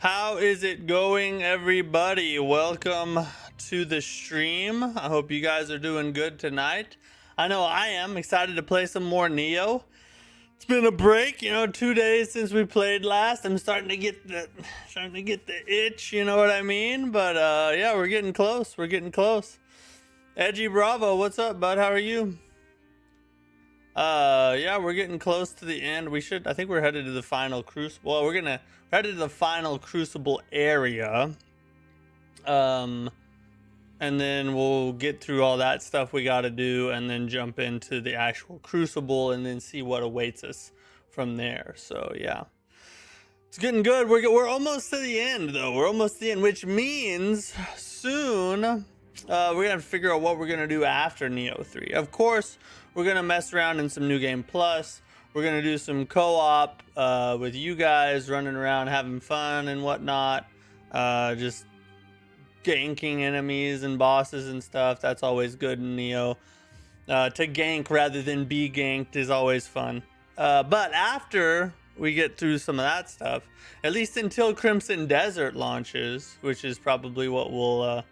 How is it going, everybody? Welcome to the stream. I hope you guys are doing good tonight. I know I am excited to play some more Nioh. It's been a break, 2 days since we played last. I'm starting to get the itch, you know what I mean? But yeah, we're getting close. We're getting close. Edgy Bravo, what's up, bud? How are you? Yeah, we're getting close to the end. I think we're headed to the final crucible. Well, we're headed to the final crucible area. And then we'll get through all that stuff we got to do and then jump into the actual crucible and then see what awaits us from there. So yeah, it's getting good. We're almost to the end, though. We're almost to the end, which means soon we're gonna have to figure out what we're gonna do after Nioh 3. Of course, we're gonna mess around in some New Game Plus. We're gonna do some co-op with you guys, running around having fun and whatnot. Just ganking enemies and bosses and stuff. That's always good in Nioh. To gank rather than be ganked is always fun. But after we get through some of that stuff, at least until Crimson Desert launches, which is probably what we'll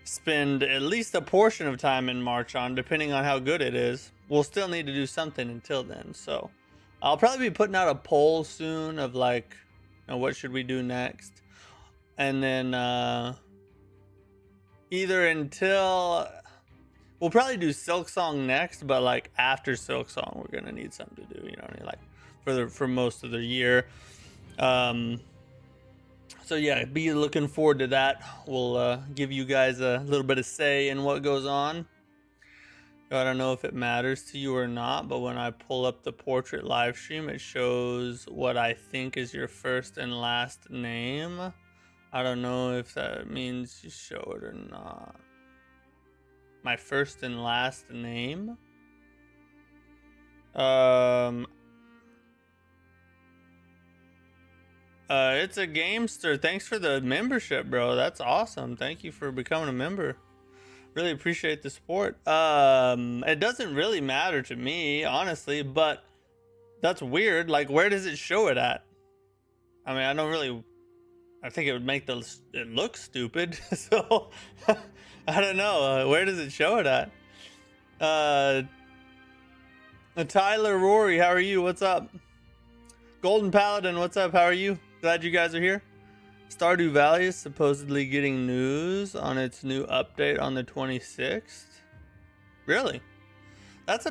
spend at least a portion of time in March on, depending on how good it is, we'll still need to do something until then. So I'll probably be putting out a poll soon of like, what should we do next? And then either until we'll probably do Silk Song next, but like after Silk Song, we're gonna need something to do, like for most of the year. So yeah, be looking forward to that. We'll give you guys a little bit of say in what goes on. I don't know if it matters to you or not, but when I pull up the portrait live stream, it shows what I think is your first and last name. I don't know if that means you show it or not. My first and last name? It's a Gamester. Thanks for the membership, bro. That's awesome. Thank you for becoming a member. Really appreciate the support. It doesn't really matter to me, honestly, but that's weird. Like, where does it show it at? I mean, I think it would make it look stupid. So I don't know. Where does it show it at? Tyler Rory, how are you? What's up? Golden Paladin, what's up? How are you? Glad you guys are here. Stardew Valley is supposedly getting news on its new update on the 26th. Really? That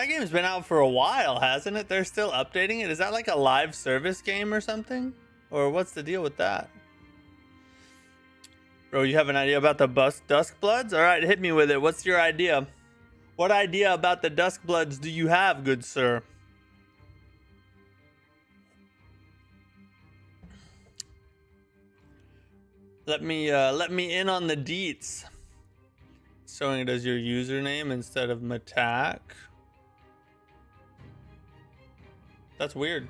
game's been out for a while, hasn't it? They're still updating it. Is that like a live service game or something? Or what's the deal with that? Bro, you have an idea about the Duskbloods? All right, hit me with it. What's your idea? What idea about the Duskbloods do you have, good sir? Let me in on the deets. Showing it as your username instead of Mattack. That's weird.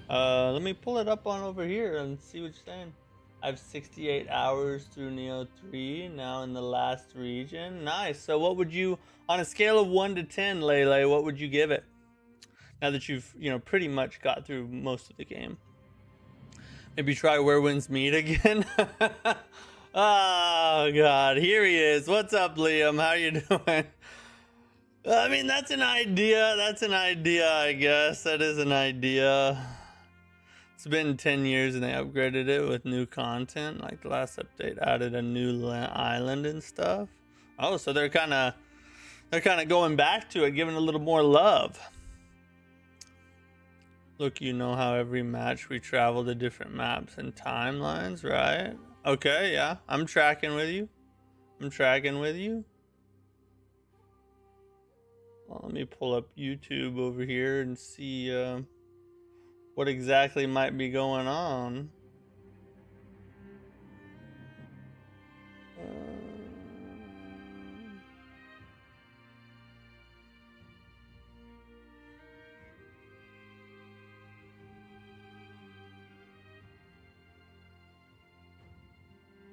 Let me pull it up on over here and see what you're saying. I have 68 hours through Nioh 3, now in the last region. Nice. So what would you, on a scale of 1 to 10, Lele, what would you give it? Now that you've, pretty much got through most of the game. Maybe try Where Winds Meet again. Oh, God. Here he is. What's up, Liam? How you doing? I mean, that's an idea. That's an idea, I guess. That is an idea. It's been 10 years and they upgraded it with new content. Like the last update added a new island and stuff. Oh, so they're kind of going back to it, giving a little more love. Look, you know how every match we travel to different maps and timelines, right? Okay, yeah. I'm tracking with you. Well, let me pull up YouTube over here and see what exactly might be going on.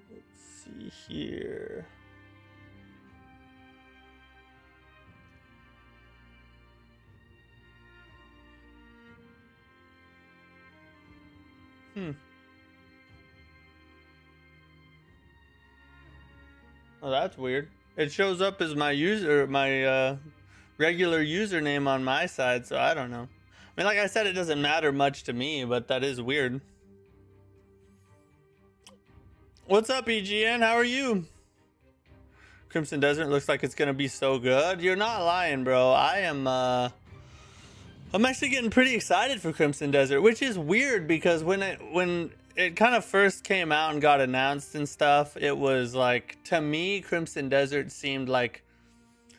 Let's see here. Oh, that's weird. It shows up as my regular username on my side, so I don't know. I mean, like I said, it doesn't matter much to me, but that is weird. What's up, EGN? How are you? Crimson Desert looks like it's gonna be so good. You're not lying, bro. I'm actually getting pretty excited for Crimson Desert, which is weird because when it kind of first came out and got announced and stuff, it was like, to me, Crimson Desert seemed like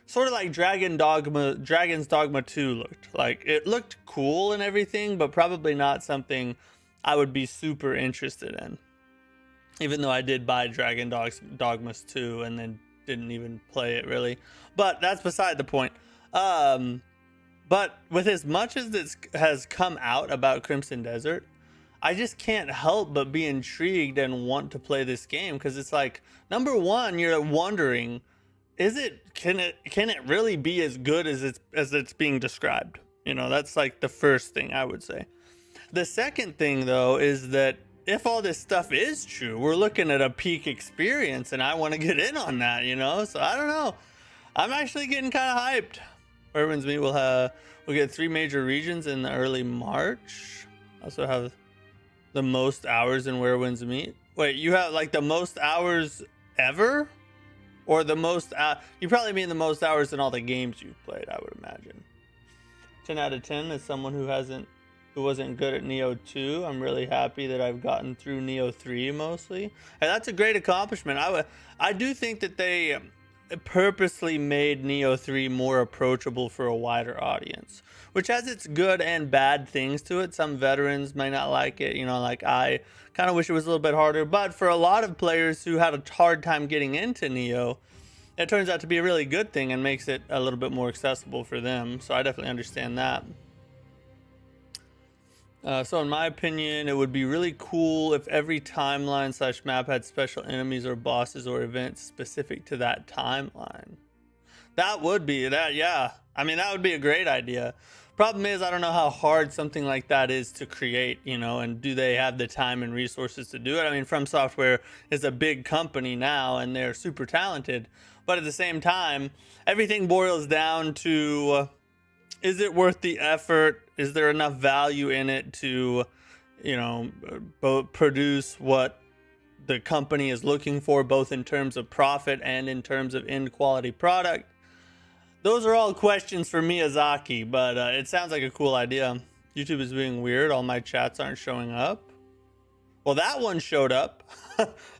sort of like Dragon's Dogma 2 looked. Like, it looked cool and everything, but probably not something I would be super interested in. Even though I did buy Dogmas 2 and then didn't even play it really. But that's beside the point. But with as much as this has come out about Crimson Desert, I just can't help but be intrigued and want to play this game, because it's like, number one, you're wondering, can it really be as good as it's being described? You know, that's like the first thing I would say. The second thing, though, is that if all this stuff is true, we're looking at a peak experience, and I want to get in on that, you know? So I don't know. I'm actually getting kind of hyped. Where Winds Meet, we'll get 3 major regions in the early March. Also have the most hours in Where Winds Meet. Wait, you have like the most hours ever? Or the most, you probably mean the most hours in all the games you've played, I would imagine. 10 out of 10 as someone who wasn't good at Nioh 2. I'm really happy that I've gotten through Nioh 3 mostly. And that's a great accomplishment. I do think that they purposely made Nioh 3 more approachable for a wider audience, which has its good and bad things to it. Some veterans may not like it, you know, like I kind of wish it was a little bit harder, but for a lot of players who had a hard time getting into Nioh, it turns out to be a really good thing and makes it a little bit more accessible for them. So I definitely understand that. So in my opinion, it would be really cool if every timeline / map had special enemies or bosses or events specific to that timeline. That would be that, yeah. I mean, that would be a great idea. Problem is, I don't know how hard something like that is to create, you know, and do they have the time and resources to do it? I mean, From Software is a big company now, and they're super talented. But at the same time, everything boils down to, is it worth the effort? Is there enough value in it to, you know, produce what the company is looking for, both in terms of profit and in terms of end quality product? Those are all questions for Miyazaki, but it sounds like a cool idea. YouTube is being weird. All my chats aren't showing up. Well, that one showed up.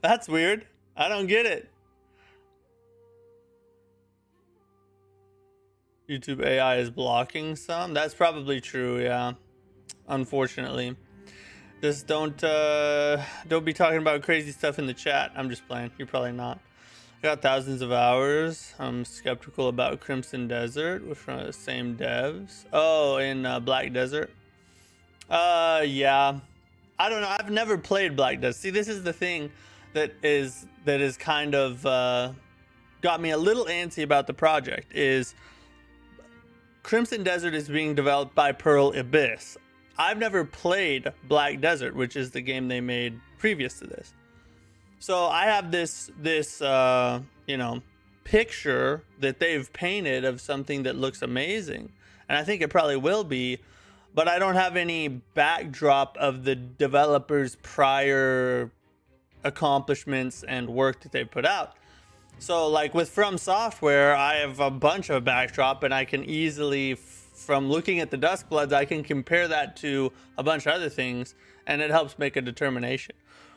That's weird. I don't get it. YouTube AI is blocking some. That's probably true, yeah. Unfortunately. Just don't be talking about crazy stuff in the chat. I'm just playing. You're probably not. I got thousands of hours. I'm skeptical about Crimson Desert, which are the same devs. Oh, in Black Desert. Yeah. I don't know. I've never played Black Desert. See, this is the thing that is kind of got me a little antsy about the project. Is Crimson Desert is being developed by Pearl Abyss. I've never played Black Desert, which is the game they made previous to this. So I have this you know, picture that they've painted of something that looks amazing, and I think it probably will be, but I don't have any backdrop of the developers' prior accomplishments and work that they put out. So like with From Software, I have a bunch of backdrop, and I can easily, from looking at the Duskbloods, I can compare that to a bunch of other things, and it helps make a determination.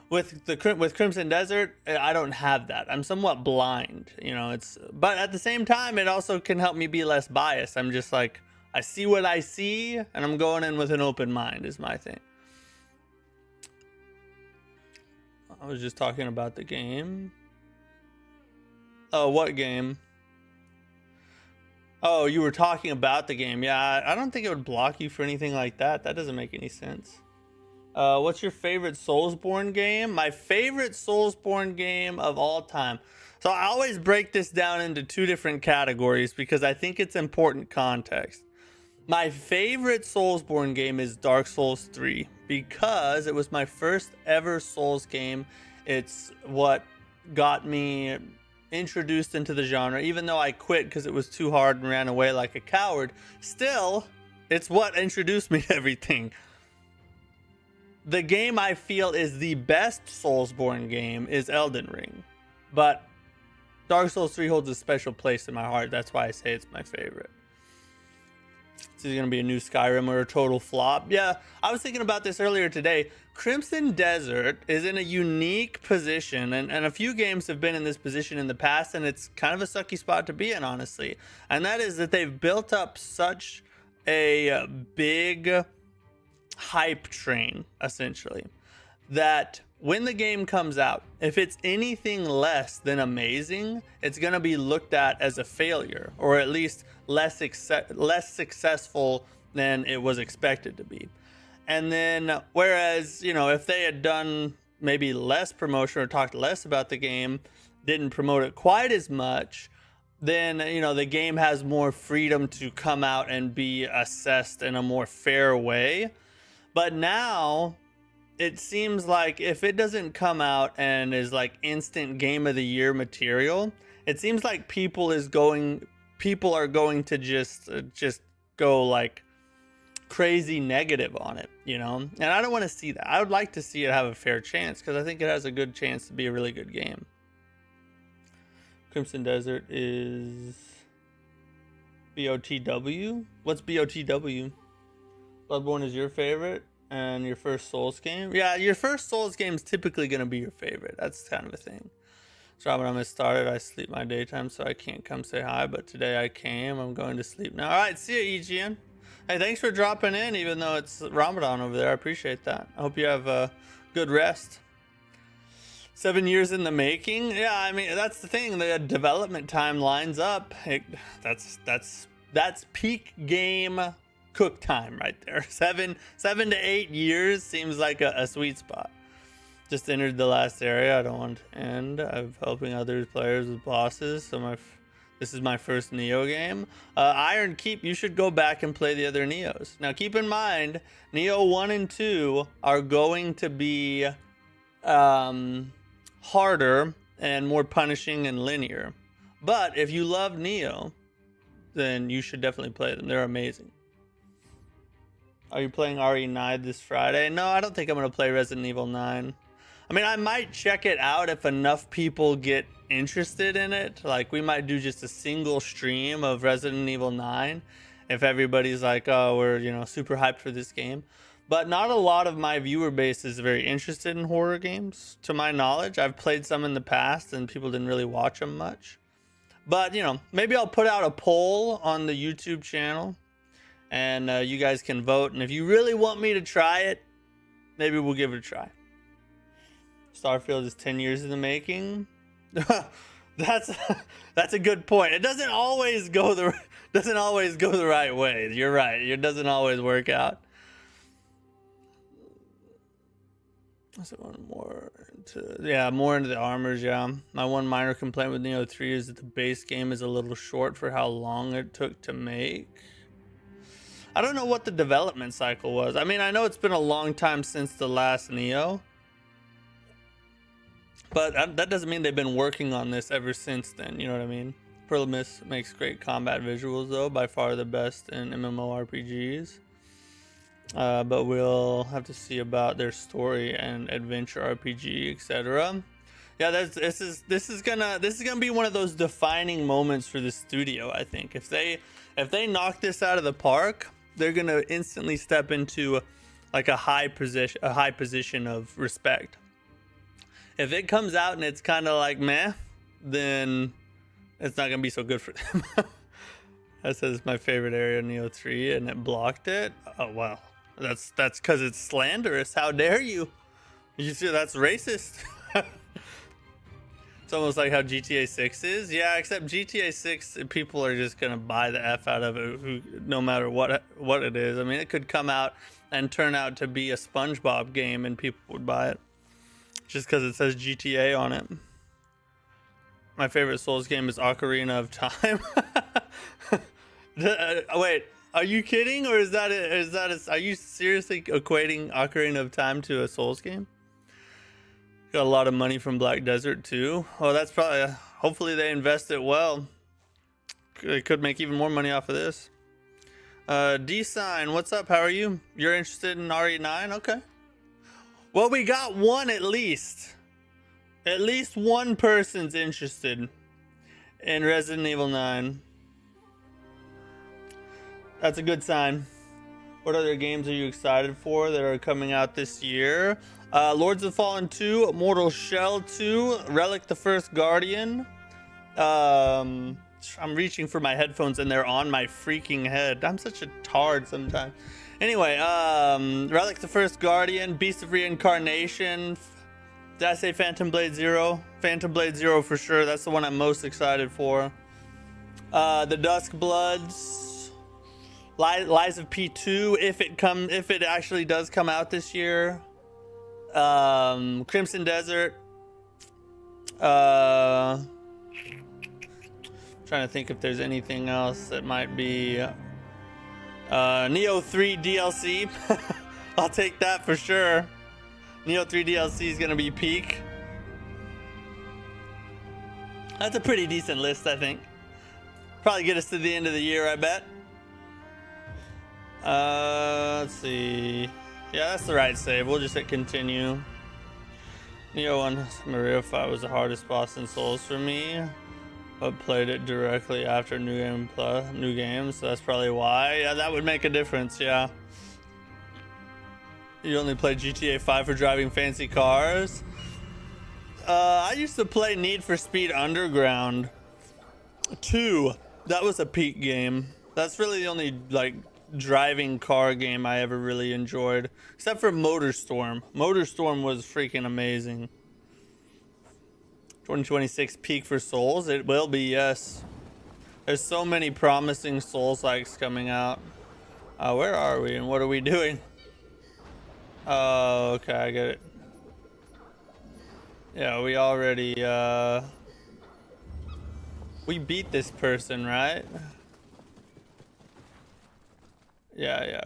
With Crimson Desert, I don't have that. I'm somewhat blind, you know. But at the same time, it also can help me be less biased. I'm just like, I see what I see, and I'm going in with an open mind is my thing. I was just talking about the game. Oh, what game? Oh, you were talking about the game. Yeah, I don't think it would block you for anything like that. That doesn't make any sense. What's your favorite Soulsborne game? My favorite Soulsborne game of all time. So I always break this down into 2 different categories because I think it's important context. My favorite Soulsborne game is Dark Souls 3 because it was my first ever Souls game. It's what got me introduced into the genre, even though I quit because it was too hard and ran away like a coward. Still, it's what introduced me to everything. The game I feel is the best Soulsborne game is Elden Ring, but Dark Souls 3 holds a special place in my heart. That's why I say it's my favorite. Is it gonna be a new Skyrim or a total flop? Yeah, I was thinking about this earlier today. Crimson Desert is in a unique position, and a few games have been in this position in the past, and it's kind of a sucky spot to be in, honestly. And that is that they've built up such a big hype train, essentially, that when the game comes out, if it's anything less than amazing, it's going to be looked at as a failure, or at least less successful than it was expected to be. And then, whereas, you know, if they had done maybe less promotion or talked less about the game, didn't promote it quite as much, then, you know, the game has more freedom to come out and be assessed in a more fair way. But now it seems like if it doesn't come out and is like instant game of the year material, it seems like people are going to just go like crazy negative on it, you know? And I don't want to see that. I would like to see it have a fair chance, because I think it has a good chance to be a really good game. Crimson Desert is BOTW? What's BOTW? Bloodborne is your favorite, and your first Souls game? Yeah, your first Souls game is typically going to be your favorite. That's kind of a thing. So when I'm started, I sleep my daytime, so I can't come say hi, but today I came. I'm going to sleep now. All right, see ya, EGN. Hey, thanks for dropping in, even though it's Ramadan over there. I appreciate that. I hope you have a good rest. 7 years in the making? Yeah, I mean, that's the thing. The development time lines up. That's peak game cook time right there. 7 to 8 years seems like a sweet spot. Just entered the last area. I don't want to end. I'm helping other players with bosses, so this is my first Nioh game. Iron Keep, you should go back and play the other Niohs. Now keep in mind, Nioh 1 and 2 are going to be harder and more punishing and linear. But if you love Nioh, then you should definitely play them. They're amazing. Are you playing RE9 this Friday? No, I don't think I'm going to play Resident Evil 9. I mean, I might check it out if enough people get interested in it. Like, we might do just a single stream of Resident Evil 9 if everybody's like, oh, we're, you know, super hyped for this game. But not a lot of my viewer base is very interested in horror games, to my knowledge. I've played some in the past and people didn't really watch them much. But, you know, maybe I'll put out a poll on the YouTube channel and you guys can vote. And if you really want me to try it, maybe we'll give it a try. Starfield is 10 years in the making. That's a good point. It doesn't always go the right way. You're right. It doesn't always work out. So more into the armors. Yeah, my one minor complaint with Nioh 3 is that the base game is a little short for how long it took to make. I don't know what the development cycle was. I mean, I know it's been a long time since the last Nioh, but that doesn't mean they've been working on this ever since then. You know what I mean? Perlimus makes great combat visuals, though, by far the best in MMORPGs. But we'll have to see about their story and adventure RPG, etc. Yeah, this is gonna be one of those defining moments for the studio. I think if they knock this out of the park, they're gonna instantly step into like a high position of respect. If it comes out and it's kind of like meh, then it's not gonna be so good for them. That says my favorite area, Nioh 3, and it blocked it. Oh wow, that's because it's slanderous. How dare you? You see, that's racist. It's almost like how GTA 6 is. Yeah, except GTA 6, people are just gonna buy the F out of it, no matter what it is. I mean, it could come out and turn out to be a SpongeBob game, and people would buy it just because it says GTA on it. My favorite Souls game is Ocarina of Time. Wait, are you kidding, or are you seriously equating Ocarina of Time to a Souls game? Got a lot of money from Black Desert too. Oh, that's probably Hopefully they invest it well. They could make even more money off of this. D-Sign, what's up? How are you? You're interested in RE9? Okay. Well, we got one at least. At least one person's interested in Resident Evil 9. That's a good sign. What other games are you excited for that are coming out this year? Lords of the Fallen 2, Mortal Shell 2, Relic the First Guardian. I'm reaching for my headphones and they're on my freaking head. I'm such a tard sometimes. Anyway, Relic the First Guardian, Beast of Reincarnation. Did I say Phantom Blade Zero? Phantom Blade Zero for sure. That's the one I'm most excited for. The Dusk Bloods. Lies of P2, if it actually does come out this year. Crimson Desert. Trying to think if there's anything else that might be. Nioh 3 DLC. I'll take that for sure. Nioh 3 DLC is gonna be peak. That's a pretty decent list, I think. Probably get us to the end of the year, I bet. Let's see. Yeah, that's the right save. We'll just hit continue. Nioh 1 Maria 5 was the hardest boss in Souls for me, but played it directly after New Game, so that's probably why. Yeah, that would make a difference, yeah. You only play GTA 5 for driving fancy cars? I used to play Need for Speed Underground 2. That was a peak game. That's really the only, like, driving car game I ever really enjoyed, except for Motorstorm. Motorstorm was freaking amazing. 2026 peak for Souls? It will be, yes. There's so many promising Souls-likes coming out. Where are we and what are we doing? Oh, okay, I get it. Yeah, we already, we beat this person, right? Yeah.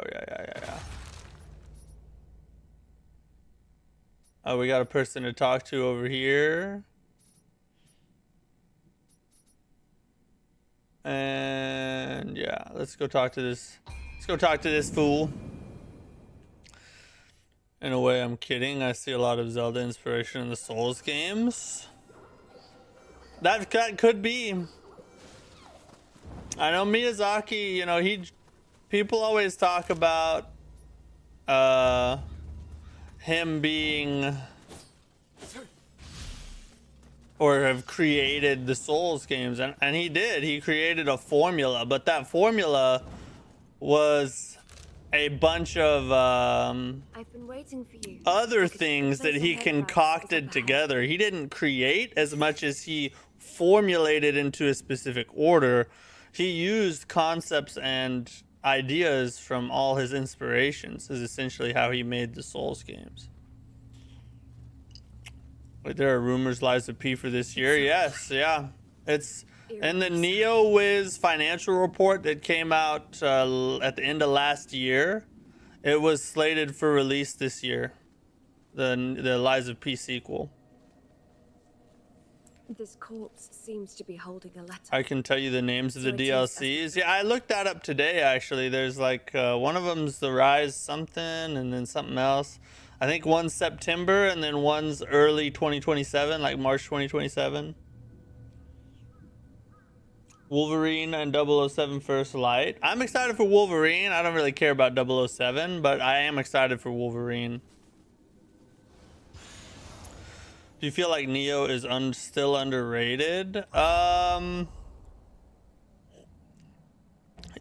Oh, we got a person to talk to over here. And yeah, let's go talk to this. Let's go talk to this fool. In a way, I'm kidding. I see a lot of Zelda inspiration in the Souls games. That could be. I know Miyazaki, you know, people always talk about him being or have created the Souls games, and he did. He created a formula, but that formula was a bunch of I've been waiting for you. Other things that he concocted together. He didn't create as much as he formulated into a specific order. He used concepts and ideas from all his inspirations is essentially how he made the Souls games. Wait, there are rumors Lies of P for this year. Yes, yeah. It's in the Nioh Wiz financial report that came out at the end of last year. It was slated for release this year. The Lies of P sequel. This corpse seems to be holding a letter. I can tell you the names of the DLCs. Yeah, I looked that up today, actually. There's like, one of them's The Rise something, and then something else. I think one's September, and then one's early 2027, like March 2027. Wolverine and 007 First Light. I'm excited for Wolverine. I don't really care about 007, but I am excited for Wolverine. Do you feel like Nioh is still underrated?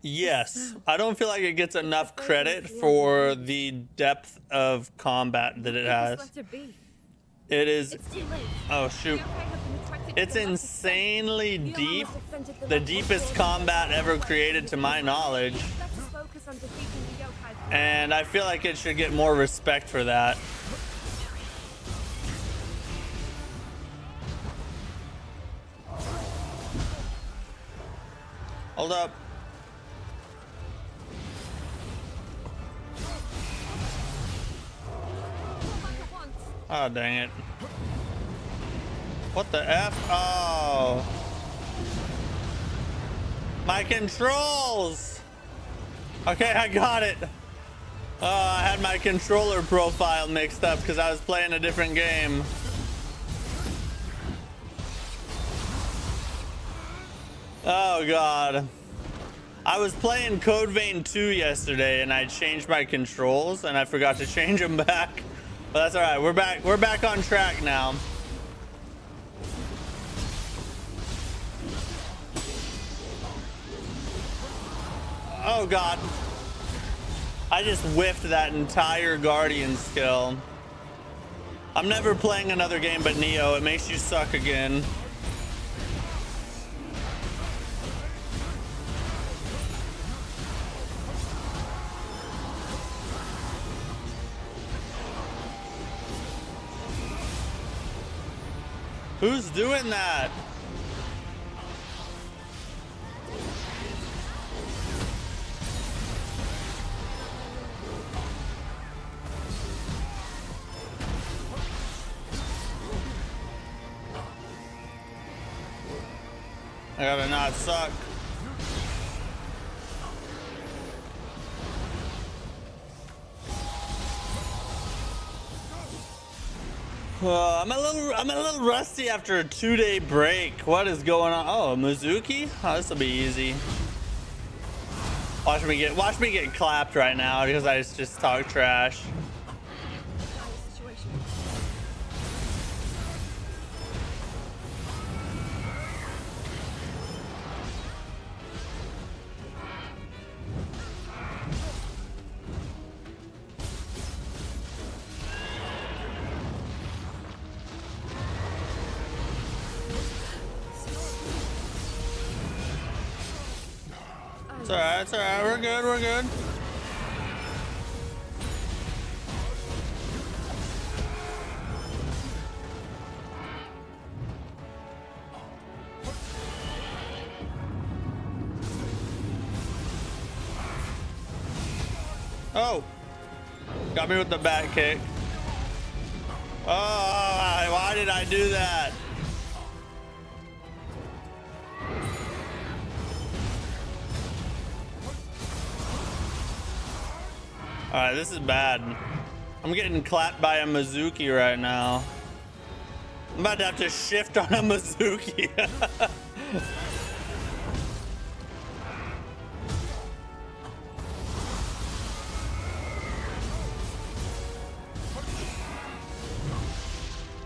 Yes. I don't feel like it gets enough credit for the depth of combat that it has. It is... Oh, shoot. It's insanely deep. The deepest combat ever created to my knowledge. And I feel like it should get more respect for that. Hold up. Oh, dang it. What the F? Oh. My controls! Okay, I got it. Oh, I had my controller profile mixed up because I was playing a different game. Oh, God. I was playing Code Vein 2 yesterday and I changed my controls and I forgot to change them back. But that's all right. We're back on track now. Oh God. I just whiffed that entire Guardian skill. I'm never playing another game but Nioh. It makes you suck again. Who's doing that? I gotta not suck. I'm a little rusty after a 2-day break. What is going on? Oh, Mizuki? Oh, this will be easy. Watch me get clapped right now because I just talk trash. It's alright, it's alright. We're good, we're good. Oh, got me with the back kick. Oh, why did I do that? All right, this is bad. I'm getting clapped by a Mizuki right now. I'm about to have to shift on a Mizuki.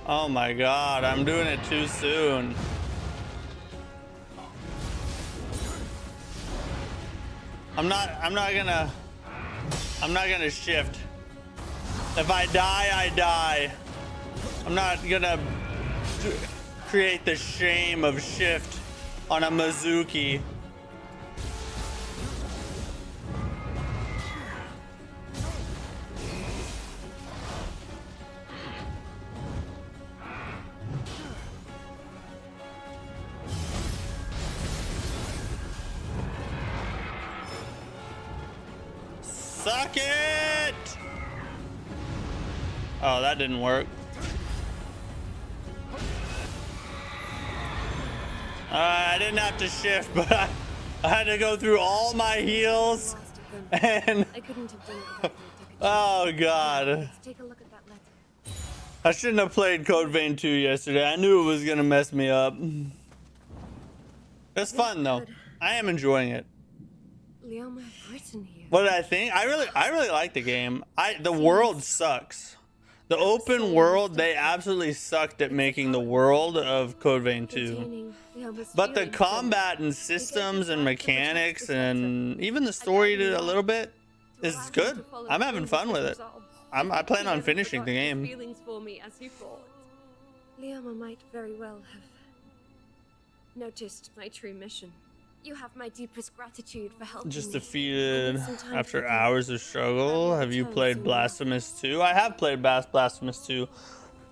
Oh my God, I'm doing it too soon. I'm not gonna shift. If I die, I die. I'm not gonna create the shame of shift on a Mizuki. Suck it! Oh, that didn't work. I didn't have to shift, but I had to go through all my heals. And I couldn't have done it without you. oh God. Let's take a look at that letter. I shouldn't have played Code Vein 2 yesterday. I knew it was gonna mess me up. It's fun though. I am enjoying it. Liam had written here. What did I think? I really like the game. The world sucks. The open world, they absolutely sucked at making the world of Code Vein 2. But the combat and systems and mechanics and even the story a little bit is good. I'm having fun with it. I plan on finishing the game. Feelings for me as you thought. Liam might very well have noticed my true mission. You have my deepest gratitude for helping Just me. defeated after hours of struggle. Have you played Blasphemous 2? I have played Blasphemous 2.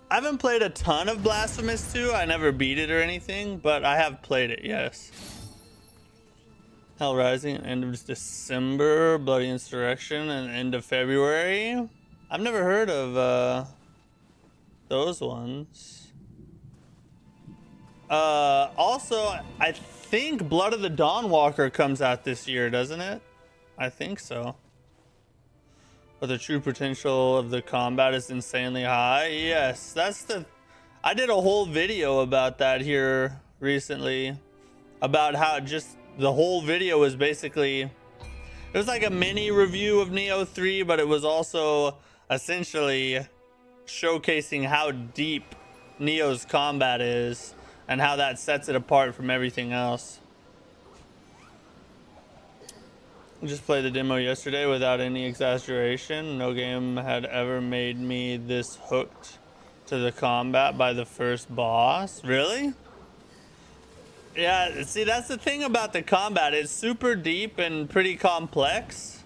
I haven't played a ton of Blasphemous 2. I never beat it or anything, but I have played it, yes. Hell Rising, end of December. Bloody Insurrection, and end of February. I've never heard of those ones. Also, I think Blood of the Dawnwalker comes out this year, doesn't it? I think so. But the true potential of the combat is insanely high. Yes, that's the... I did a whole video about that here recently. About how just the whole video was basically... It was like a mini review of Nioh 3, but it was also essentially showcasing how deep Nioh's combat is and how that sets it apart from everything else. Just played the demo yesterday without any exaggeration. No game had ever made me this hooked to the combat by the first boss. Really? Yeah, see, that's the thing about the combat. It's super deep and pretty complex.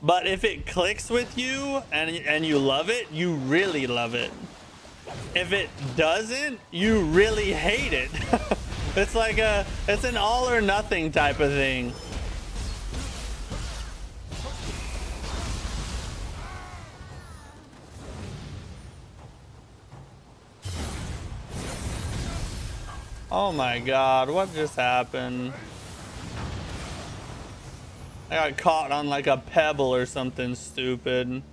But if it clicks with you and you love it, you really love it. If it doesn't, you really hate it. It's like it's an all or nothing type of thing. Oh my god, what just happened? I got caught on like a pebble or something stupid.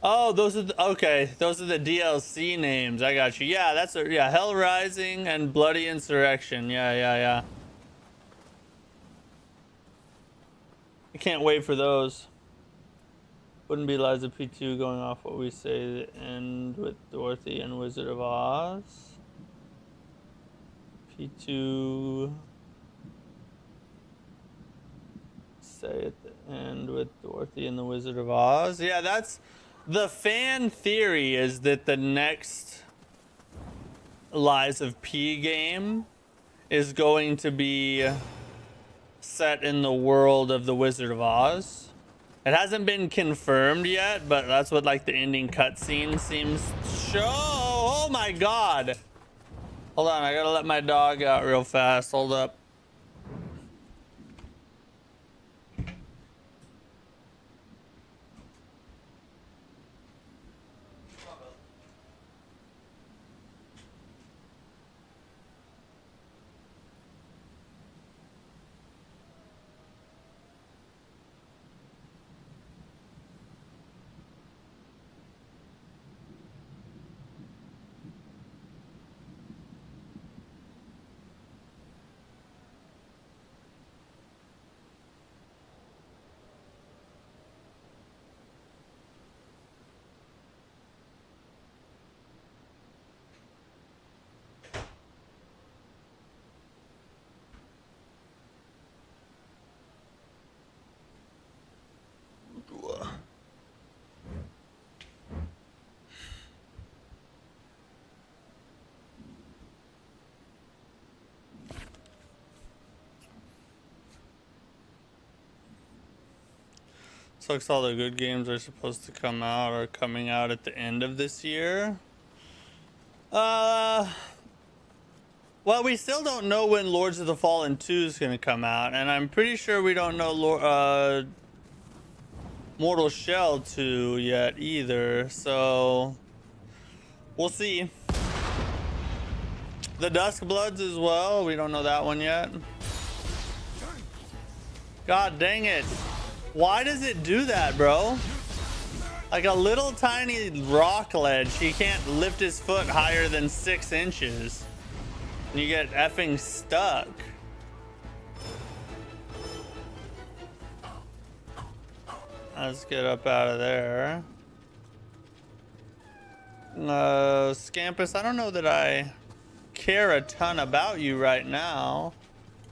Oh, those are the, okay, those are the DLC names. I got you. Yeah, that's a, yeah, Hell Rising and Bloody Insurrection. Yeah. I can't wait for those. Wouldn't be Liza P2 going off what we say the end with Dorothy and Wizard of Oz. P2 say at the end with Dorothy and the Wizard of Oz. Yeah, that's the fan theory, is that the next Lies of P game is going to be set in the world of the Wizard of Oz. It hasn't been confirmed yet, but that's what like the ending cutscene seems to show. Oh my god. Hold on, I gotta let my dog out real fast. Hold up. Looks all the good games are supposed to come out are coming out at the end of this year. Well, we still don't know when Lords of the Fallen 2 is going to come out, and I'm pretty sure we don't know Mortal Shell 2 yet either, so we'll see. The Duskbloods as well, we don't know that one yet. God dang it. Why does it do that, bro? Like a little tiny rock ledge, he can't lift his foot higher than 6 inches. And you get effing stuck. Let's get up out of there. Scampus, I don't know that I care a ton about you right now.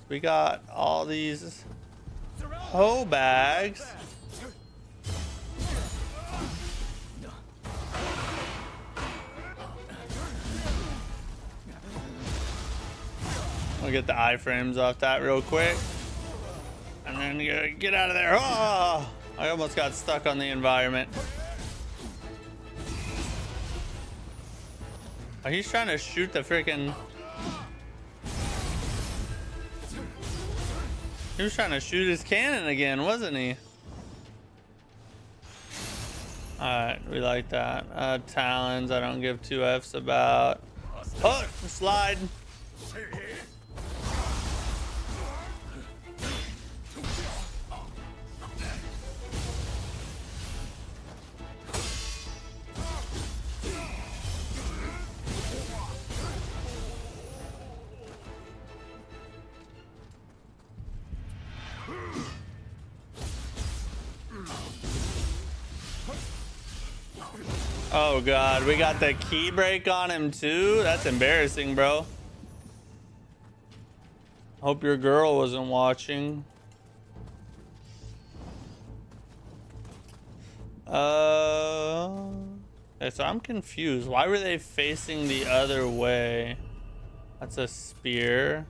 We got all these hoe bags. We'll get the iframes off that real quick. And then get out of there. Oh, I almost got stuck on the environment. Oh, he's trying to shoot the freaking... He was trying to shoot his cannon again, wasn't he? Alright, we like that. Talons, I don't give two F's about. Oh, slide. Oh god, we got the key break on him too? That's embarrassing, bro. Hope your girl wasn't watching. Okay, so I'm confused. Why were they facing the other way? That's a spear.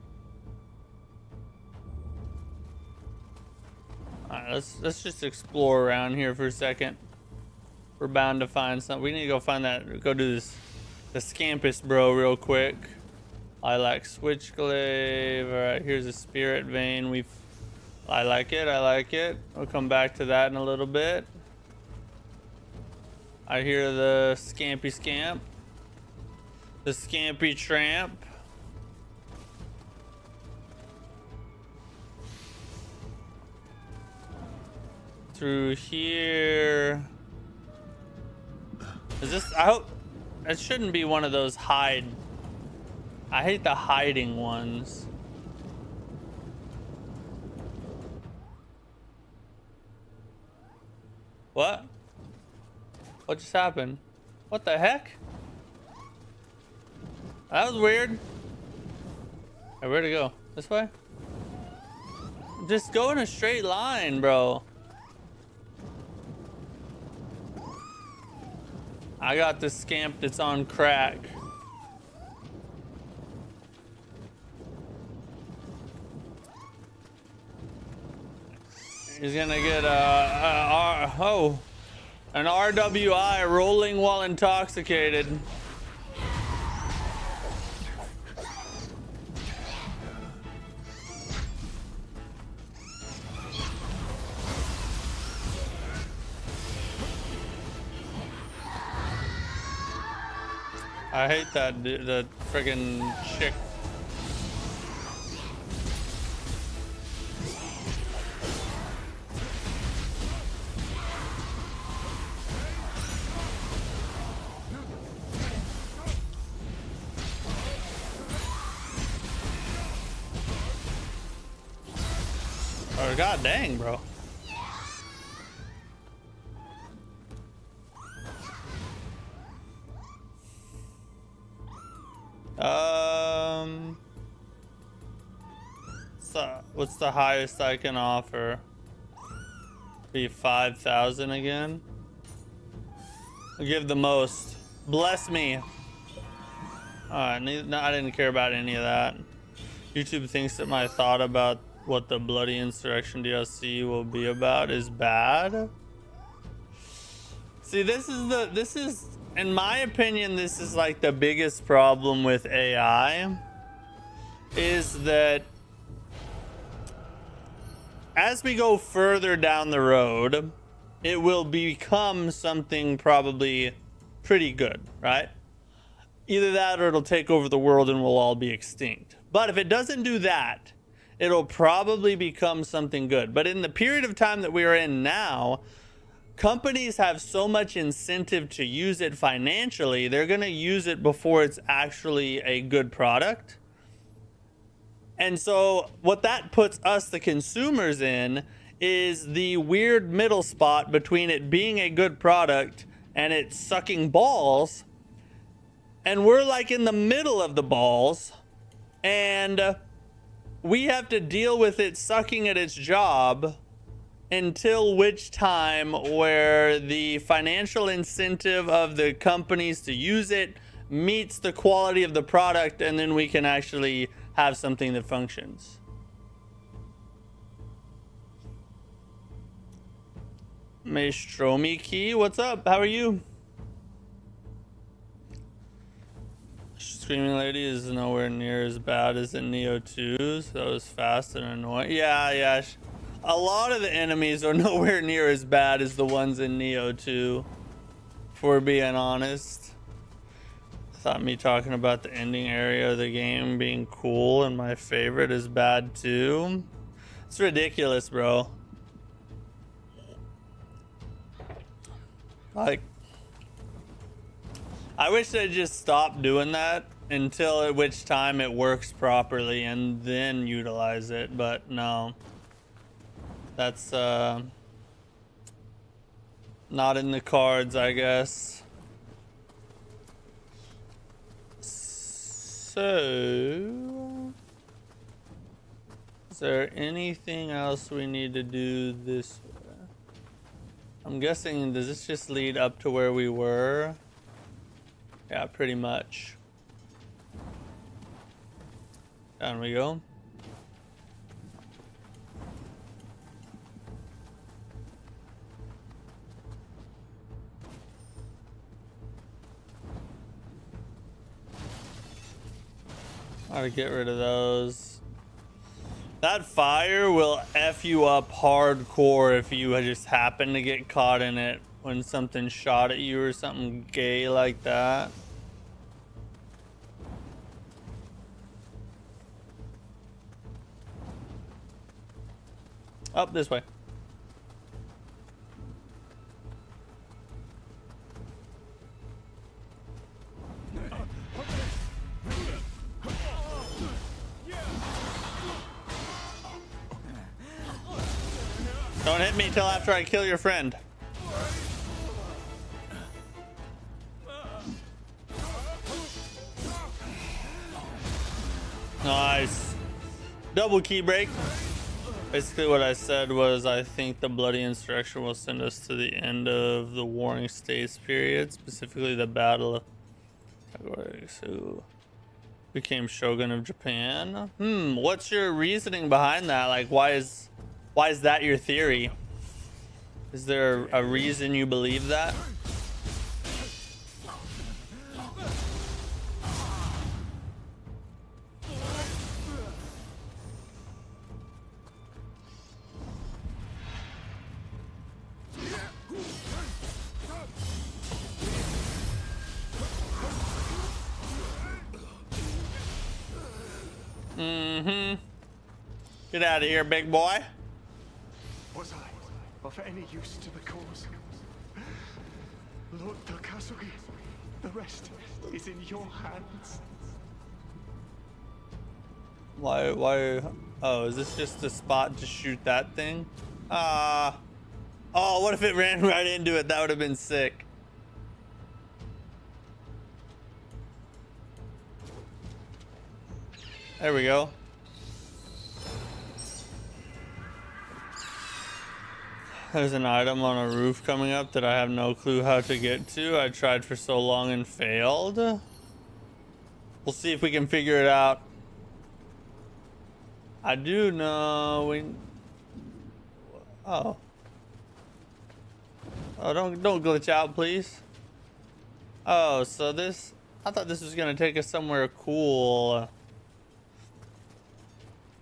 Alright, let's just explore around here for a second. We're bound to find something. We need to go find that. Go do this. The Scampus bro real quick. I like Switchglaive. Alright, here's a spirit vein. I like it. I like it. We'll come back to that in a little bit. I hear the Scampy Scamp. The Scampy Tramp. Through here. Is this? I hope it shouldn't be one of those hide. I hate the hiding ones. What? What just happened? What the heck? That was weird. Hey, where'd it go? This way? Just go in a straight line, bro. I got the scamp that's on crack. He's gonna get an RWI, rolling while intoxicated. I hate that the friggin' chick. Oh, god dang, bro. So what's the highest I can offer? Be 5,000 again? I'll give the most. Bless me. Alright, no, I didn't care about any of that. YouTube thinks that my thought about what the Bloody Insurrection DLC will be about is bad. See, this is, in my opinion, this is like the biggest problem with AI, is that as we go further down the road, it will become something probably pretty good, right? Either that or it'll take over the world and we'll all be extinct. But if it doesn't do that, it'll probably become something good. But in the period of time that we are in now, companies have so much incentive to use it financially, they're going to use it before it's actually a good product. And so what that puts us, the consumers, in is the weird middle spot between it being a good product and it sucking balls. And we're like in the middle of the balls, and we have to deal with it sucking at its job until which time where the financial incentive of the companies to use it meets the quality of the product, and then we can actually have something that functions. Maestromi Key, what's up? How are you? Screaming Lady is nowhere near as bad as in Nioh 2, so that was fast and annoying. Yeah. A lot of the enemies are nowhere near as bad as the ones in Nioh 2, if we're being honest. thought me talking about the ending area of the game being cool and my favorite is bad too. It's ridiculous, bro. Like, I wish they'd just stop doing that until at which time it works properly and then utilize it, but no. That's not in the cards, I guess. So, is there anything else we need to do this way? I'm guessing, does this just lead up to where we were? Yeah, pretty much. Down we go. Gotta get rid of those. That fire will F you up hardcore if you just happen to get caught in it when something shot at you or something gay like that. Up this way. Don't hit me till after I kill your friend. Nice. Double key break. Basically what I said was I think the bloody insurrection will send us to the end of the warring states period, specifically the battle of who became shogun of Japan. What's your reasoning behind that? Like, why is that your theory? Is there a reason you believe that? Get out of here, big boy. Was I of any use to the cause? Lord Takasugi, the rest is in your hands. Why? Oh, is this just a spot to shoot that thing? Oh, what if it ran right into it? That would have been sick. There we go. There's an item on a roof coming up that I have no clue how to get to. I tried for so long and failed. We'll see if we can figure it out. I do know we... Oh, don't glitch out, please. Oh, so this... I thought this was gonna take us somewhere cool.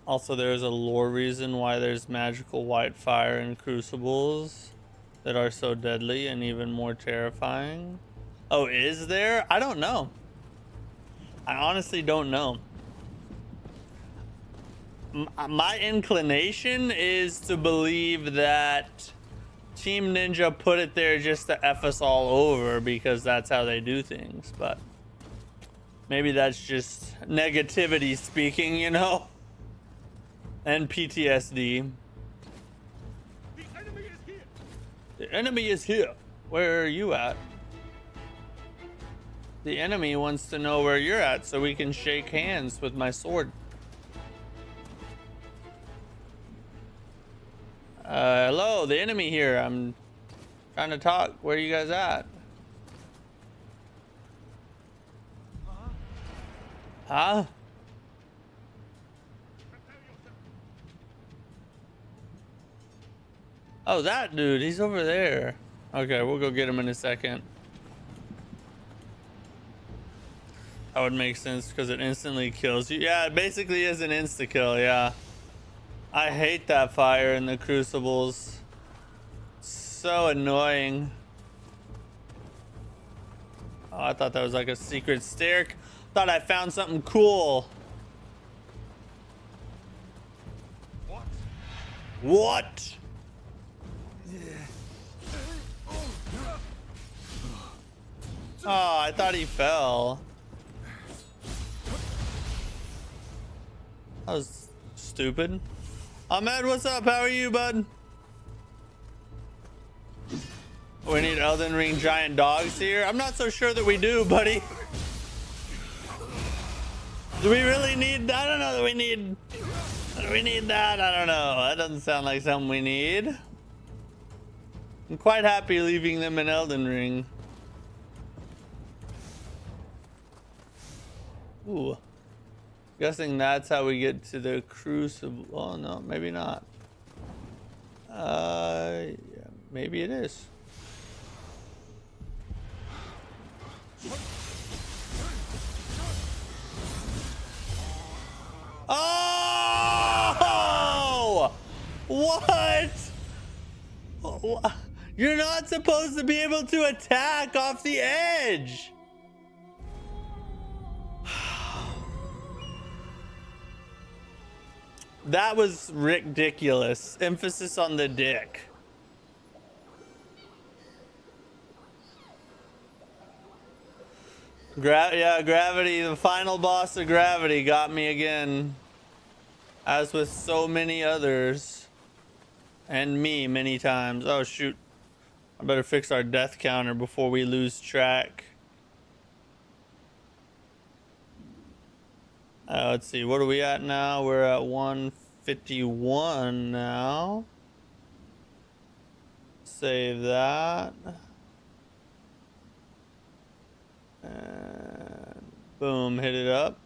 Also, there's a lore reason why there's magical white fire in crucibles that are so deadly and even more terrifying. Oh, is there? I don't know. I honestly don't know. My inclination is to believe that Team Ninja put it there just to F us all over because that's how they do things, but maybe that's just negativity speaking, you know? And PTSD. The enemy is here. The enemy is here. Where are you at? The enemy wants to know where you're at so we can shake hands with my sword. Hello, the enemy here. I'm trying to talk. Where are you guys at? Huh? Oh, that dude, he's over there. Okay, we'll go get him in a second. That would make sense because it instantly kills you. Yeah, it basically is an insta-kill, yeah. I hate that fire in the crucibles. So annoying. Oh, I thought that was like a secret stair. Thought I found something cool. What? Oh, I thought he fell. That was stupid. Ahmed, what's up? How are you, bud? We need Elden Ring giant dogs here. I'm not so sure that we do, buddy. Do we really need? I don't know that we need. Do we need that? I don't know. That doesn't sound like something we need. I'm quite happy leaving them in Elden Ring. Ooh. Guessing that's how we get to the crucible. Oh no, maybe not. Yeah, maybe it is. Oh! What? You're not supposed to be able to attack off the edge. That was ridiculous. Emphasis on the dick. Yeah, gravity, the final boss of gravity got me again. As with so many others. And me many times. Oh shoot. I better fix our death counter before we lose track. Let's see, what are we at now? We're at 151 now. Save that. And boom, hit it up.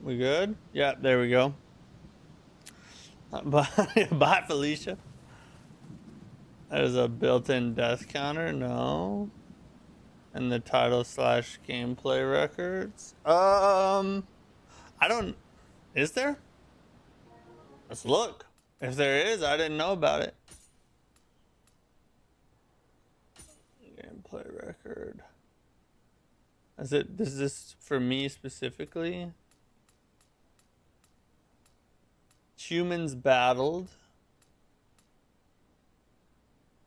We good? Yeah, there we go. Bye, Felicia. There's a built-in death counter. No. And the title / gameplay records. I don't. Is there? Let's look. If there is, I didn't know about it. Gameplay record. Is this for me specifically? Humans battled.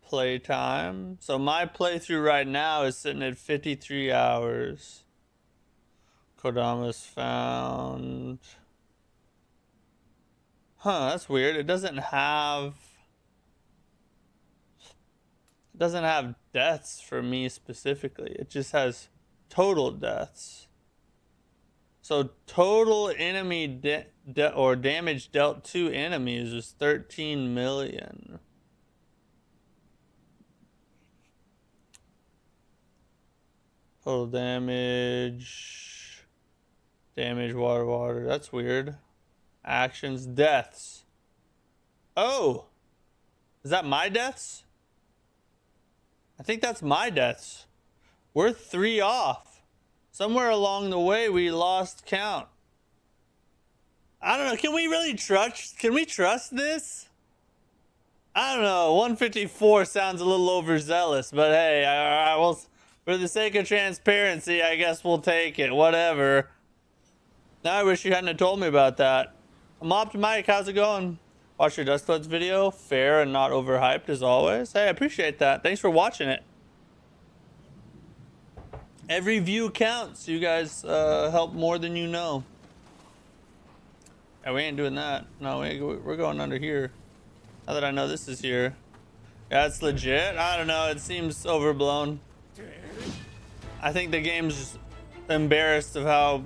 Playtime. So my playthrough right now is sitting at 53 hours. Kodama's found. Huh, that's weird. It doesn't have deaths for me specifically. It just has total deaths. So total enemy or damage dealt to enemies is 13 million. Total damage. Damage, water. That's weird. Actions, deaths. Oh! Is that my deaths? I think that's my deaths. We're 3 off. Somewhere along the way, we lost count. I don't know. Can we really trust? Can we trust this? I don't know. 154 sounds a little overzealous, but hey, I will. For the sake of transparency, I guess we'll take it. Whatever. Now I wish you hadn't told me about that. Mopped Mike, how's it going? Watch your Dust Bloods video. Fair and not overhyped as always. Hey, I appreciate that. Thanks for watching it. Every view counts. You guys help more than you know. Yeah, we ain't doing that. No, we're going under here. Now that I know this is here. Yeah, it's legit. I don't know. It seems overblown. I think the game's embarrassed of how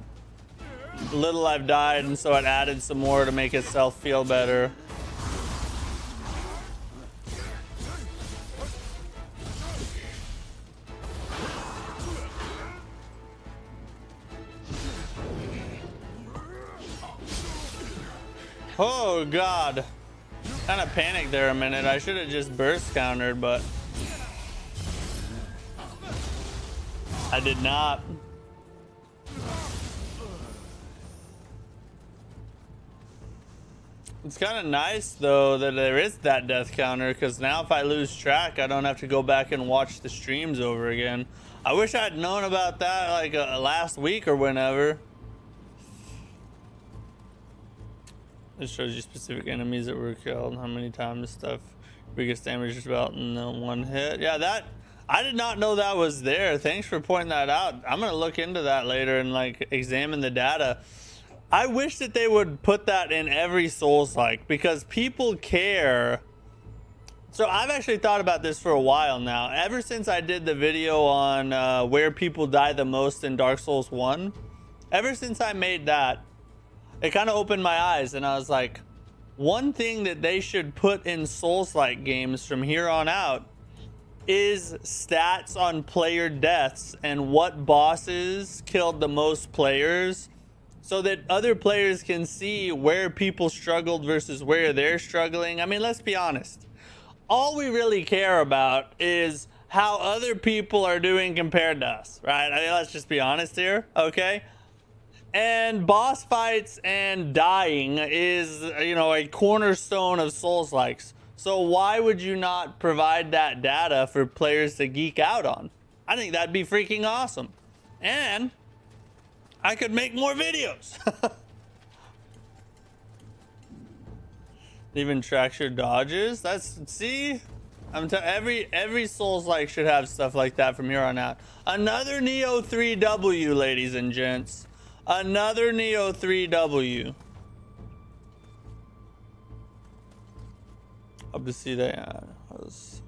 little I've died, and so it added some more to make itself feel better. Oh god, kind of panicked there a minute. I should have just burst countered, but I did not. It's kind of nice though that there is that death counter, because now if I lose track, I don't have to go back and watch the streams over again. I wish I'd known about that like last week or whenever. It shows you specific enemies that were killed, how many times stuff, biggest damage is about in the one hit. Yeah, that I did not know that was there. Thanks for pointing that out. I'm gonna look into that later and like examine the data. I wish that they would put that in every Souls-like, because people care. So I've actually thought about this for a while now. Ever since I did the video on where people die the most in Dark Souls 1, ever since I made that, it kind of opened my eyes, and I was like, one thing that they should put in Souls-like games from here on out is stats on player deaths and what bosses killed the most players, so that other players can see where people struggled versus where they're struggling. I mean, let's be honest. All we really care about is how other people are doing compared to us, right? I mean, let's just be honest here, okay? And boss fights and dying is, you know, a cornerstone of Souls-likes. So why would you not provide that data for players to geek out on? I think that'd be freaking awesome. And I could make more videos. Even tracks your dodges. That's, see, every Souls-like should have stuff like that from here on out. Another Nioh 3W, ladies and gents. Another Nioh 3W. Up to see that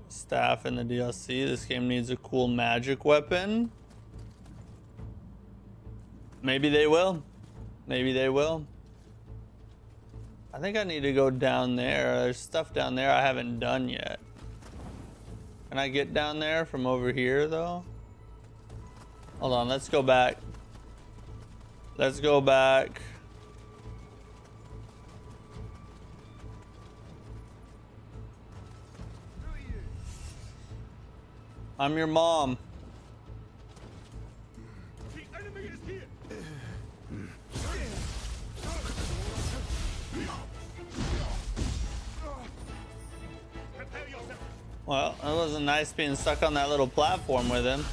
staff in the DLC. This game needs a cool magic weapon. Maybe they will. Maybe they will. I think I need to go down there. There's stuff down there I haven't done yet. Can I get down there from over here though? Hold on, let's go back. Let's go back. I'm your mom. The enemy is here. Prepare yourself. Well, it wasn't nice being stuck on that little platform with him.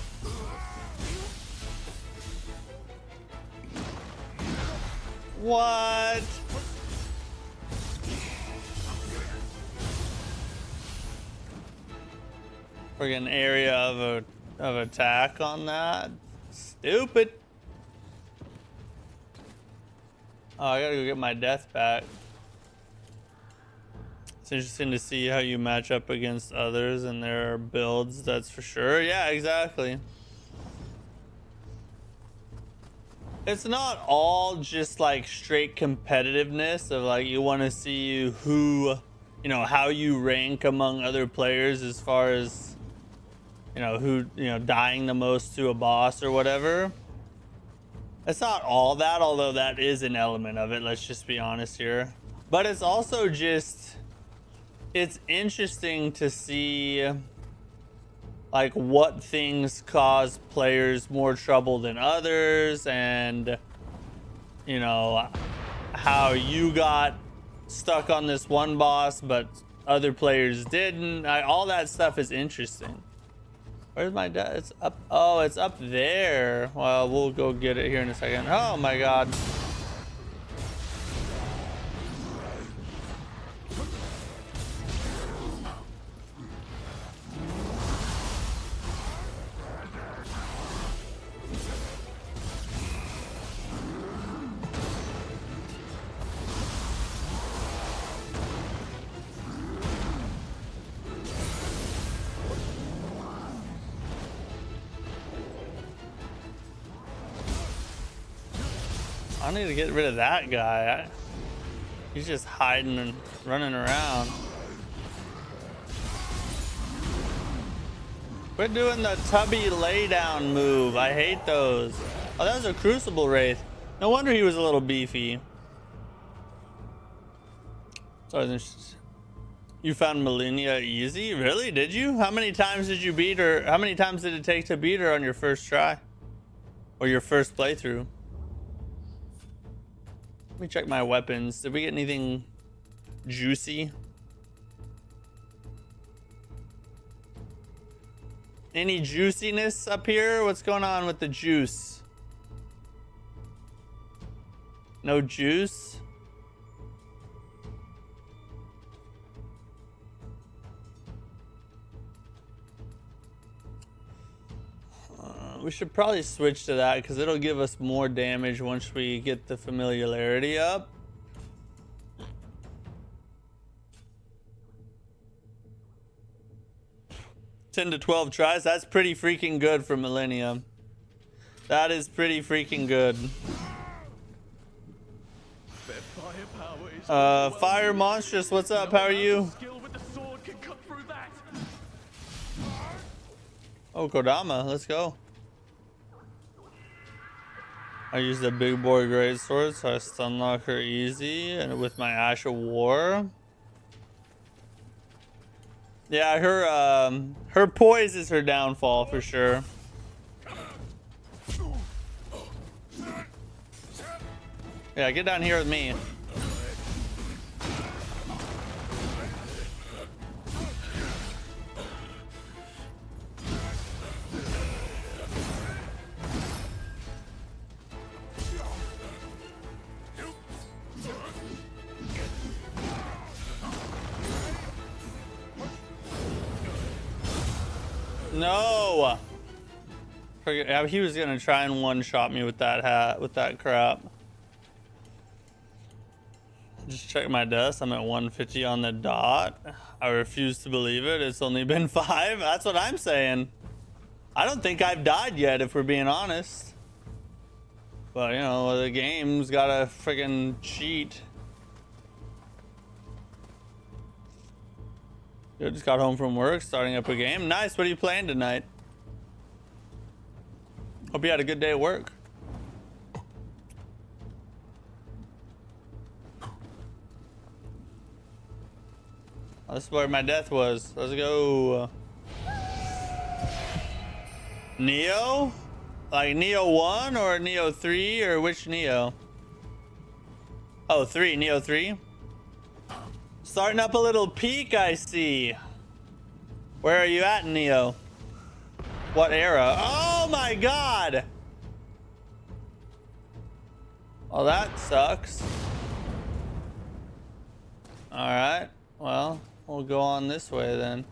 What? Friggin' area of attack on that. Stupid. Oh, I gotta go get my death back. It's interesting to see how you match up against others and their builds, that's for sure. Yeah, exactly. It's not all just like straight competitiveness of like you want to see who, you know, how you rank among other players as far as, you know, who, you know, dying the most to a boss or whatever. It's not all that, although that is an element of it, let's just be honest here. But it's also just, it's interesting to see like what things cause players more trouble than others, and you know how you got stuck on this one boss but other players didn't. All that stuff is interesting. Where's my dad? It's up. Oh, it's up there. Well, we'll go get it here in a second. Oh my god. I need to get rid of that guy. He's just hiding and running around. Quit doing the tubby laydown move. I hate those. Oh, that was a crucible wraith. No wonder he was a little beefy. So you found Millennia easy? Really? Did you? How many times did you beat her? How many times did it take to beat her on your first try? Or your first playthrough? Let me check my weapons. Did we get anything juicy. Any juiciness up here? What's going on with the juice? No juice? We should probably switch to that because it'll give us more damage once we get the familiarity up. $10 to 12 tries. That's pretty freaking good for Millennium. That is pretty freaking good. Fire Monstrous, what's up? How are you? Oh, Kodama, let's go. I use the big boy great sword, so I stun lock her easy, and with my Ash of War. Yeah, her poise is her downfall for sure. Yeah, get down here with me. No! He was gonna try and one-shot me with that hat, with that crap. Just check my deaths. I'm at 150 on the dot. I refuse to believe it. It's only been 5. That's what I'm saying. I don't think I've died yet, if we're being honest. But, you know, the game's gotta friggin' cheat. I just got home from work, starting up a game. Nice. What are you playing tonight? Hope you had a good day at work. Oh, this is where my death was. Let's go. Nioh? Like Nioh 1 or Nioh 3 or which Nioh? Oh, 3. Nioh 3? Starting up a little peak, I see. Where are you at, Nioh? What era? Oh my god! Oh, that sucks. Alright, well, we'll go on this way then.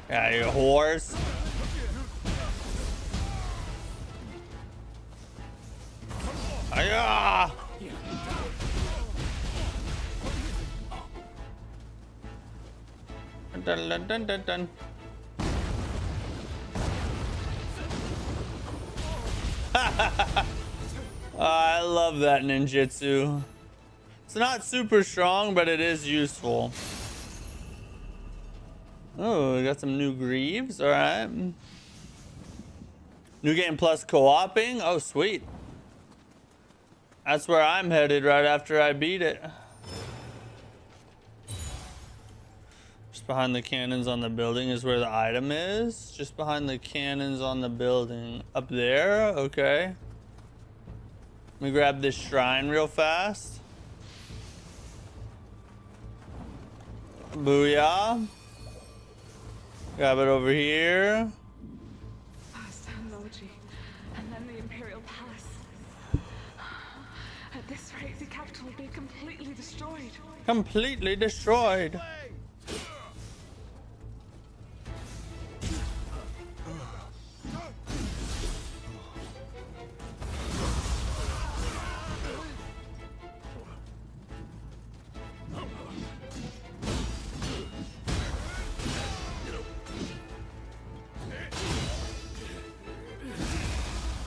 Yeah, you whores. Hiya! Dun, dun, dun, dun, dun. I love that ninjutsu. It's not super strong, but it is useful. Oh, we got some new greaves. All right. New game plus co-oping. Oh, sweet. That's where I'm headed right after I beat it. Just behind the cannons on the building is where the item is. Just behind the cannons on the building. Up there? Okay. Let me grab this shrine real fast. Booyah. Grab it over here. First Logi, and then the Imperial Palace. At this rate, the capital will be completely destroyed. Completely destroyed.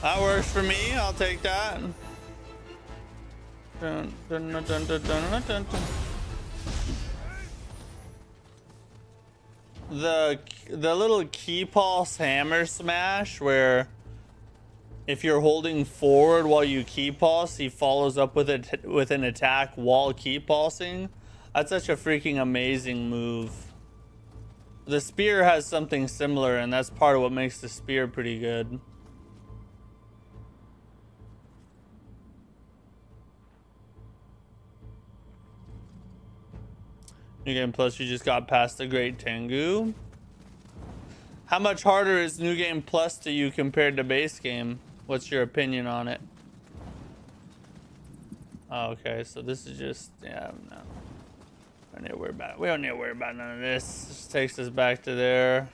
That works for me. I'll take that. Dun, dun, dun, dun, dun, dun, dun, dun. The little key pulse hammer smash, where if you're holding forward while you key pulse, he follows up with it with an attack while key pulsing. That's such a freaking amazing move. The spear has something similar, and that's part of what makes the spear pretty good. New Game Plus, you just got past the Great Tengu. How much harder is New Game Plus to you compared to base game? What's your opinion on it? Oh, okay, so this is just, yeah, no. We don't need to worry about it. We don't need to worry about none of this. This takes us back to there.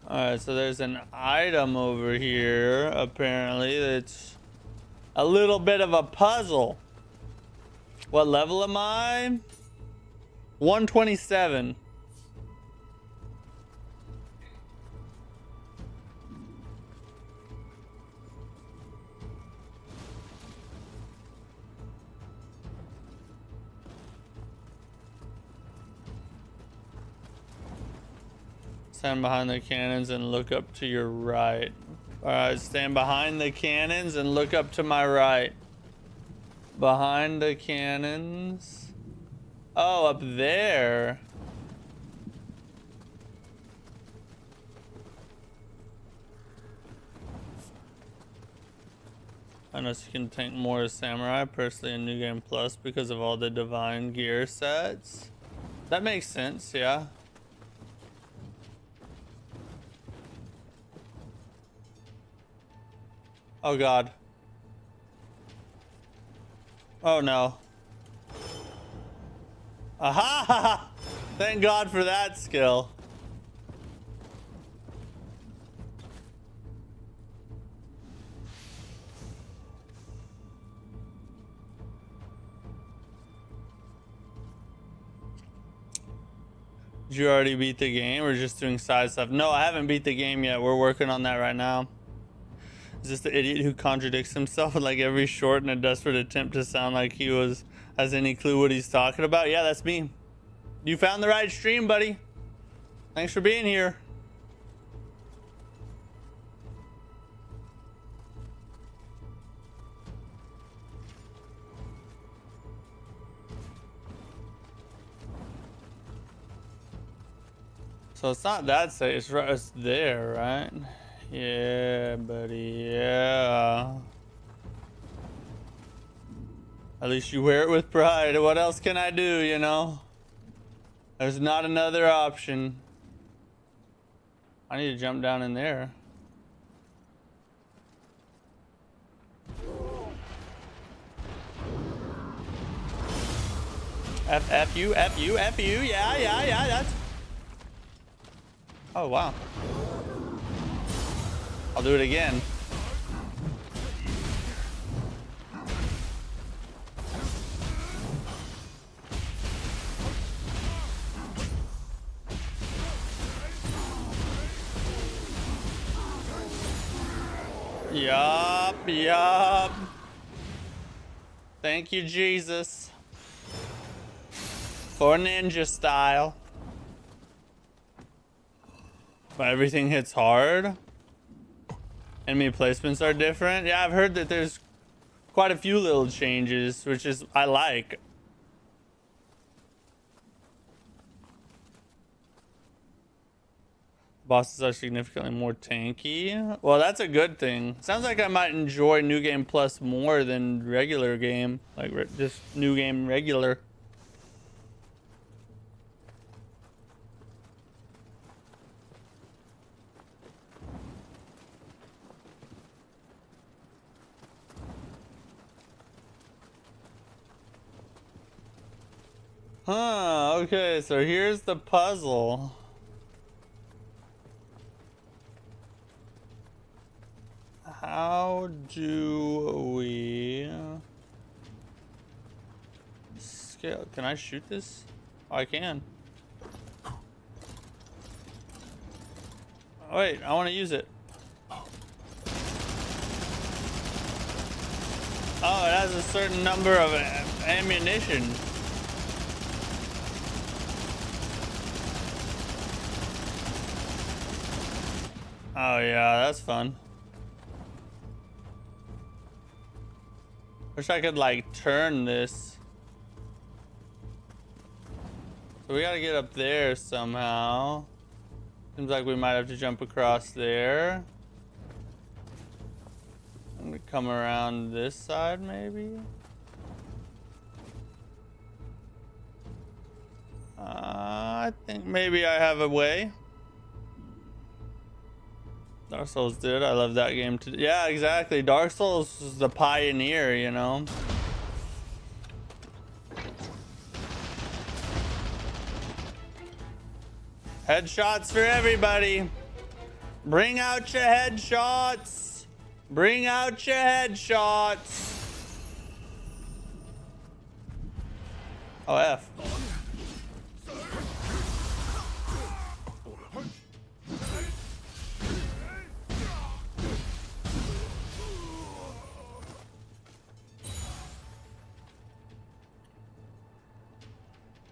Alright, so there's an item over here, apparently, that's a little bit of a puzzle. What level am I? 127. Stand behind the cannons and look up to your right. Alright, stand behind the cannons and look up to my right. Behind the cannons. Oh, up there. I know you can tank more as Samurai, personally in New Game Plus, because of all the divine gear sets. That makes sense, yeah. Oh god. Oh no. Aha! Thank God for that skill. Did you already beat the game or just doing side stuff? No, I haven't beat the game yet. We're working on that right now. Is this the idiot who contradicts himself in like every short in a desperate attempt to sound like he has any clue what he's talking about? Yeah, that's me. You found the right stream, buddy. Thanks for being here. So it's not that safe, it's right, it's there, right? Yeah, buddy, yeah. At least you wear it with pride. What else can I do, you know? There's not another option. I need to jump down in there. F you, yeah, that's... Oh, wow. I'll do it again. Yup. Thank you, Jesus. For ninja style. But everything hits hard. Enemy placements are different. Yeah, I've heard that there's quite a few little changes, which is I like. Bosses are significantly more tanky. Well, that's a good thing. Sounds like I might enjoy New Game Plus more than regular game. Like just New Game regular. Huh, okay, so here's the puzzle. How do we scale? Can I shoot this? Oh, I can. Oh, wait, I want to use it. Oh, it has a certain number of ammunition. Oh yeah, that's fun. Wish I could like turn this. So we gotta get up there somehow. Seems like we might have to jump across there. I'm gonna come around this side maybe. I think maybe I have a way. Dark Souls did. I love that game too. Yeah, exactly. Dark Souls is the pioneer, you know. Headshots for everybody. Bring out your headshots. Bring out your headshots. Oh, F.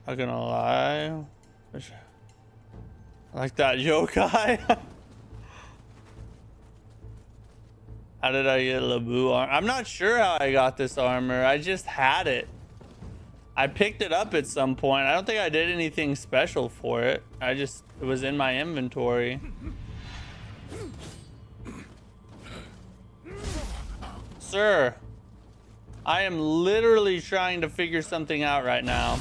Not gonna lie. I like that yokai. How did I get Labu armor? I'm not sure how I got this armor. I just had it. I picked it up at some point. I don't think I did anything special for it. It was in my inventory. Sir, I am literally trying to figure something out right now.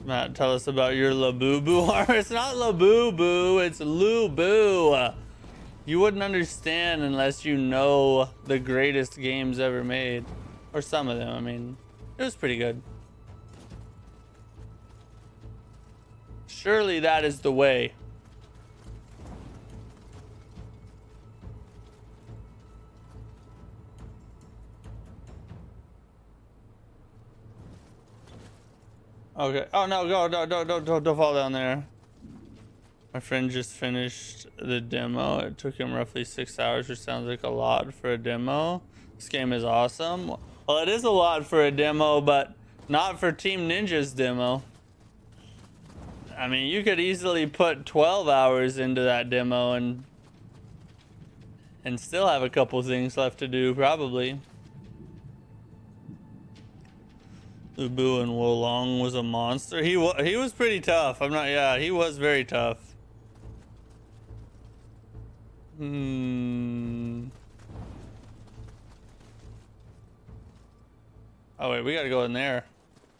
Matt, tell us about your Labubu armor. It's not Labubu, it's Lubu. You wouldn't understand unless you know the greatest games ever made. Or some of them, I mean. It was pretty good. Surely that is the way. Okay. Oh no, don't fall down there. My friend just finished the demo. It took him roughly 6 hours, which sounds like a lot for a demo. This game is awesome. Well, it is a lot for a demo, but not for Team Ninja's demo. I mean, you could easily put 12 hours into that demo and still have a couple things left to do, probably. Ubu and Wolong was a monster. He was pretty tough. Yeah, he was very tough. Oh wait, we gotta go in there.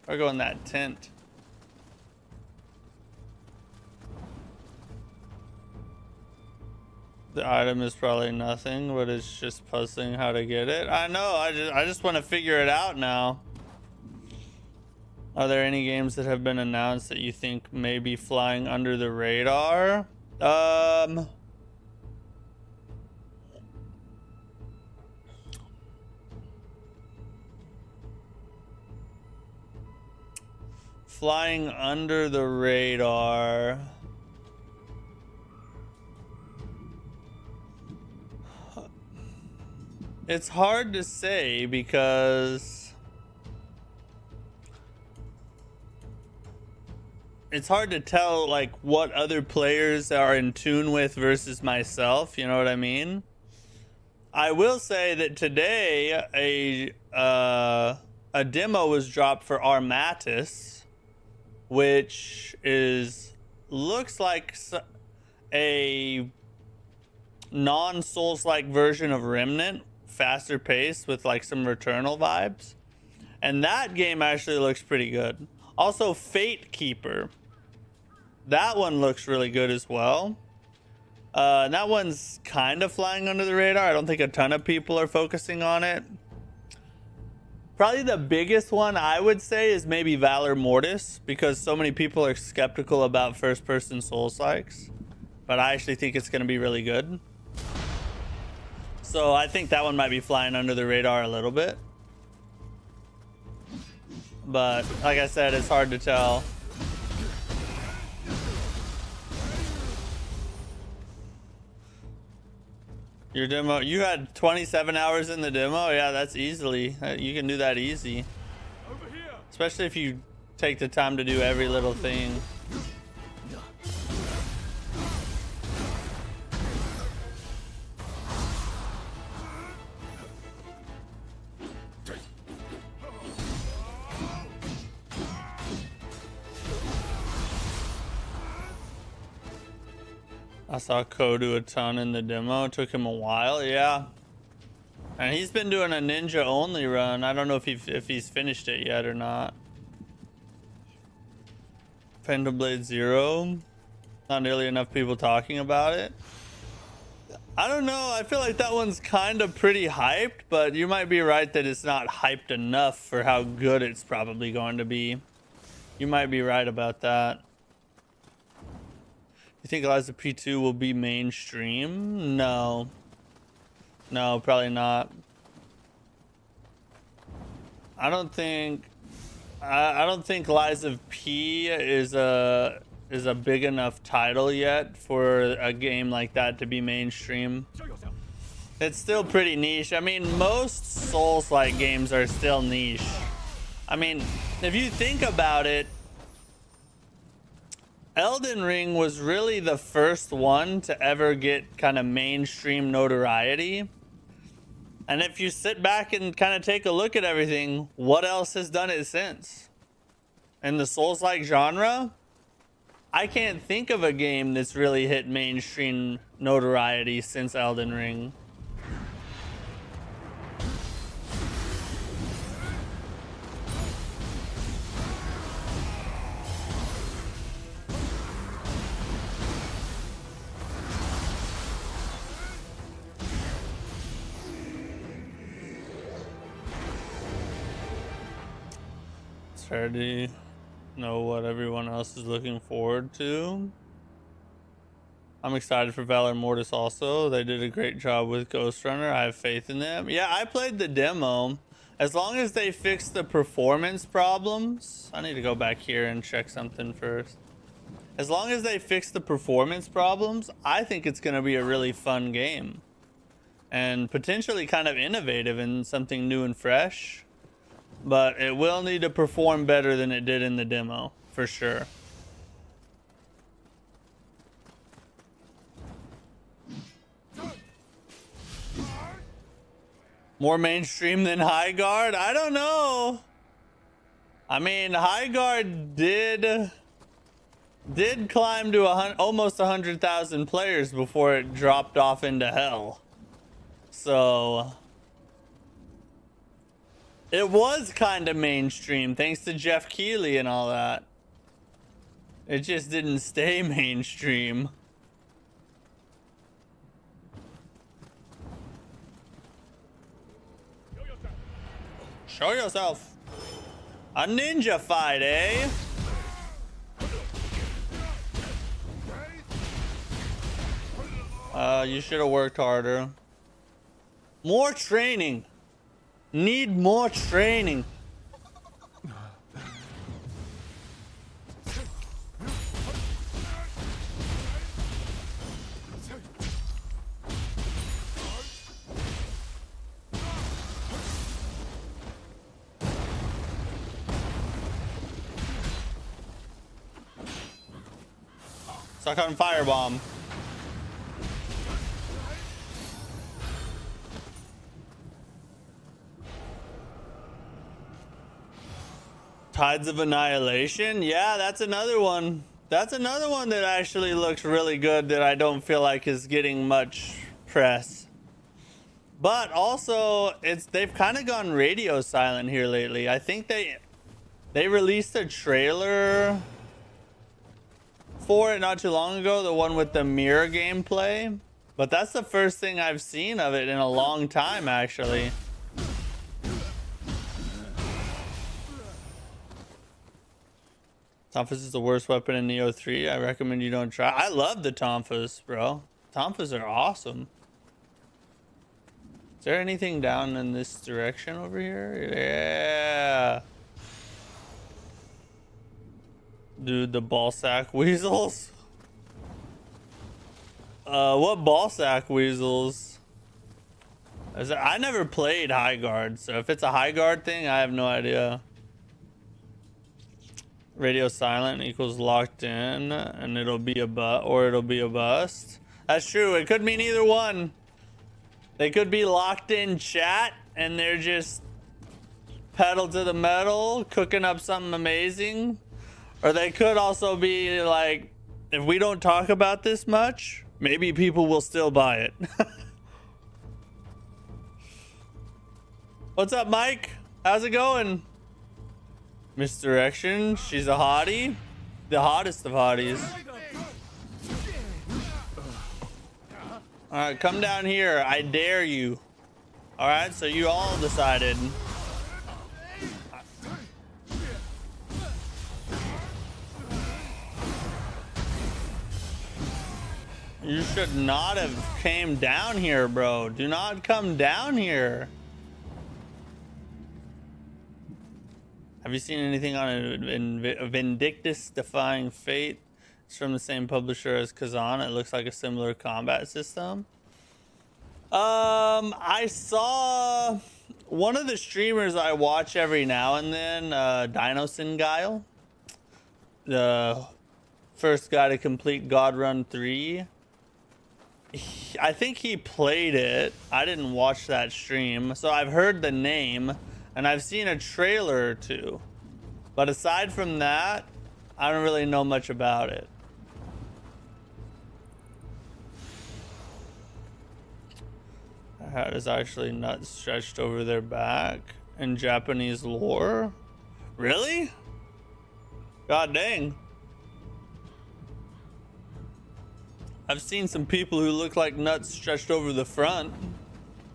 Or go in that tent. The item is probably nothing, but it's just puzzling how to get it. I know, I just want to figure it out now. Are there any games that have been announced that you think may be flying under the radar? Flying under the radar. It's hard to say because it's hard to tell like what other players are in tune with versus myself, you know what I mean? I will say that today a demo was dropped for Armatis, which looks like a non-Souls-like version of Remnant, faster pace with like some Returnal vibes. And that game actually looks pretty good. Also, Fate Keeper. That one looks really good as well. And that one's kind of flying under the radar. I don't think a ton of people are focusing on it. Probably the biggest one I would say is maybe Valor Mortis, because so many people are skeptical about first-person Souls-likes. But I actually think it's going to be really good. So I think that one might be flying under the radar a little bit. But like I said, it's hard to tell. Your demo, you had 27 hours in the demo? Yeah, that's easily. You can do that easy. Especially if you take the time to do every little thing. I saw Ko do a ton in the demo. It took him a while. Yeah. And he's been doing a ninja only run. I don't know if he's finished it yet or not. Phantom Blade Zero. Not nearly enough people talking about it. I don't know. I feel like that one's kind of pretty hyped, but you might be right that it's not hyped enough for how good it's probably going to be. You might be right about that. You think Eliza P2 will be mainstream? No. No, probably not. I don't think Lies of P is a big enough title yet for a game like that to be mainstream. It's still pretty niche. I mean, most Souls-like games are still niche. I mean, if you think about it, Elden Ring was really the first one to ever get kind of mainstream notoriety. And if you sit back and kind of take a look at everything, what else has done it since? In the Souls-like genre, I can't think of a game that's really hit mainstream notoriety since Elden Ring. It's hard to know what everyone else is looking forward to. I'm excited for Valor Mortis also. They did a great job with Ghost Runner. I have faith in them. Yeah, I played the demo. As long as they fix the performance problems. I need to go back here and check something first. As long as they fix the performance problems, I think it's going to be a really fun game. And potentially kind of innovative and something new and fresh. But it will need to perform better than it did in the demo, for sure. More mainstream than High Guard? I don't know. I mean, High Guard did climb to almost 100,000 players before it dropped off into hell. So it was kind of mainstream thanks to Jeff Keighley and all that. It just didn't stay mainstream. Show yourself. A ninja fight, eh? You should have worked harder. More training. Need more training. Suck on firebomb. Tides of Annihilation? Yeah, that's another one. That's another one that actually looks really good that I don't feel like is getting much press. But also, they've kind of gone radio silent here lately. I think they released a trailer for it not too long ago, the one with the mirror gameplay. But that's the first thing I've seen of it in a long time, actually. Tonfas is the worst weapon in Nioh 3. I recommend you don't try. I love the Tonfas, bro. Tonfas are awesome. Is there anything down in this direction over here? Yeah. Dude, the ballsack weasels. What ballsack weasels? I never played High Guard, so if it's a High Guard thing, I have no idea. Radio silent equals locked in, and it'll be a bust. That's true. It could mean either one. They could be locked in chat, and they're just pedal to the metal, cooking up something amazing. Or they could also be like, if we don't talk about this much, maybe people will still buy it. What's up, Mike? How's it going? Misdirection. She's a hottie. The hottest of hotties. Alright, come down here. I dare you. Alright, so you all decided. You should not have came down here, bro. Do not come down here. Have you seen anything on a Vindictus Defying Fate? It's from the same publisher as Kazan. It looks like a similar combat system. I saw one of the streamers I watch every now and then, Dinosingile, the first guy to complete God Run 3. I think he played it. I didn't watch that stream, so I've heard the name and I've seen a trailer or two. But aside from that, I don't really know much about it. Their hat is actually not stretched over their back in Japanese lore. Really? God dang. I've seen some people who look like nuts stretched over the front.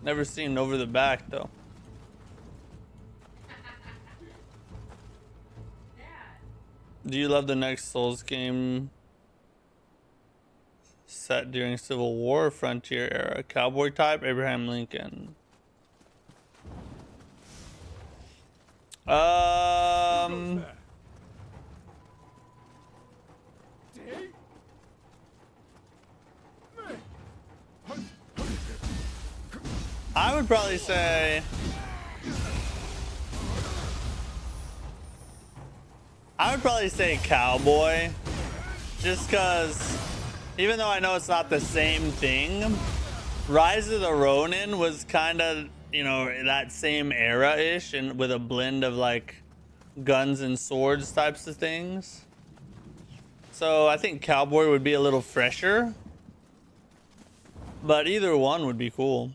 Never seen over the back though. Do you love the next Souls game set during Civil War, Frontier era, cowboy type, Abraham Lincoln? I would probably say cowboy, just because even though I know it's not the same thing, Rise of the Ronin was kind of, you know, that same era-ish and with a blend of like guns and swords types of things. So I think cowboy would be a little fresher, but either one would be cool.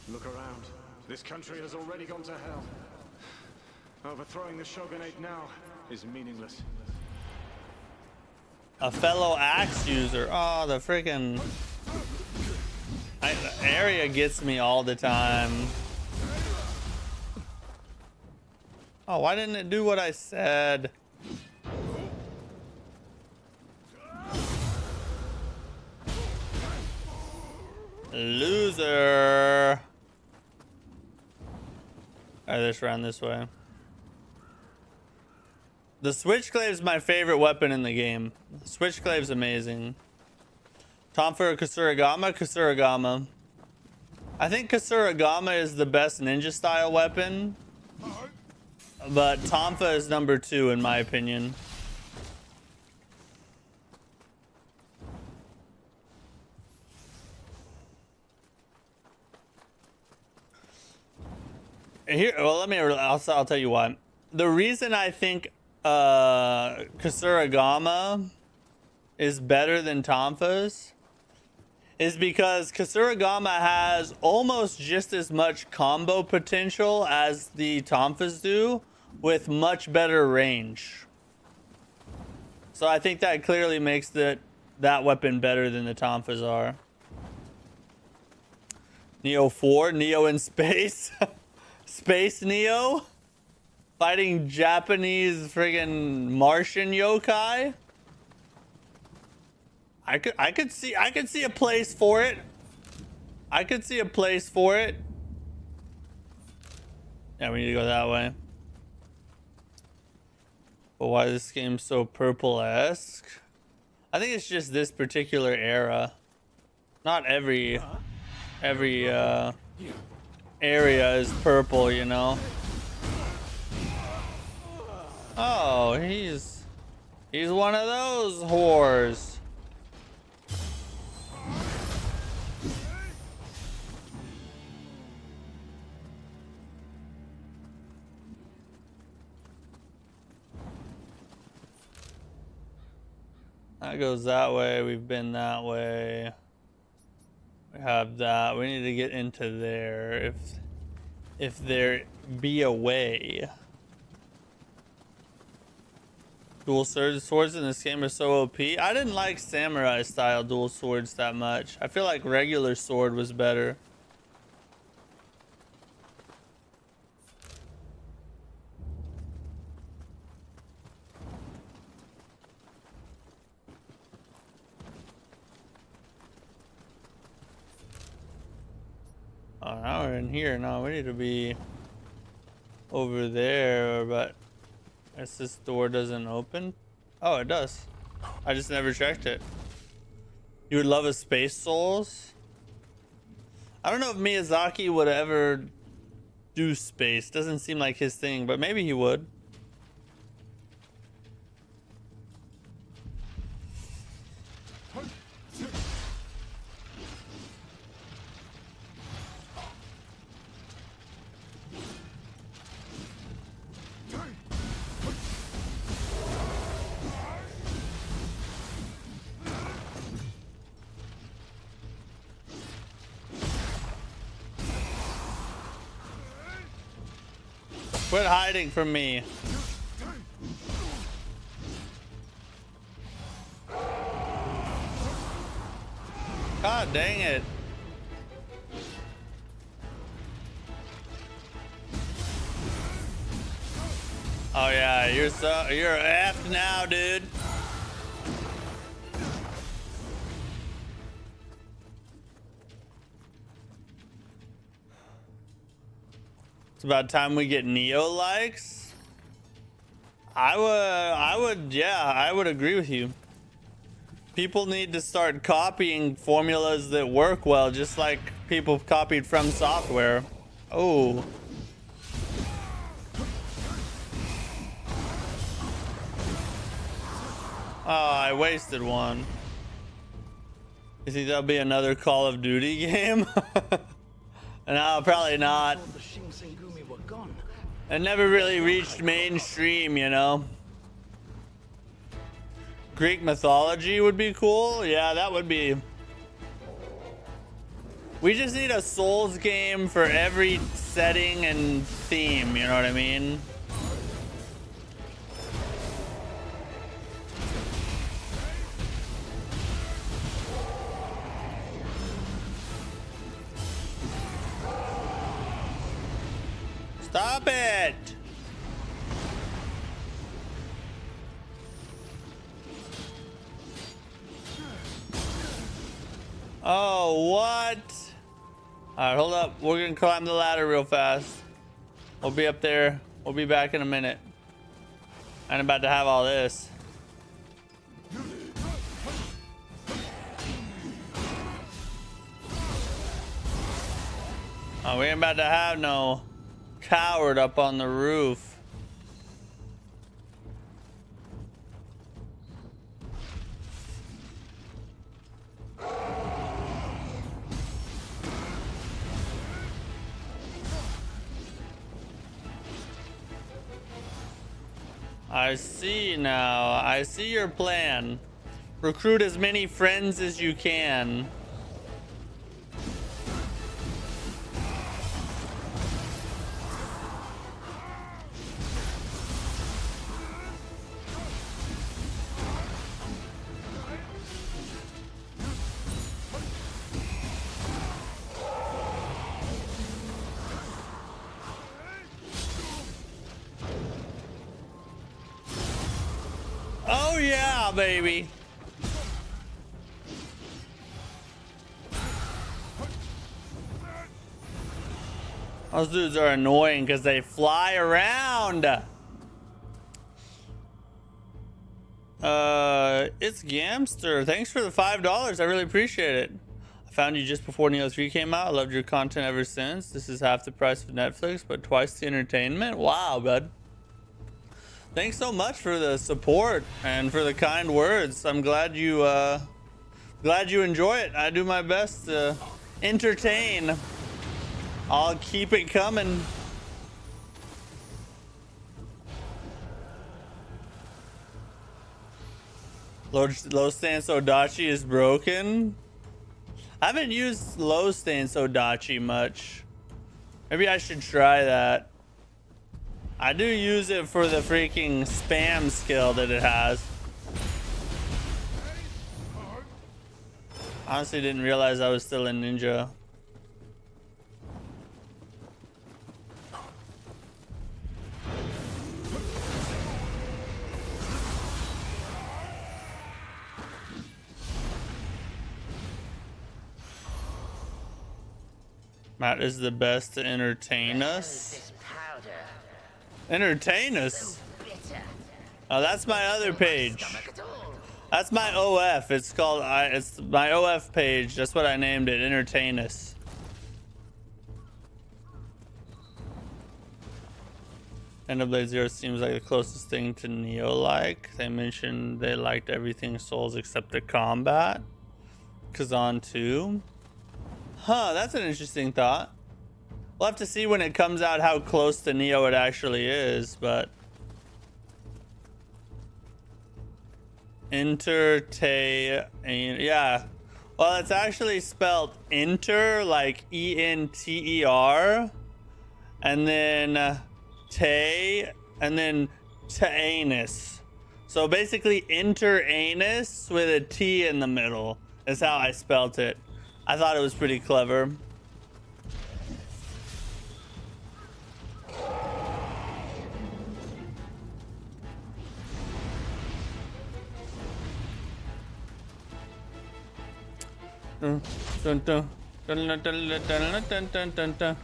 Look around. This country has already gone to hell. Overthrowing the shogunate now is meaningless. A fellow axe user. Oh, the freaking area gets me all the time. Oh, why didn't it do what I said? Loser. Alright, let's run this way. The Switchclave is my favorite weapon in the game. Switchclave's amazing. Tonfa or Kasuragama? Kasuragama. I think Kasuragama is the best ninja style weapon, but Tonfa is number 2 in my opinion. Here, well, I'll tell you why. The reason I think Kasuragama is better than Tonfa's is because Kasuragama has almost just as much combo potential as the Tonfa's do, with much better range. So I think that clearly makes that weapon better than the Tonfa's are. Nioh 4, Nioh in space. Space Nioh fighting Japanese friggin' Martian yokai. I could see a place for it. I could see a place for it. Yeah, we need to go that way. But why is this game so purple-esque? I think it's just this particular era. Not every area is purple, you know. Oh, he's one of those whores. That goes that way. We've been that way. We have that. We need to get into there. if there be a way. Dual swords in this game are so OP. I didn't like samurai style dual swords that much. I feel like regular sword was better. Oh, now we're in here. No, we need to be over there, but I guess this door doesn't open. Oh, it does. I just never checked it. You would love a Space Souls? I don't know if Miyazaki would ever do space. Doesn't seem like his thing, but maybe he would. Quit hiding from me. God dang it. Oh yeah, you're effed now, dude. It's about time we get Nioh likes. I would agree with you. People need to start copying formulas that work well, just like people copied from software. Oh. Oh, I wasted one. You think that'll be another Call of Duty game? No, probably not. It never really reached mainstream, you know. Greek mythology would be cool. Yeah, that would be. We just need a Souls game for every setting and theme, you know what I mean? Stop it! Oh, what? Alright, hold up. We're gonna climb the ladder real fast. We'll be up there. We'll be back in a minute. I ain't about to have all this. Oh, we ain't about to have no coward up on the roof. I see now. I see your plan. Recruit as many friends as you can. Oh yeah, baby. Those dudes are annoying because they fly around. It's Gamster. Thanks for the $5. I really appreciate it. I found you just before Nioh 3 came out. I loved your content ever since. This is half the price of Netflix, but twice the entertainment. Wow, bud. Thanks so much for the support and for the kind words. I'm glad you enjoy it. I do my best to entertain. I'll keep it coming. Low stance Odachi is broken. I haven't used low stance Odachi much. Maybe I should try that. I do use it for the freaking spam skill that it has. Honestly, didn't realize I was still a ninja. Matt is the best to entertain us. Entertain us? Oh, that's my other page. That's my OF. It's called, it's my OF page. That's what I named it. Entertain us. Blade Zero seems like the closest thing to Nioh like. They mentioned they liked everything Souls except the combat. Kazan 2. Huh, that's an interesting thought. We'll have to see when it comes out how close to Nioh it actually is, but... yeah. Well, it's actually spelled enter, like E-N-T-E-R. And then te, and then anus. So basically enter anus with a T in the middle is how I spelt it. I thought it was pretty clever. Dun, dun, dun, dun, dun, dun, dun, dun, dun, dun, dun.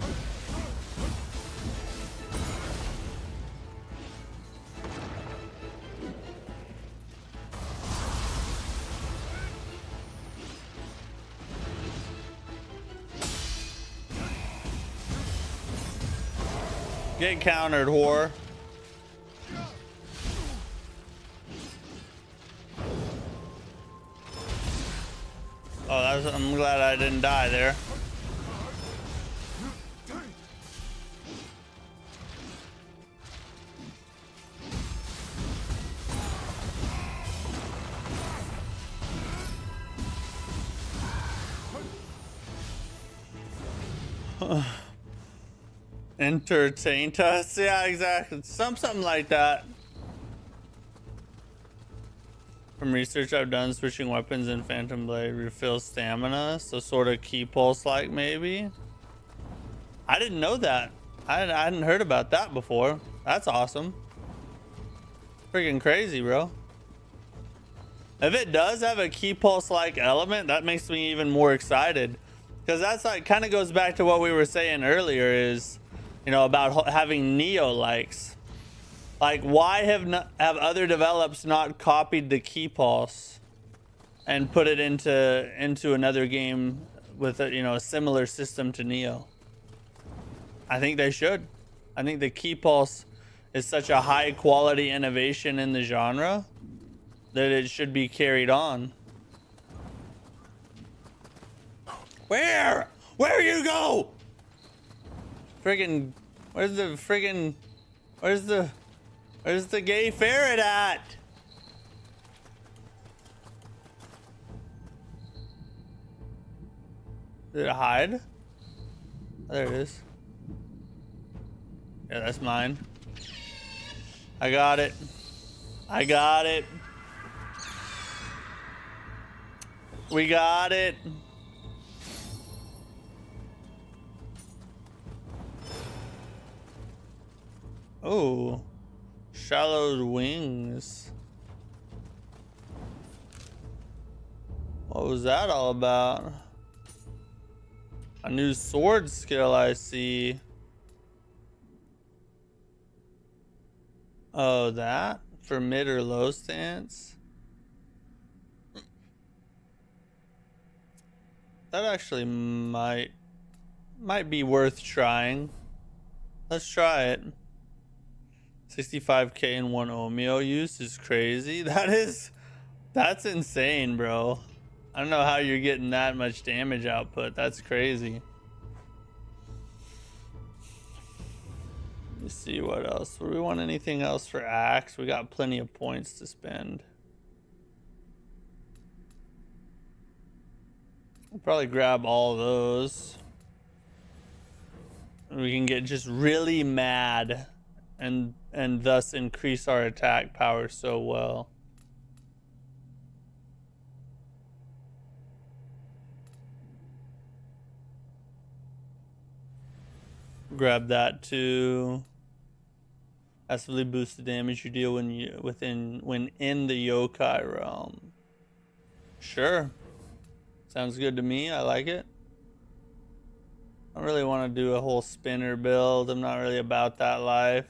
Get countered, whore. Oh, I'm glad I didn't die there. Entertained us? Yeah, exactly. Something like that. From research I've done, switching weapons in Phantom Blade refills stamina, so sort of key pulse like maybe. I didn't know that. I hadn't heard about that before. That's awesome. Freaking crazy, bro. If it does have a key pulse like element, that makes me even more excited, because that's like kind of goes back to what we were saying earlier, is, you know, about having Nioh likes. Like, why have other developers not copied the key pulse and put it into another game with a, you know, a similar system to Nioh? I think they should. I think the key pulse is such a high quality innovation in the genre that it should be carried on. Where you go? Friggin', where's the gay ferret at? Did it hide? Oh, there it is. Yeah, that's mine. I got it. I got it. We got it. Oh. Shallowed wings. What was that all about? A new sword skill I see. Oh, that? For mid or low stance? That actually might be worth trying. Let's try it. 65k in one Omeo use is crazy. That's insane, bro. I don't know how you're getting that much damage output. That's crazy. Let's see what else. Do we want anything else for Axe? We got plenty of points to spend. We'll probably grab all those. We can get just really mad and thus increase our attack power so well. Grab that too. Massively boost the damage you deal when in the yokai realm. Sure. Sounds good to me. I like it. I don't really want to do a whole spinner build. I'm not really about that life.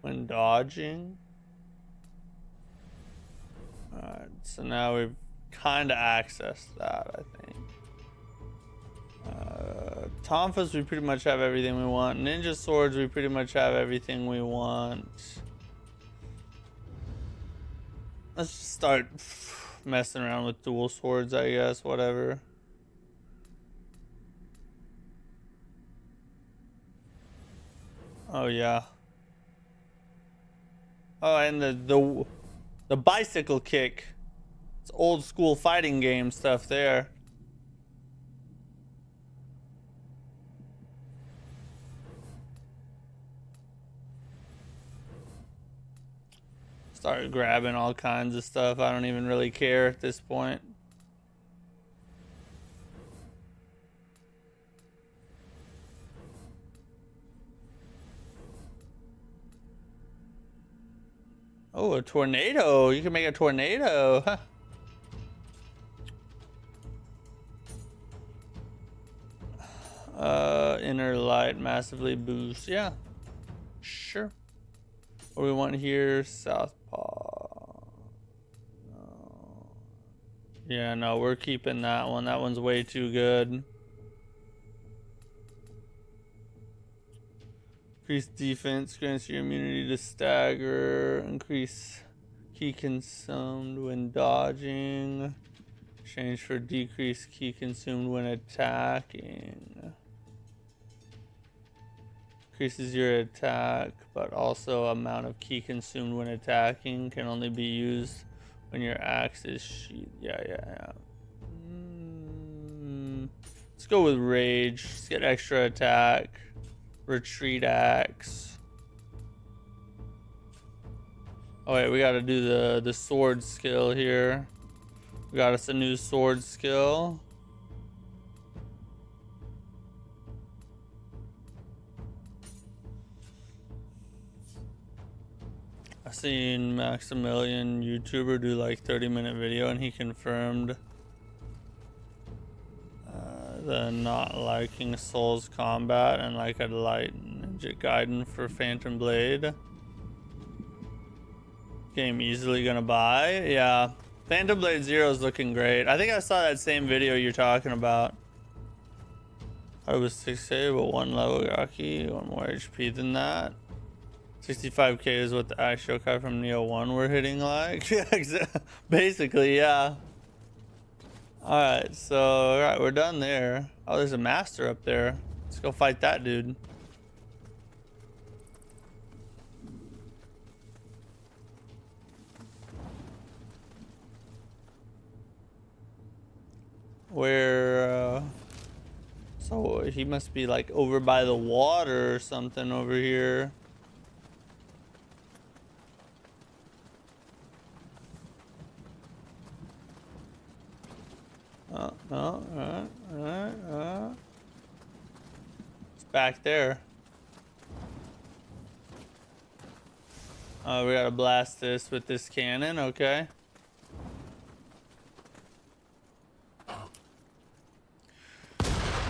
When dodging. Alright, so now we've kind of accessed that, I think. Tonfas, we pretty much have everything we want. Ninja swords, we pretty much have everything we want. Let's just start messing around with dual swords, I guess, whatever. Oh yeah. Oh, and the bicycle kick. It's old school fighting game stuff there. Start grabbing all kinds of stuff. I don't even really care at this point. Oh, a tornado. You can make a tornado. Huh. Inner light massively boost. Yeah. Sure. What do we want here? Southpaw. No. Yeah, no, we're keeping that one. That one's way too good. Increase defense, grants your immunity to stagger. Increase key consumed when dodging. Exchange for decreased key consumed when attacking. Increases your attack, but also amount of key consumed when attacking. Can only be used when your axe is sheathed. Yeah. Let's go with rage. Let's get extra attack. Retreat axe. Oh wait, we gotta do the sword skill here. We got us a new sword skill. I seen Maximilian YouTuber do like 30-minute video and he confirmed the not liking Souls combat and like a light Ninja Gaiden for Phantom Blade. Game easily gonna buy. Yeah, Phantom Blade 0 is looking great. I think I saw that same video you're talking about. I was 6k but one level Gaki, one more HP than that. 65k is what the Axe Yokai from Nioh 1 were hitting like. Yeah, basically, yeah. Alright, so alright, we're done there. Oh, there's a master up there. Let's go fight that dude. Where so he must be like over by the water or something over here. It's back there. We gotta blast this with this cannon, okay.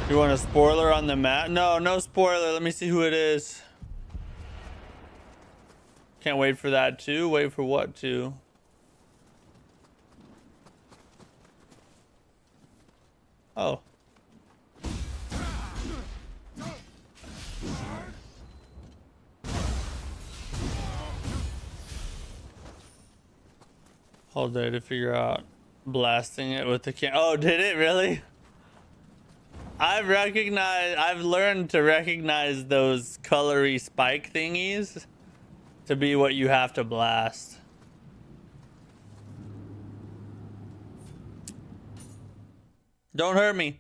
You want a spoiler on the map? No spoiler. Let me see who it is. Can't wait for that too. Wait for what too? Oh. All day to figure out blasting it with the can. Oh, did it really? I've learned to recognize those colory spike thingies to be what you have to blast. Don't hurt me.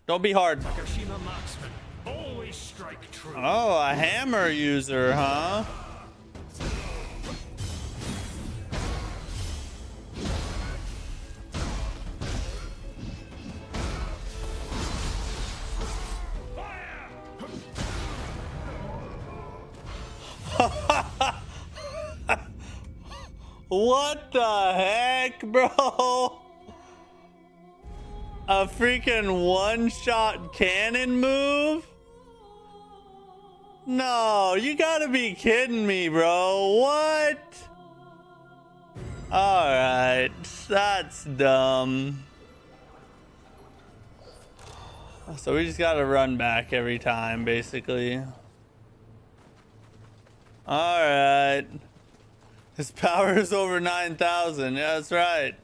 Don't be hard. Takashima marksman, always strike true. Oh, a hammer user, huh? What the heck, bro? A freaking one-shot cannon move? No, you gotta be kidding me, bro. What? Alright, that's dumb. So we just gotta run back every time, basically. Alright. His power is over 9,000. Yeah, that's right.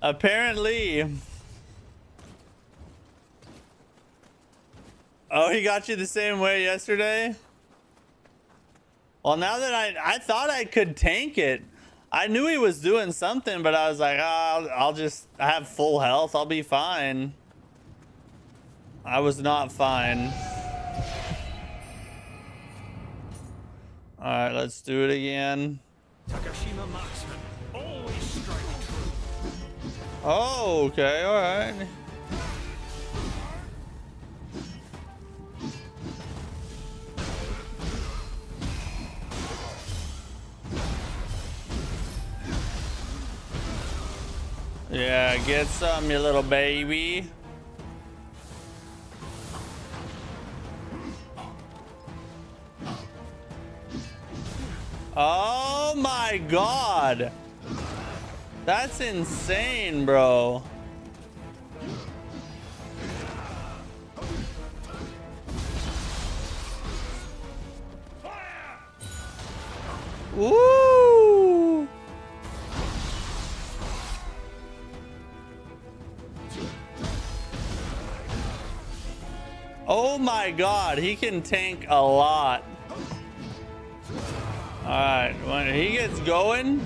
Apparently. Oh, he got you the same way yesterday? Well, now that I thought I could tank it. I knew he was doing something, but I was like, oh, I'll just have full health. I'll be fine. I was not fine. All right, let's do it again. Takashima marksman, always strike true. Oh, okay, all right. Yeah, get some, you little baby. Oh my god. That's insane, bro. Woo! Oh my god, he can tank a lot. Alright, when he gets going.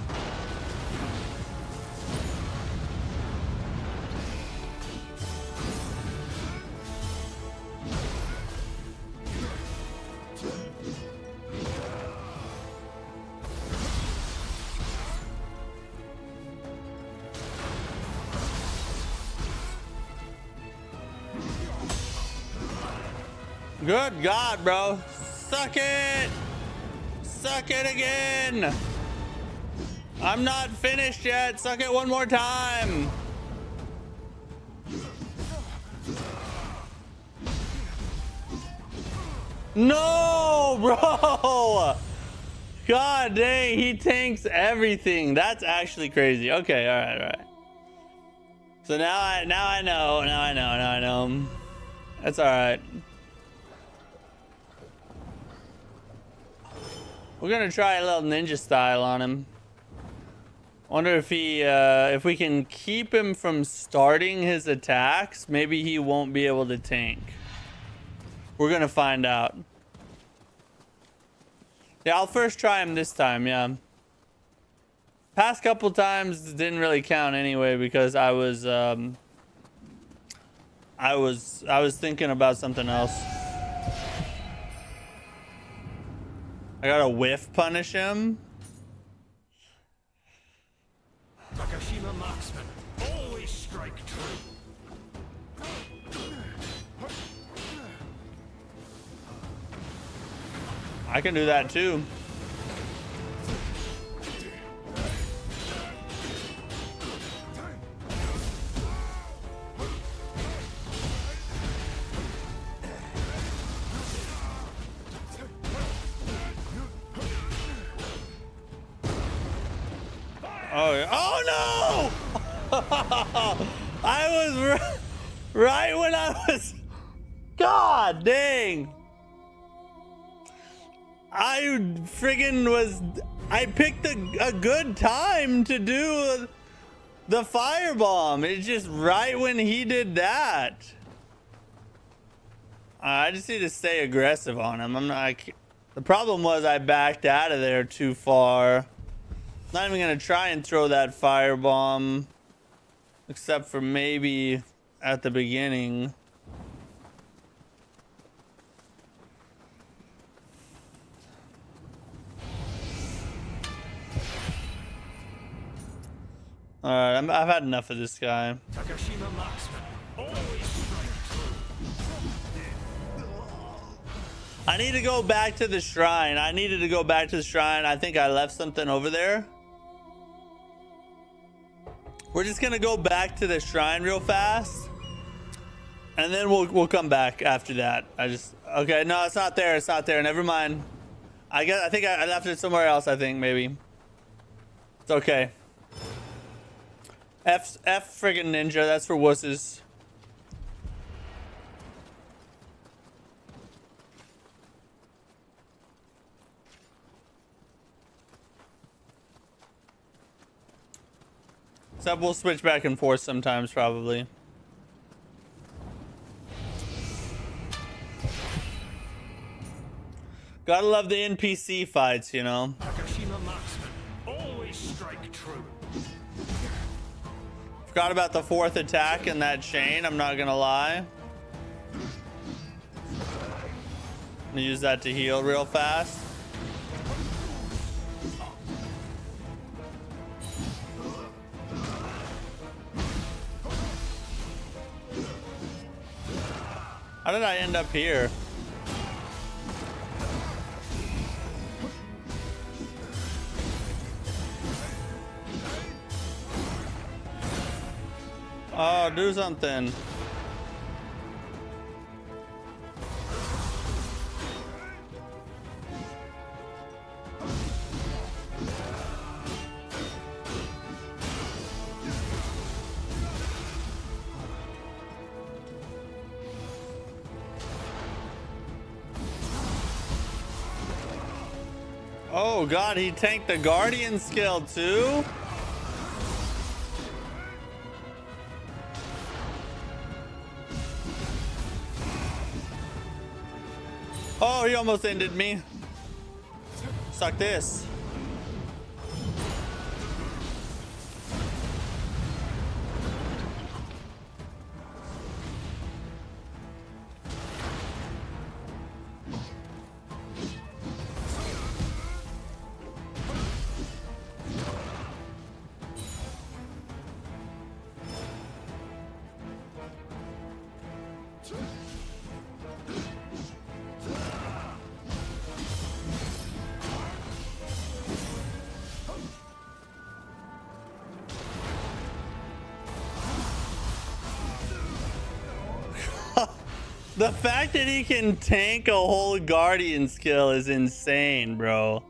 Good God, bro. Suck it! Suck it again! I'm not finished yet. Suck it one more time. No, bro! God dang, he tanks everything. That's actually crazy. Okay, all right. So now I know. That's all right. We're gonna try a little ninja style on him. Wonder if if we can keep him from starting his attacks, maybe he won't be able to tank. We're gonna find out. Yeah, I'll first try him this time, yeah. Past couple times didn't really count anyway because I was thinking about something else. I gotta whiff punish him. Takashima marksman, always strike true. I can do that too. Oh, yeah. Oh no! I was right when I was. God dang! I friggin' was. I picked a good time to do the firebomb. It's just right when he did that. I just need to stay aggressive on him. I'm not. The problem was I backed out of there too far. Not even gonna try and throw that firebomb, except for maybe at the beginning. All right, I've had enough of this guy. Takashima marksman. Always strike true. I need to go back to the shrine. I needed to go back to the shrine. I think I left something over there. We're just gonna go back to the shrine real fast, and then we'll come back after that. Okay, no, it's not there. It's not there. Never mind. I think I left it somewhere else. I think maybe. It's okay. F friggin' ninja. That's for wusses. Except we'll switch back and forth sometimes, probably. Gotta love the NPC fights, you know. Takashima marksman. Always strike true. Forgot about the fourth attack in that chain, I'm not gonna lie. I'm gonna use that to heal real fast. How did I end up here? Oh, do something. Oh god, he tanked the guardian skill too? Oh, he almost ended me. Suck this. The fact that he can tank a whole guardian skill is insane, bro.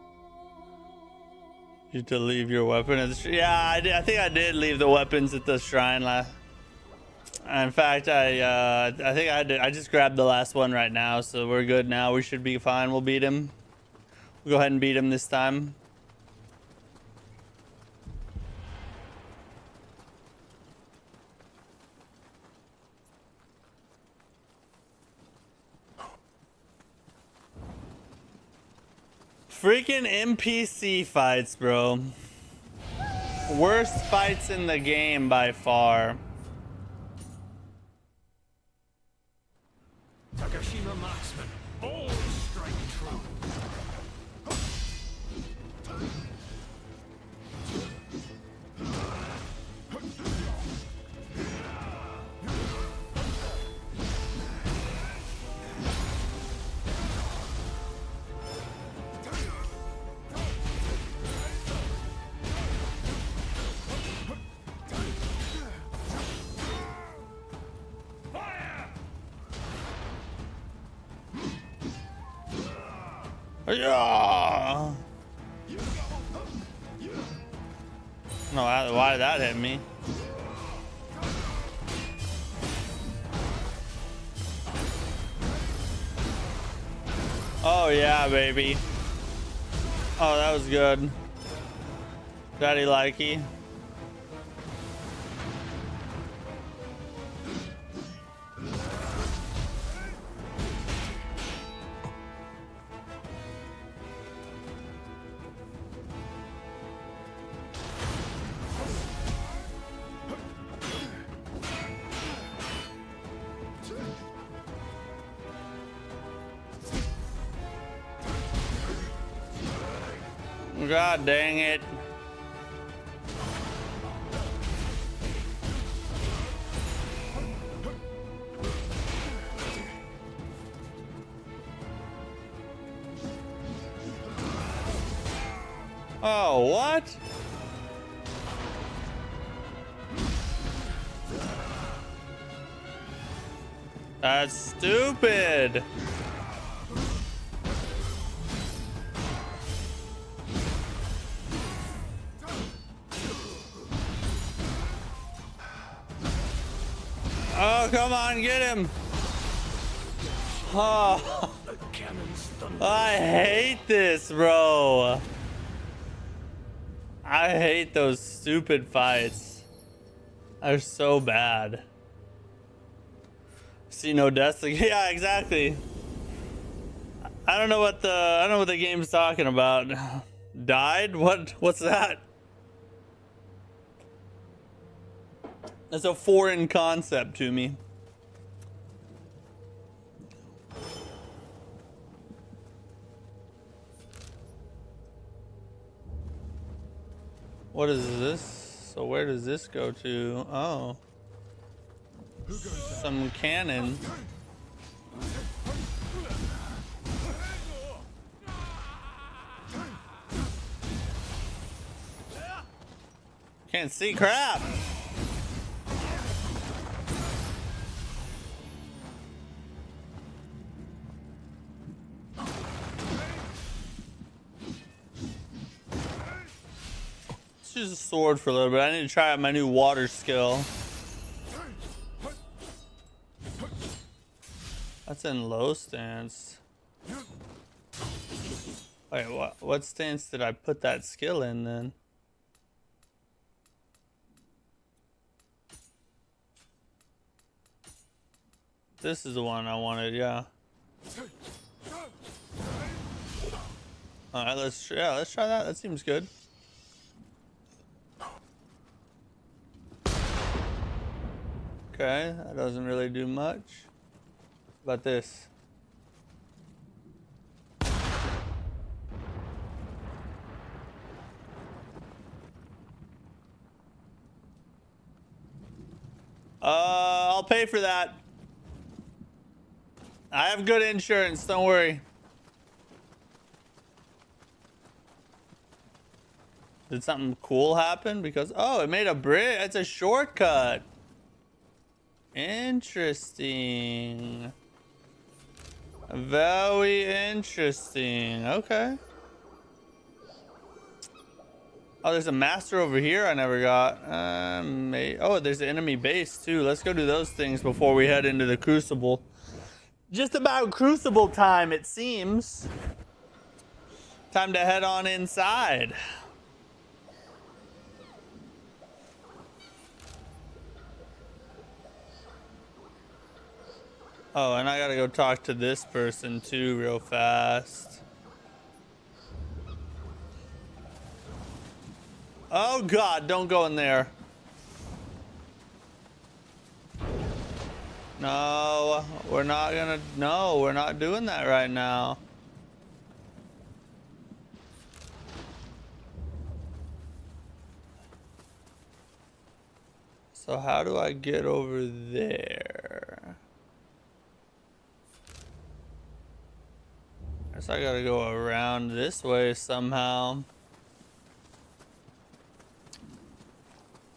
You to leave your weapon at the yeah, I think I did leave the weapons at the shrine last. In fact, I think I just grabbed the last one right now, so we're good now. We should be fine. We'll beat him. We'll go ahead and beat him this time. Freaking NPC fights, bro. Worst fights in the game by far. Takashima marksman. Always strike true. Yeah. No, why did that hit me? Oh yeah, baby. Oh, that was good. Daddy likey. God dang it. Oh, what? That's stupid. Oh, come on, get him. Oh, I hate this, bro. I hate those stupid fights. They're so bad. See no destiny. Yeah, exactly. I don't know what the game's talking about. Died? What's that? That's a foreign concept to me. What is this? So where does this go to? Oh. Some cannon. Can't see crap. Let's use a sword for a little bit. I need to try out my new water skill. That's in low stance. Wait, what stance did I put that skill in then? This is the one I wanted, yeah. All right, let's try that. That seems good. Okay, that doesn't really do much. How about this? I'll pay for that. I have good insurance, don't worry. Did something cool happen? Because, oh, it made a bridge. It's a shortcut. Interesting. Very interesting. Okay. Oh, there's a master over here I never got. Oh, there's an enemy base too. Let's go do those things before we head into the crucible. Just about crucible time, it seems. Time to head on inside. Oh, and I gotta go talk to this person too real fast. Oh God, don't go in there. No, we're not gonna, no, we're not doing that right now. So how do I get over there? Guess I gotta go around this way somehow.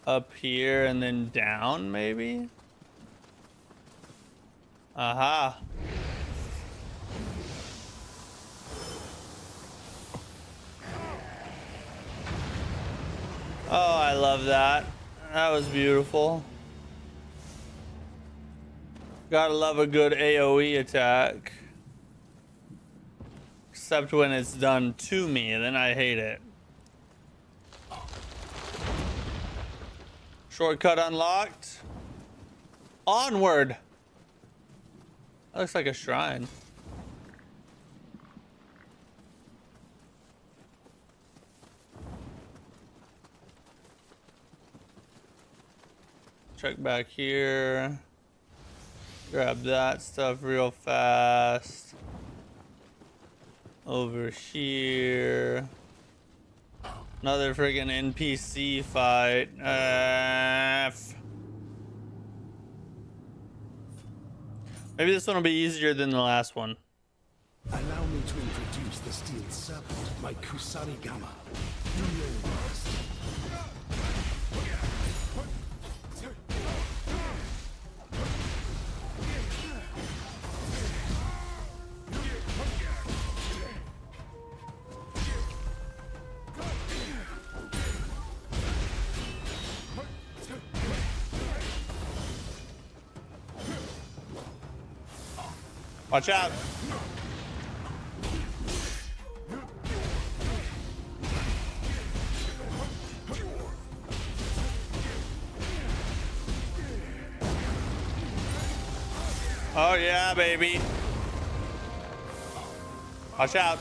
Up here and then down, maybe? Aha. Oh, I love that. That was beautiful. Gotta love a good AoE attack. Except when it's done to me, then I hate it. Shortcut unlocked. Onward. That looks like a shrine. Check back here. Grab that stuff real fast. Over here. Another friggin' NPC fight. Maybe this one will be easier than the last one. Allow me to introduce the steel serpent, my Kusarigama. Do your worst. Watch out. Oh yeah, baby. Watch out.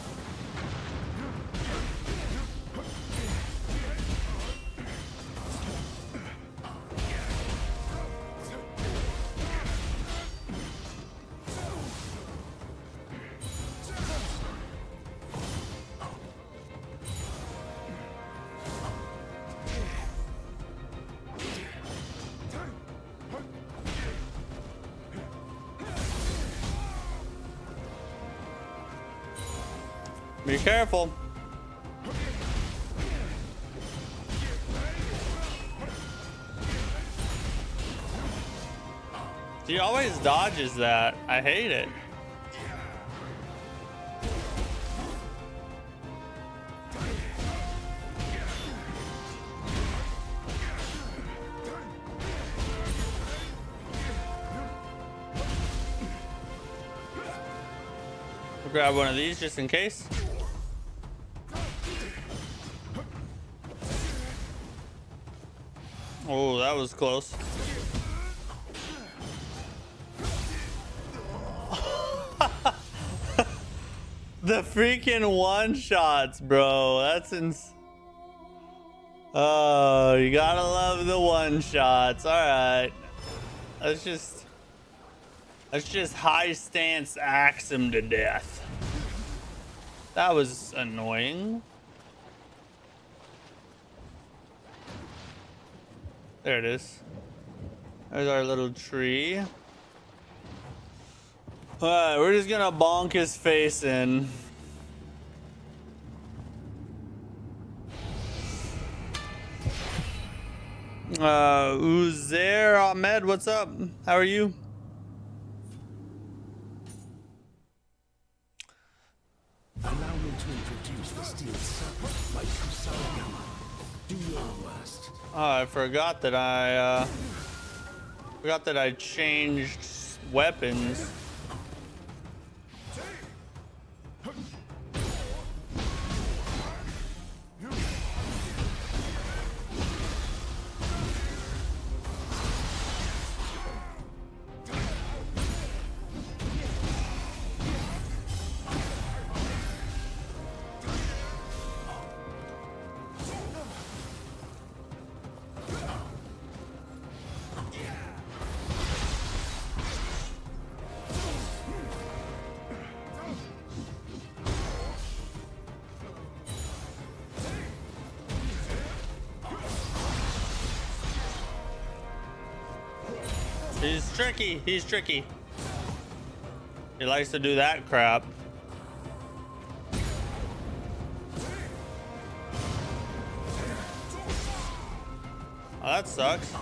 Be careful. He always dodges that. I hate it. We'll grab one of these just in case. Oh, that was close. The freaking one-shots, bro. That's oh, you gotta love the one-shots. All right. Let's just high stance axe him to death. That was annoying. There it is. There's our little tree. Alright, we're just gonna bonk his face in. Uzair Ahmed, what's up? How are you? Allow me to introduce the steel serpent, my Kusarigama. Do your worst. Oh, I forgot that I changed weapons. He's tricky. He's tricky. He likes to do that crap. Oh, that sucks.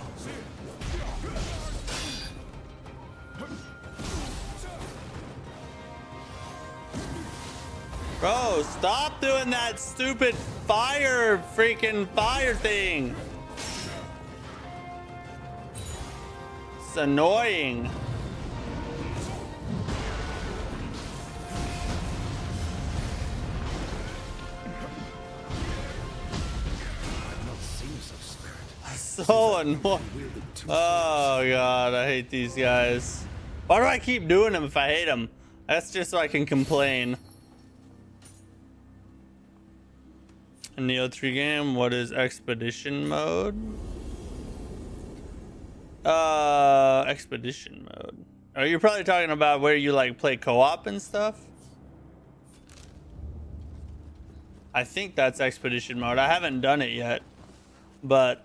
Bro, stop doing that stupid freaking fire thing. It's annoying. So annoying. Oh god, I hate these guys. Why do I keep doing them if I hate them? That's just so I can complain. A Nioh 3 game, what is expedition mode? Expedition mode. Oh, you're probably talking about where you like play co-op and stuff? I think that's expedition mode. I haven't done it yet, but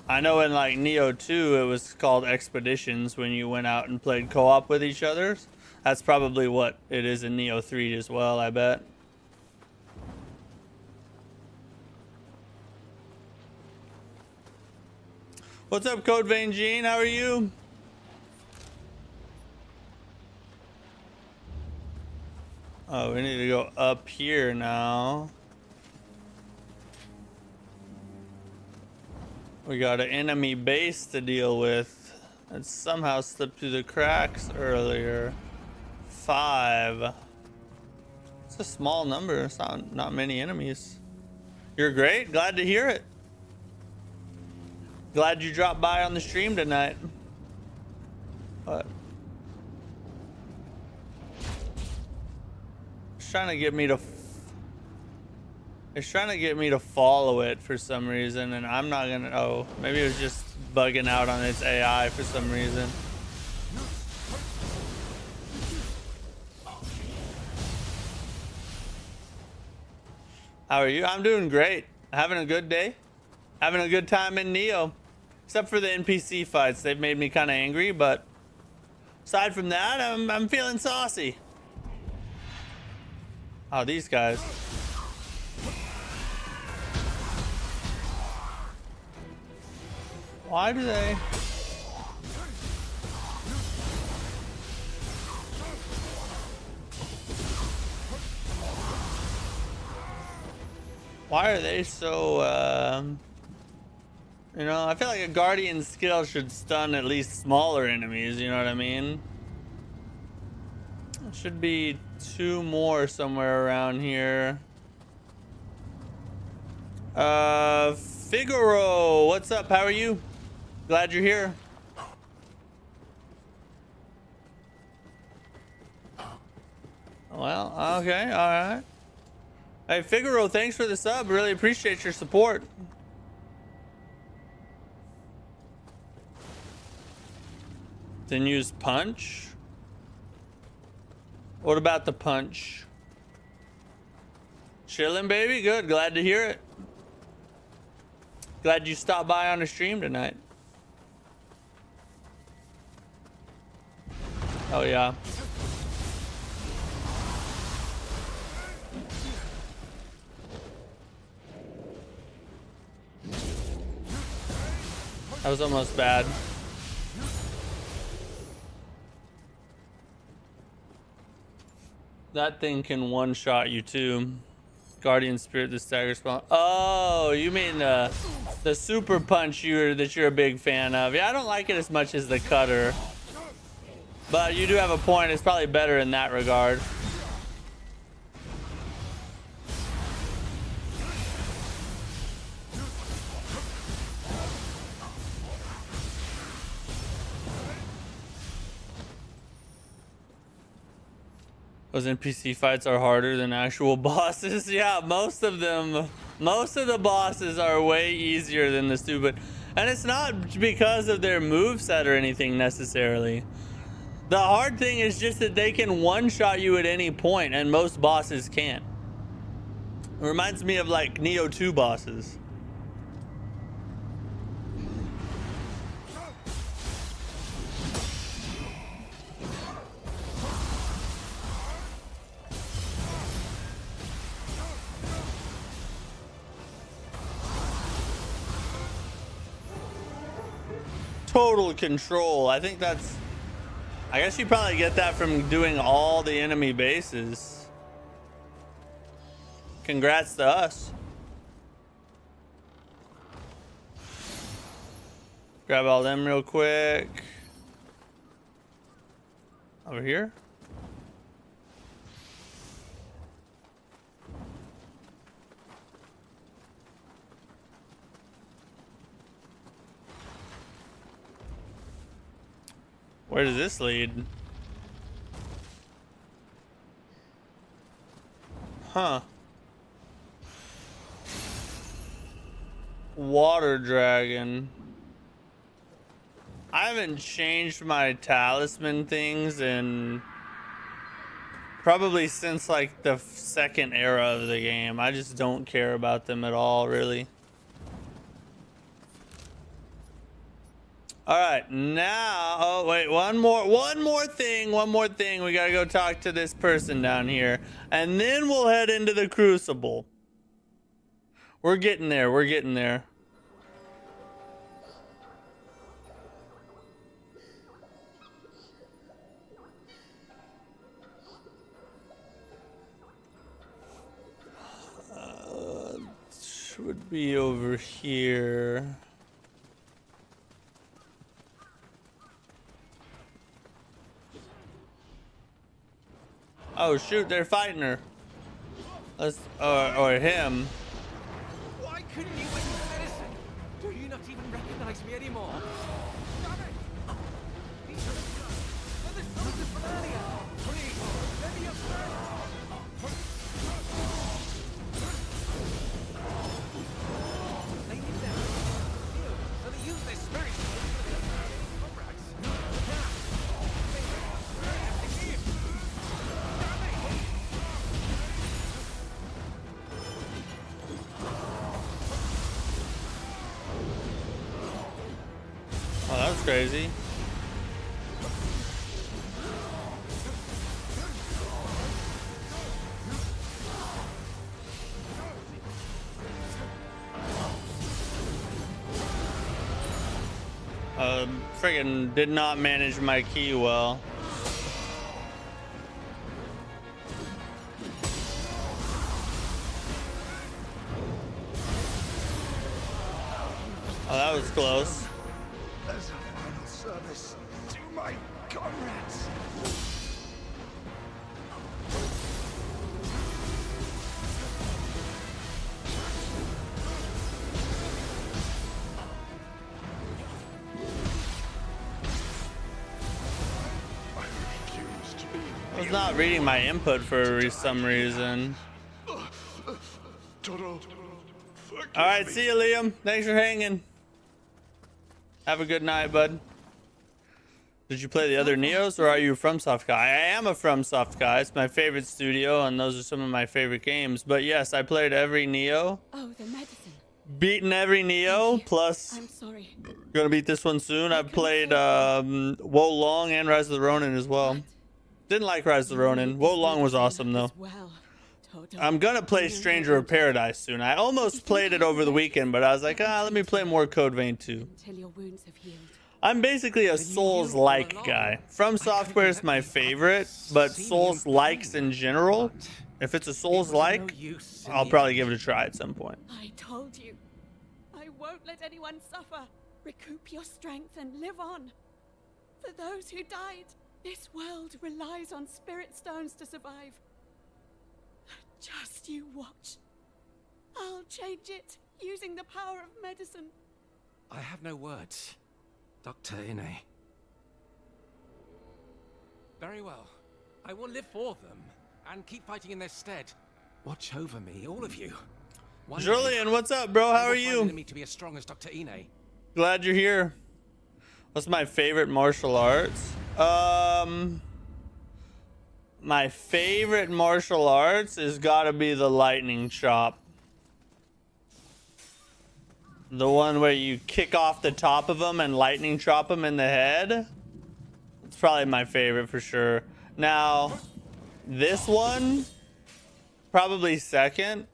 I know in like Nioh 2 it was called expeditions when you went out and played co-op with each other. That's probably what it is in Nioh 3 as well, I bet. What's up, Code Vein Gene? How are you? Oh, we need to go up here now. We got an enemy base to deal with. It somehow slipped through the cracks earlier. 5. It's a small number. It's not many enemies. You're great. Glad to hear it. Glad you dropped by on the stream tonight. What? It's trying to get me to. It's trying to get me to follow it for some reason, and I'm not gonna. Oh, maybe it was just bugging out on its AI for some reason. How are you? I'm doing great. Having a good day. Having a good time in Nioh. Except for the NPC fights. They've made me kind of angry, but aside from that, I'm feeling saucy. Oh, these guys. Why do they? Why are they so, you know, I feel like a guardian skill should stun at least smaller enemies, you know what I mean? There should be 2 more somewhere around here. Figaro, what's up? How are you? Glad you're here. Well, okay, alright. Hey, Figaro, thanks for the sub. Really appreciate your support. Then use punch. What about the punch? Chilling, baby. Good. Glad to hear it. Glad you stopped by on the stream tonight. Oh, yeah. That was almost bad. That thing can one-shot you too. Guardian Spirit, the stagger spawn. Oh, you mean the super punch that you're a big fan of. Yeah, I don't like it as much as the cutter. But you do have a point. It's probably better in that regard. Those NPC fights are harder than actual bosses. Yeah, most of the bosses are way easier than the stupid. And it's not because of their moveset or anything necessarily. The hard thing is just that they can one-shot you at any point, and most bosses can't. It reminds me of like Nioh 2 bosses. Total control. I think that's... I guess you probably get that from doing all the enemy bases. Congrats to us. Grab all them real quick. Over here. Where does this lead? Huh. Water dragon. I haven't changed my talisman things in Probably since like the second era of the game. I just don't care about them at all, really. All right, now, oh wait, one more thing. We gotta go talk to this person down here, and then we'll head into the crucible. We're getting there. We're getting there. Should be over here. Oh shoot, they're fighting her. Let's or him. Why couldn't you win medicine? Do you not even recognize me anymore? Damn it! These are the soldiers from earlier. Please, let me up first. They need them. So they use their spirits to comrades. Oh, that was crazy. Friggin' did not manage my key well. Oh, that was close. As a final service to my comrades. I was not reading my input for some reason. Toro, All right, see you, Liam. Thanks for hanging. Have a good night, bud. Did you play the other Niohs, or are you a FromSoft guy? I am a FromSoft guy. It's my favorite studio, and those are some of my favorite games. But yes, I played every Nioh. Oh, the medicine. Beaten every Nioh, plus I'm sorry. gonna beat this one soon. I've played Wo Long and Rise of the Ronin as well. Didn't like Rise of the Ronin. Wo Long was awesome though. Well, Toto. I'm gonna play Stranger of Paradise soon. I almost played it over the weekend, but I was like, let me play more Code Vein 2. Until your wounds have healed. I'm basically a Souls-like guy. From Software is my favorite, but Souls-likes in general, if it's a Souls-like, I'll probably give it a try at some point. I told you. I won't let anyone suffer. Recoup your strength and live on. For those who died, this world relies on spirit stones to survive. Just you watch. I'll change it using the power of medicine. I have no words, Dr. Ine. Very well. I will live for them and keep fighting in their stead. Watch over me, all of you. One day, Julian, what's up, bro? How I will are find you? an enemy to be as strong as Dr. Ine. Glad you're here. What's my favorite martial arts? My favorite martial arts has got to be the lightning chop. The one where you kick off the top of them and lightning chop them in the head. It's probably my favorite for sure. Now, this one, probably second.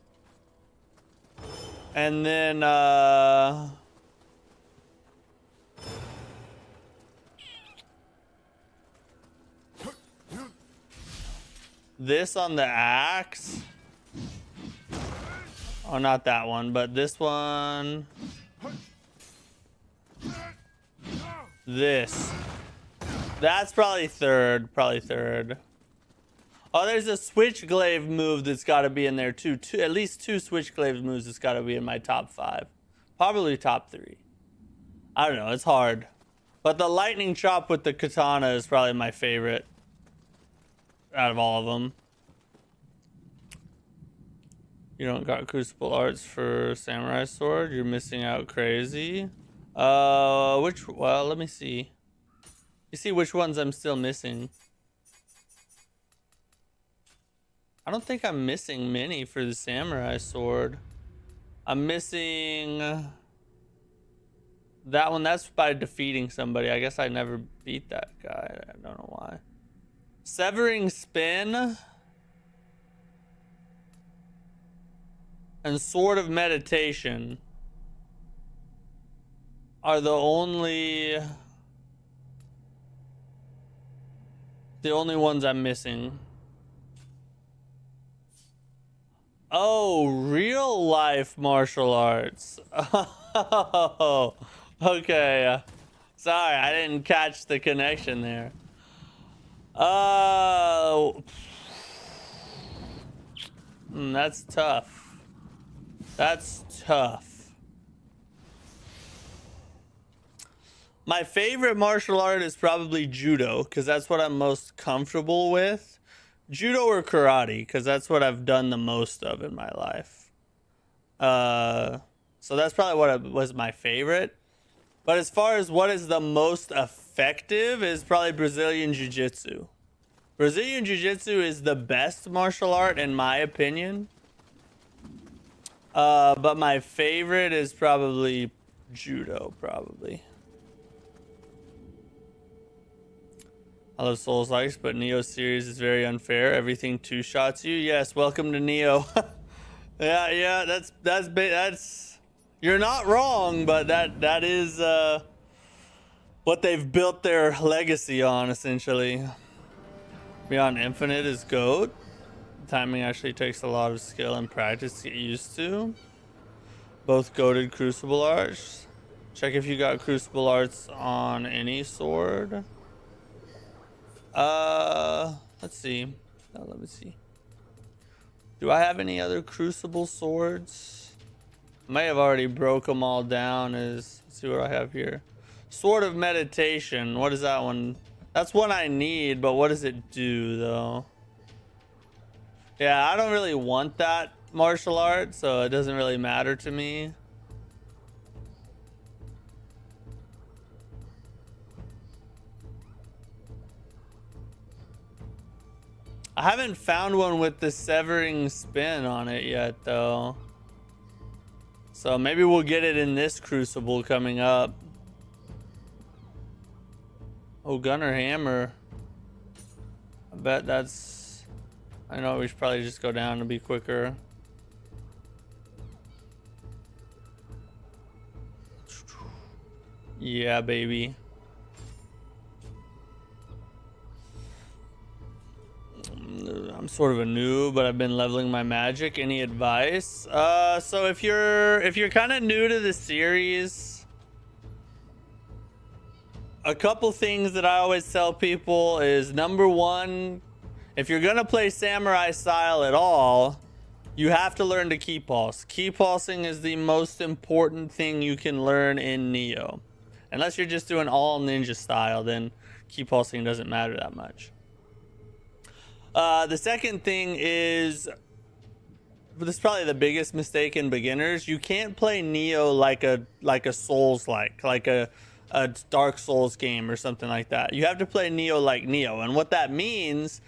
And then, this on the axe. Oh, not that one, but this one. This. That's probably third. Probably third. Oh, there's a switchglaive move that's got to be in there too. At least two switchglaive moves that's got to be in my top 5. Probably top 3. I don't know. It's hard. But the lightning chop with the katana is probably my favorite out of all of them. You don't got crucible arts for samurai sword. You're missing out crazy. Well, let me see. You see which ones I'm still missing. I don't think I'm missing many for the samurai sword. I'm missing that one. That's by defeating somebody. I guess I never beat that guy. I don't know why. Severing spin and sword of meditation are the only ones I'm missing. Oh, real life martial arts. Oh, okay. Sorry, I didn't catch the connection there. That's tough. That's tough. My favorite martial art is probably judo, because that's what I'm most comfortable with. Judo or karate, because that's what I've done the most of in my life. So that's probably what was my favorite. But as far as what is the most effective is probably Brazilian Jiu-Jitsu. Brazilian Jiu-Jitsu is the best martial art in my opinion. But my favorite is probably judo, probably. I love Souls-likes, but Nioh series is very unfair. Everything two-shots you. Yes, welcome to Nioh. yeah, that's you're not wrong, but that is what they've built their legacy on, essentially. Beyond Infinite is GOAT. Timing actually takes a lot of skill and practice to get used to. Both goated crucible arts. Check if you got crucible arts on any sword. Let's see. Let me see. Do I have any other crucible swords? I may have already broke them all down. Let's see what I have here. Sword of Meditation. What is that one? That's one I need, but what does it do though? Yeah, I don't really want that martial art, so it doesn't really matter to me. I haven't found one with the severing spin on it yet though. So maybe we'll get it in this crucible coming up. Oh, gunner hammer. I bet that's... I know we should probably just go down to be quicker. Yeah, baby. I'm sort of a noob, but I've been leveling my magic. Any advice? So if you're kind of new to the series, a couple things that I always tell people is, number one, if you're gonna play samurai style at all, you have to learn to key pulse. Key pulsing is the most important thing you can learn in Nioh. Unless you're just doing all ninja style, then key pulsing doesn't matter that much. The second thing is, this is probably the biggest mistake in beginners. You can't play Nioh like a Souls-like a Dark Souls game or something like that. You have to play Nioh like Nioh, and what that means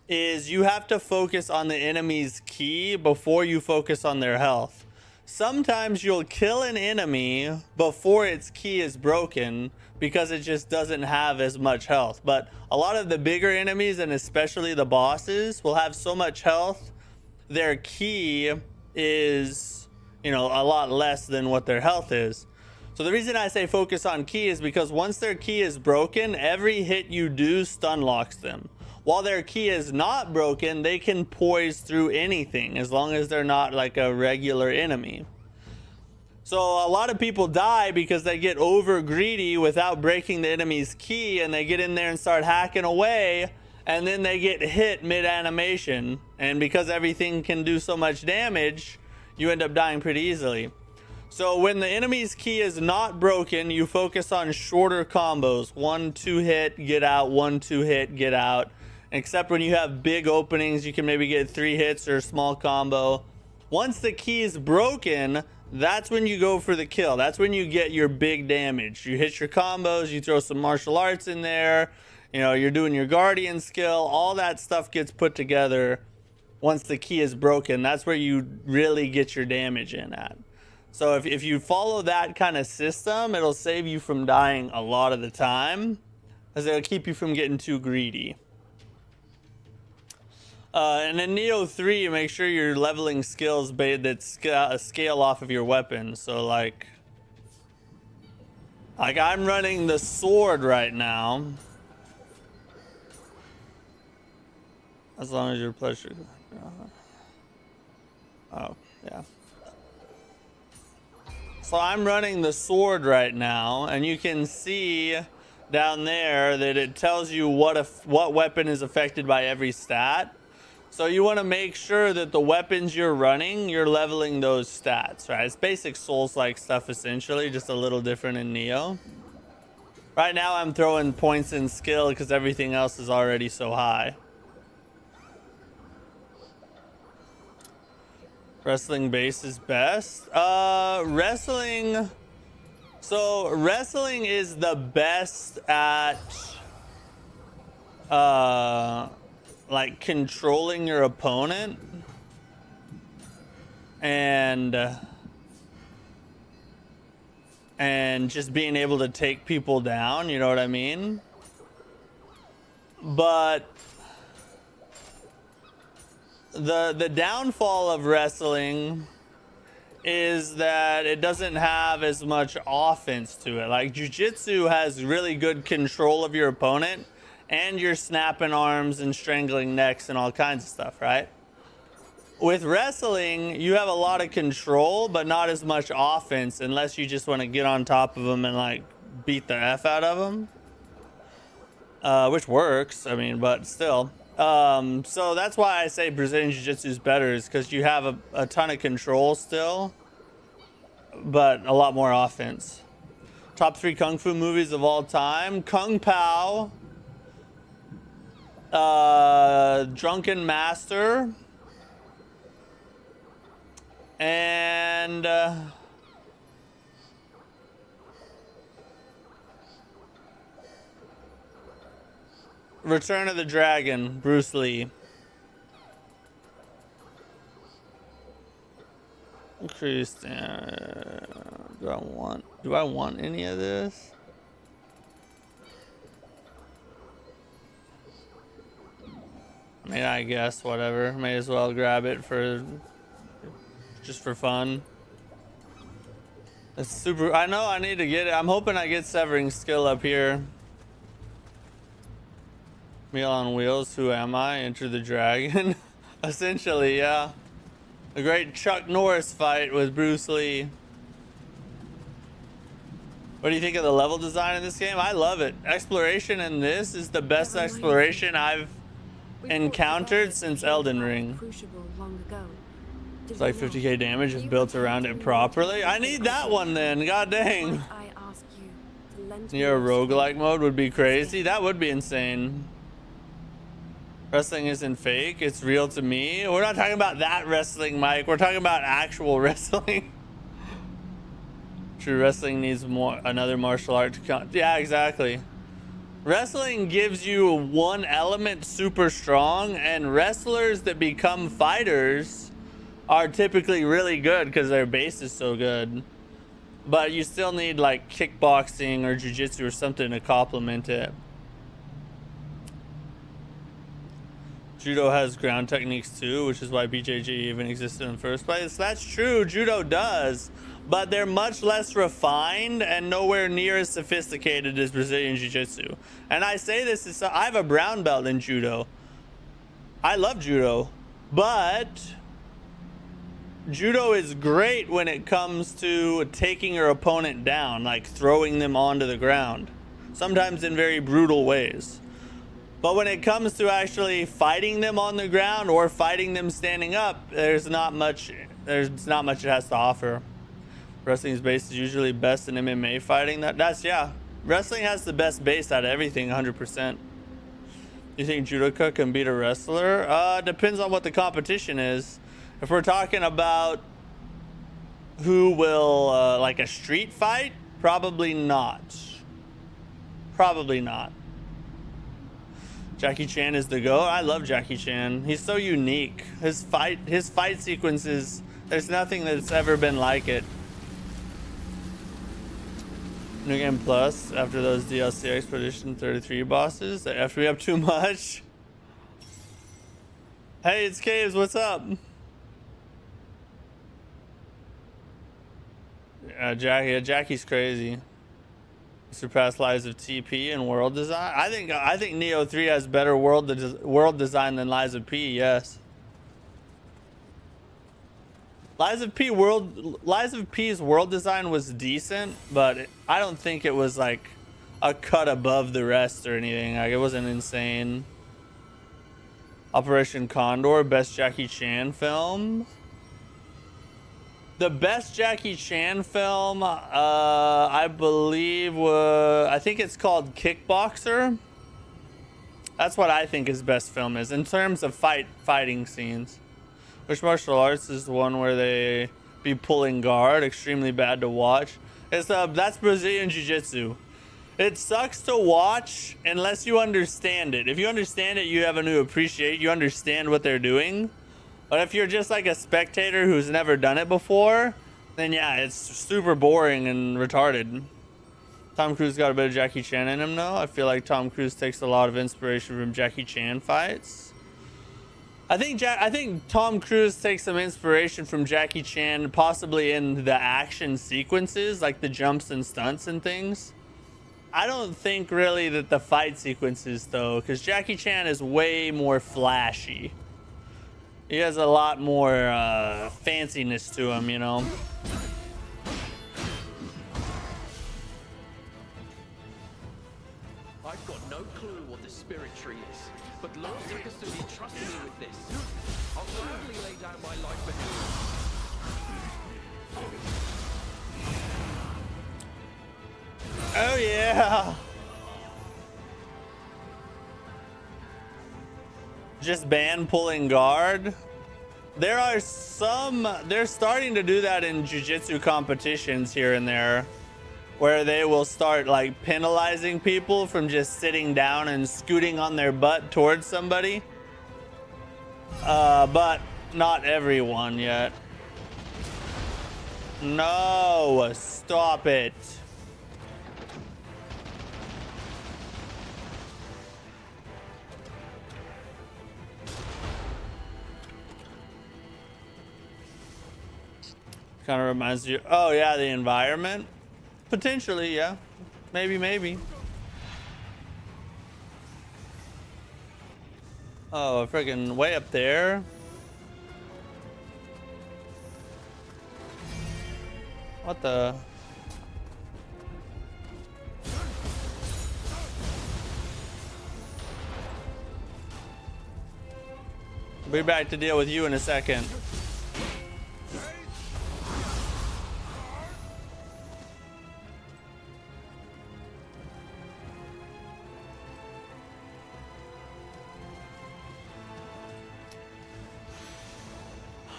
is you have to focus on the enemy's ki before you focus on their health. Sometimes you'll kill an enemy before its ki is broken because it just doesn't have as much health. But a lot of the bigger enemies, and especially the bosses, will have so much health, their ki is, a lot less than what their health is. So the reason I say focus on ki is because once their ki is broken, every hit you do stun locks them. While their ki is not broken, they can poise through anything as long as they're not like a regular enemy. So a lot of people die because they get over greedy without breaking the enemy's ki, and they get in there and start hacking away, and then they get hit mid-animation. And because everything can do so much damage, you end up dying pretty easily. So when the enemy's ki is not broken, you focus on shorter combos. 1-2 hit, get out, 1-2 hit, get out. Except when you have big openings, you can maybe get 3 hits or a small combo. Once the ki is broken, that's when you go for the kill. That's when you get your big damage. You hit your combos, you throw some martial arts in there, you're doing your guardian skill, all that stuff gets put together once the key is broken, that's where you really get your damage in at. So if you follow that kind of system, it'll save you from dying a lot of the time, as it'll keep you from getting too greedy. And in Nioh 3, make sure you're leveling skills that scale off of your weapon. So like I'm running the sword right now. As long as your pleasure. Oh, yeah. So I'm running the sword right now, and you can see down there that it tells you what weapon is affected by every stat. So you want to make sure that the weapons you're running, you're leveling those stats, right? It's basic Souls-like stuff essentially, just a little different in Nioh. Right now I'm throwing points in skill because everything else is already so high. Wrestling base is best. Wrestling. So wrestling is the best at like controlling your opponent and just being able to take people down, you know what I mean? But the downfall of wrestling is that it doesn't have as much offense to it. Like jiu-jitsu has really good control of your opponent, and you're snapping arms and strangling necks and all kinds of stuff, right? With wrestling, you have a lot of control, but not as much offense, unless you just want to get on top of them and like beat the F out of them. Which works, I mean, but still. So that's why I say Brazilian Jiu-Jitsu is better, is because you have a ton of control still, but a lot more offense. Top 3 Kung Fu movies of all time. Kung Pao. Drunken Master. And... Return of the Dragon, Bruce Lee. Increase. Do I want any of this? I mean, I guess whatever. May as well grab it just for fun. It's super. I know I need to get it. I'm hoping I get Severing Skill up here. Meal on Wheels, who am I? Enter the Dragon. Essentially, yeah. The great Chuck Norris fight with Bruce Lee. What do you think of the level design in this game? I love it. Exploration in this is the best exploration I've encountered since Elden Ring. It's like 50k damage if built around it properly. I need that one then, god dang. Near a roguelike mode would be crazy. That would be insane. Wrestling isn't fake, it's real to me. We're not talking about that wrestling, Mike. We're talking about actual wrestling. True, wrestling needs another martial art to come. Yeah, exactly. Wrestling gives you one element super strong, and wrestlers that become fighters are typically really good because their base is so good. But you still need like kickboxing or jiu-jitsu or something to complement it. Judo has ground techniques too, which is why BJJ even existed in the first place. That's true, Judo does, but they're much less refined and nowhere near as sophisticated as Brazilian Jiu-Jitsu. And I say this is, I have a brown belt in Judo. I love Judo, but Judo is great when it comes to taking your opponent down, like throwing them onto the ground, sometimes in very brutal ways. But when it comes to actually fighting them on the ground or fighting them standing up, there's not much it has to offer. Wrestling's base is usually best in MMA fighting. Yeah. Wrestling has the best base out of everything, 100%. You think judoka can beat a wrestler? Depends on what the competition is. If we're talking about who will, like a street fight, probably not. Probably not. Jackie Chan is the GOAT. I love Jackie Chan. He's so unique. His fight sequences, there's nothing that's ever been like it. New Game Plus, after those DLC Expedition 33 bosses, they effed me up too much. Hey, it's Caves, what's up? Jackie's crazy. Surpassed Lies of TP and world design. I think Nioh 3 has better world design than Lies of P. Yes. Lies of P's world design was decent, but I don't think it was like a cut above the rest or anything. Like, it wasn't insane. Operation Condor, best Jackie Chan film. The best Jackie Chan film, I believe, I think it's called Kickboxer. That's what I think his best film is in terms of fighting scenes. Which martial arts is the one where they be pulling guard? Extremely bad to watch. That's Brazilian Jiu-Jitsu. It sucks to watch unless you understand it. If you understand it, you have a new appreciation. You understand what they're doing. But if you're just like a spectator who's never done it before, then yeah, it's super boring and retarded. Tom Cruise got a bit of Jackie Chan in him though. I feel like Tom Cruise takes a lot of inspiration from Jackie Chan fights. I think Tom Cruise takes some inspiration from Jackie Chan, possibly in the action sequences, like the jumps and stunts and things. I don't think really that the fight sequences though, because Jackie Chan is way more flashy. He has a lot more fanciness to him, you know. I've got no clue what the spirit tree is, but Lord Takasumi trusted me with this. I'll gladly lay down my life for him. Oh yeah. Just ban pulling guard. They're starting to do that in jiu-jitsu competitions here and there, where they will start like penalizing people from just sitting down and scooting on their butt towards somebody. But not everyone yet. No, stop it. Kind of reminds you. Oh yeah, the environment. Potentially, yeah. Maybe. Oh, freaking way up there. What the? I'll be back to deal with you in a second.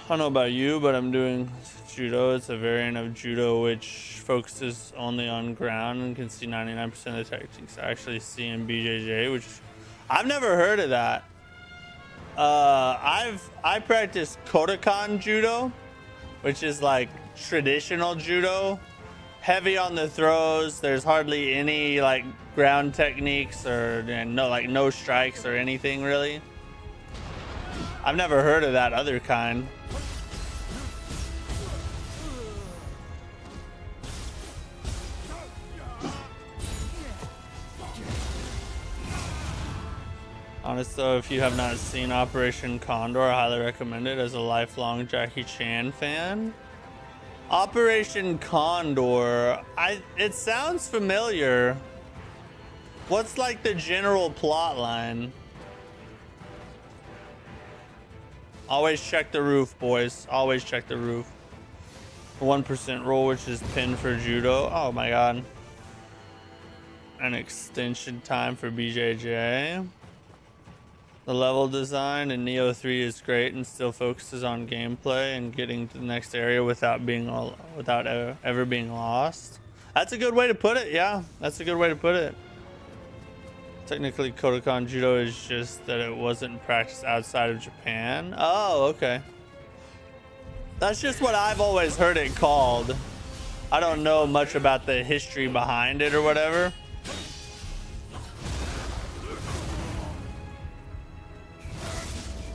I don't know about you, but I'm doing judo. It's a variant of judo which focuses only on ground and can see 99% of the tactics I actually see in BJJ, which I've never heard of that. I practice Kodokan judo, which is like traditional judo, heavy on the throws. There's hardly any like ground techniques or no strikes or anything really. I've never heard of that other kind. Honest though, if you have not seen Operation Condor, I highly recommend it as a lifelong Jackie Chan fan. Operation Condor, it sounds familiar. What's like the general plot line? Always check the roof, boys. Always check the roof. 1% roll, which is pinned for judo. Oh my god. An extension time for BJJ. The level design in Nioh 3 is great and still focuses on gameplay and getting to the next area without ever being lost. That's a good way to put it. Yeah, that's a good way to put it. Technically, Kodokan Judo is just that it wasn't practiced outside of Japan. Oh, okay. That's just what I've always heard it called. I don't know much about the history behind it or whatever.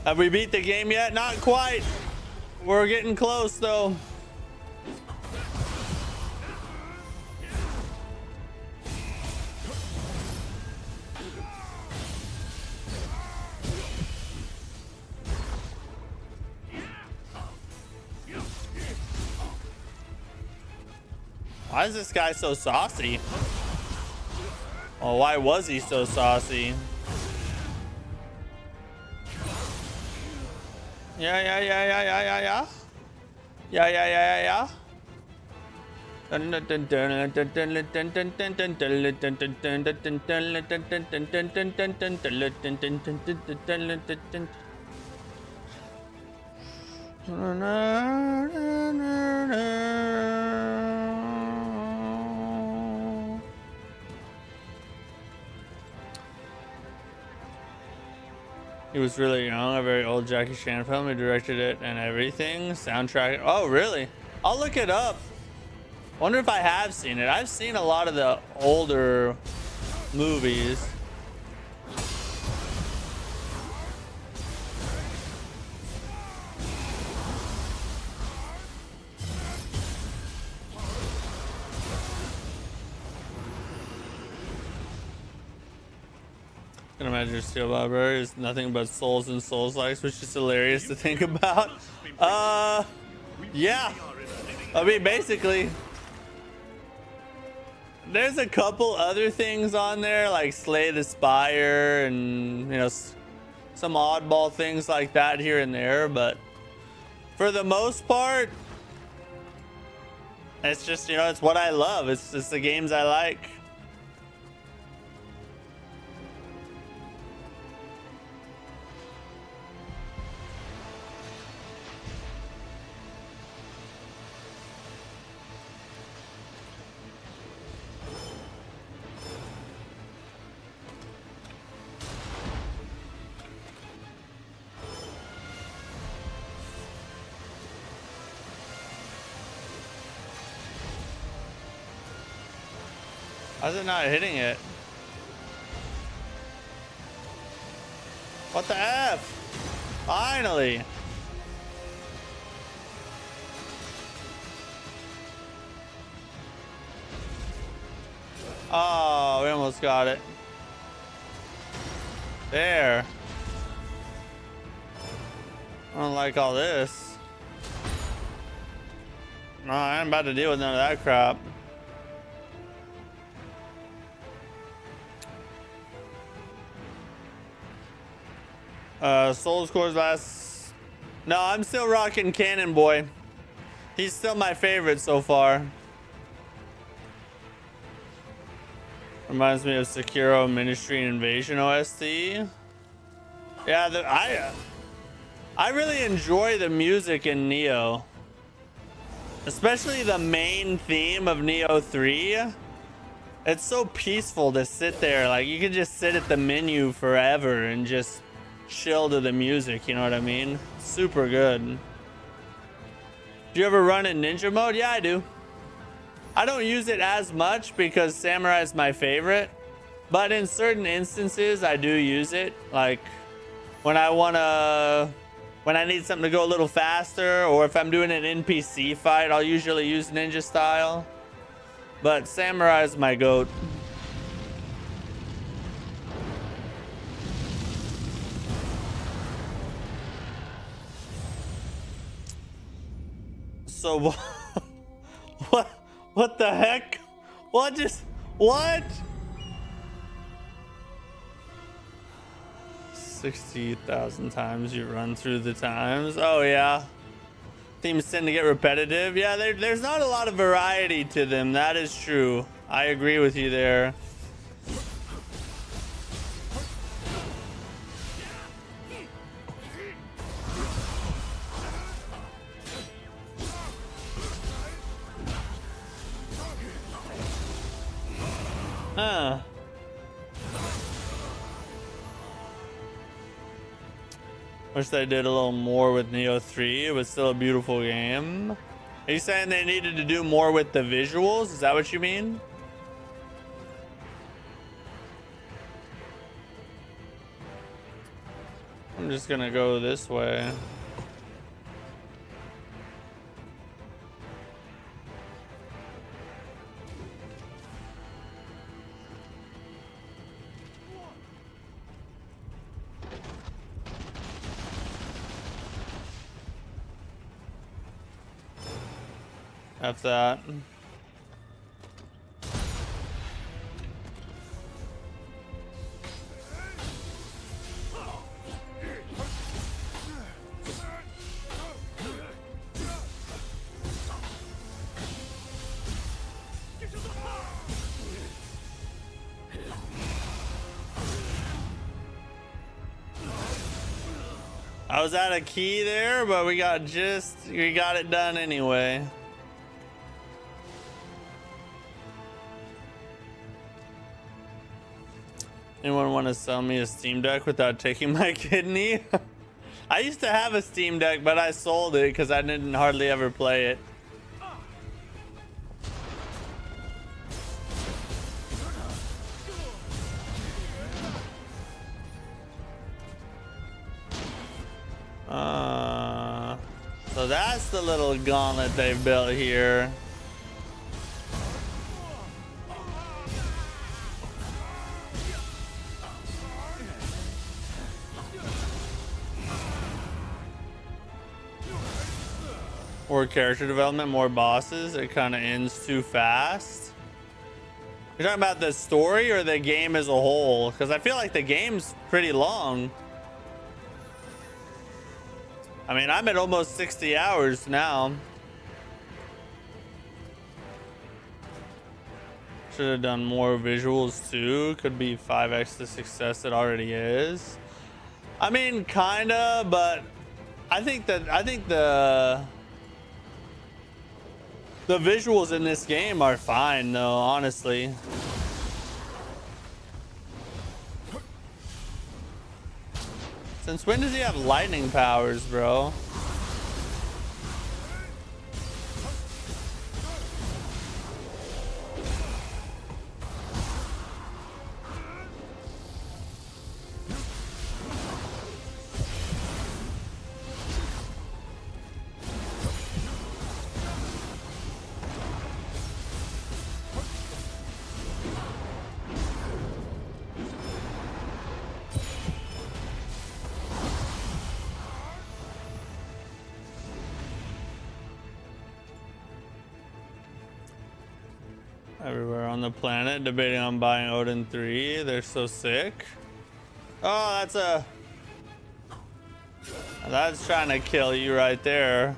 Have we beat the game yet? Not quite. We're getting close though. Why is this guy so saucy? Oh, why was he so saucy? Yeah. He was really young, a very old Jackie Chan film. He directed it and everything. Soundtrack. Oh, really? I'll look it up. Wonder if I have seen it. I've seen a lot of the older movies. I can imagine your steel library is nothing but souls and souls likes, which is hilarious to think about. Yeah. I mean, basically, there's a couple other things on there like Slay the Spire and, you know, some oddball things like that here and there, but for the most part, it's just, you know, it's what I love. It's just the games I like. How's it not hitting it? What the F? Finally. Oh, we almost got it. There. I don't like all this. No, I ain't about to deal with none of that crap. Souls Core's last. No, I'm still rocking Cannon Boy. He's still my favorite so far. Reminds me of Sekiro Ministry and Invasion OST. Yeah, I really enjoy the music in Nioh. Especially the main theme of Nioh 3. It's so peaceful to sit there. Like, you can just sit at the menu forever and just chill to the music, you know what I mean? Super good. Do you ever run in ninja mode? Yeah, I do. I don't use it as much because samurai is my favorite, but in certain instances I do use it. Like when I need something to go a little faster, or if I'm doing an NPC fight, I'll usually use ninja style. But samurai is my goat. So what the heck? What? 60,000 times you run through the times. Oh yeah. Themes tend to get repetitive. Yeah, there's not a lot of variety to them. That is true. I agree with you there. Huh. Wish they did a little more with Nioh 3. It was still a beautiful game. Are you saying they needed to do more with the visuals? Is that what you mean? I'm just gonna go this way. F that. I was out of key there, but we got it done anyway. Anyone want to sell me a Steam Deck without taking my kidney? I used to have a Steam Deck, but I sold it because I didn't hardly ever play it. So that's the little gauntlet they've built here. More character development, more bosses. It kind of ends too fast. You're talking about the story or the game as a whole? Because I feel like the game's pretty long. I mean, I'm at almost 60 hours now. Should have done more visuals too. Could be 5x the success it already is. I mean, kinda, but I think the visuals in this game are fine though, honestly. Since when does he have lightning powers, bro? Everywhere on the planet debating on buying Odin 3. They're so sick. Oh, that's trying to kill you right there.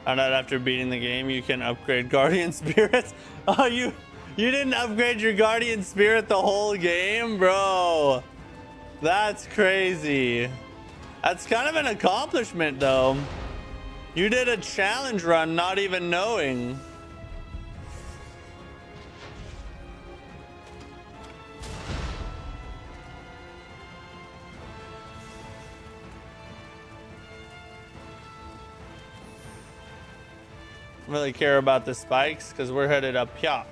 Found out after beating the game you can upgrade guardian spirits. Oh, you didn't upgrade your guardian spirit the whole game, bro. That's crazy. That's kind of an accomplishment though. You did a challenge run not even knowing. Really care about the spikes because we're headed up here.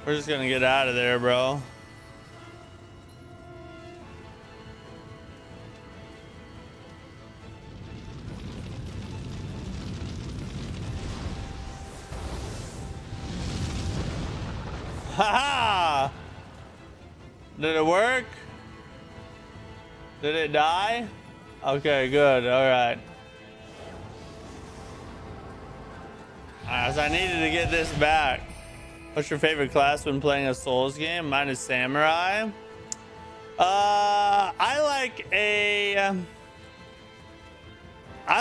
We're just gonna get out of there, bro. Haha! Did it work? Did it die? Okay, good. All right. So I needed to get this back. What's your favorite class when playing a Souls game? Mine is Samurai. I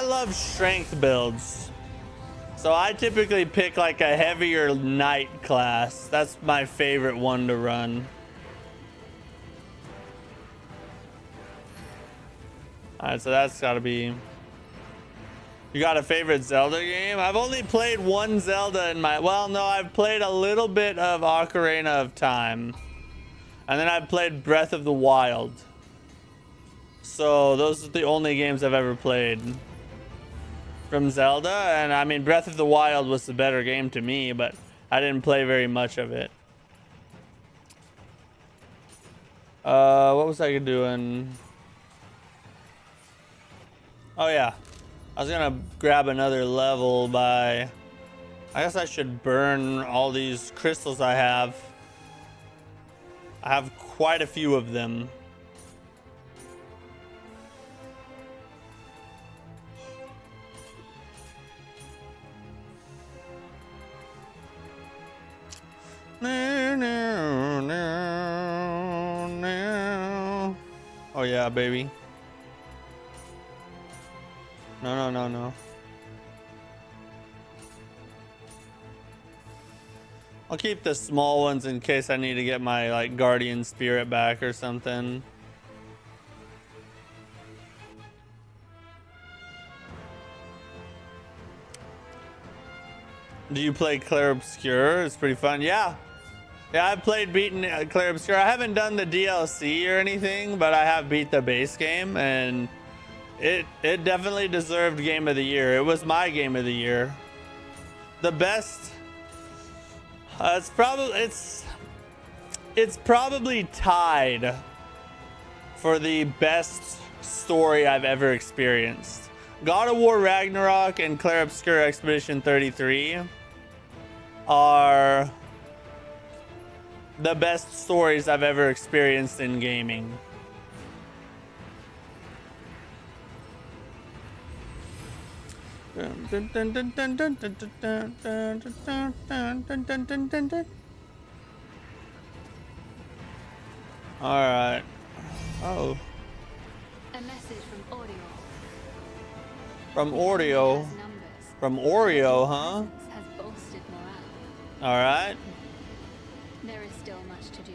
love strength builds. So I typically pick like a heavier knight class. That's my favorite one to run. Alright, so that's gotta be... You got a favorite Zelda game? I've only played one Zelda in my... Well, no, I've played a little bit of Ocarina of Time. And then I've played Breath of the Wild. So those are the only games I've ever played from Zelda. And I mean, Breath of the Wild was the better game to me, but I didn't play very much of it. What was I doing? Oh yeah, I was gonna grab another level by... I guess I should burn all these crystals I have. I have quite a few of them. Oh yeah, baby. No. I'll keep the small ones in case I need to get my like guardian spirit back or something. Do you play Clair Obscur? It's pretty fun. Yeah, I've played beaten Clair Obscur. I haven't done the DLC or anything, but I have beat the base game, and it definitely deserved Game of the Year. It was my Game of the Year. The best. It's probably tied for the best story I've ever experienced. God of War Ragnarok and Clair Obscur Expedition 33 are the best stories I've ever experienced in gaming. All right. Oh. A message from Audio. From Oreo. From Oreo, huh? Has bolstered morale. All right. There is still much to do.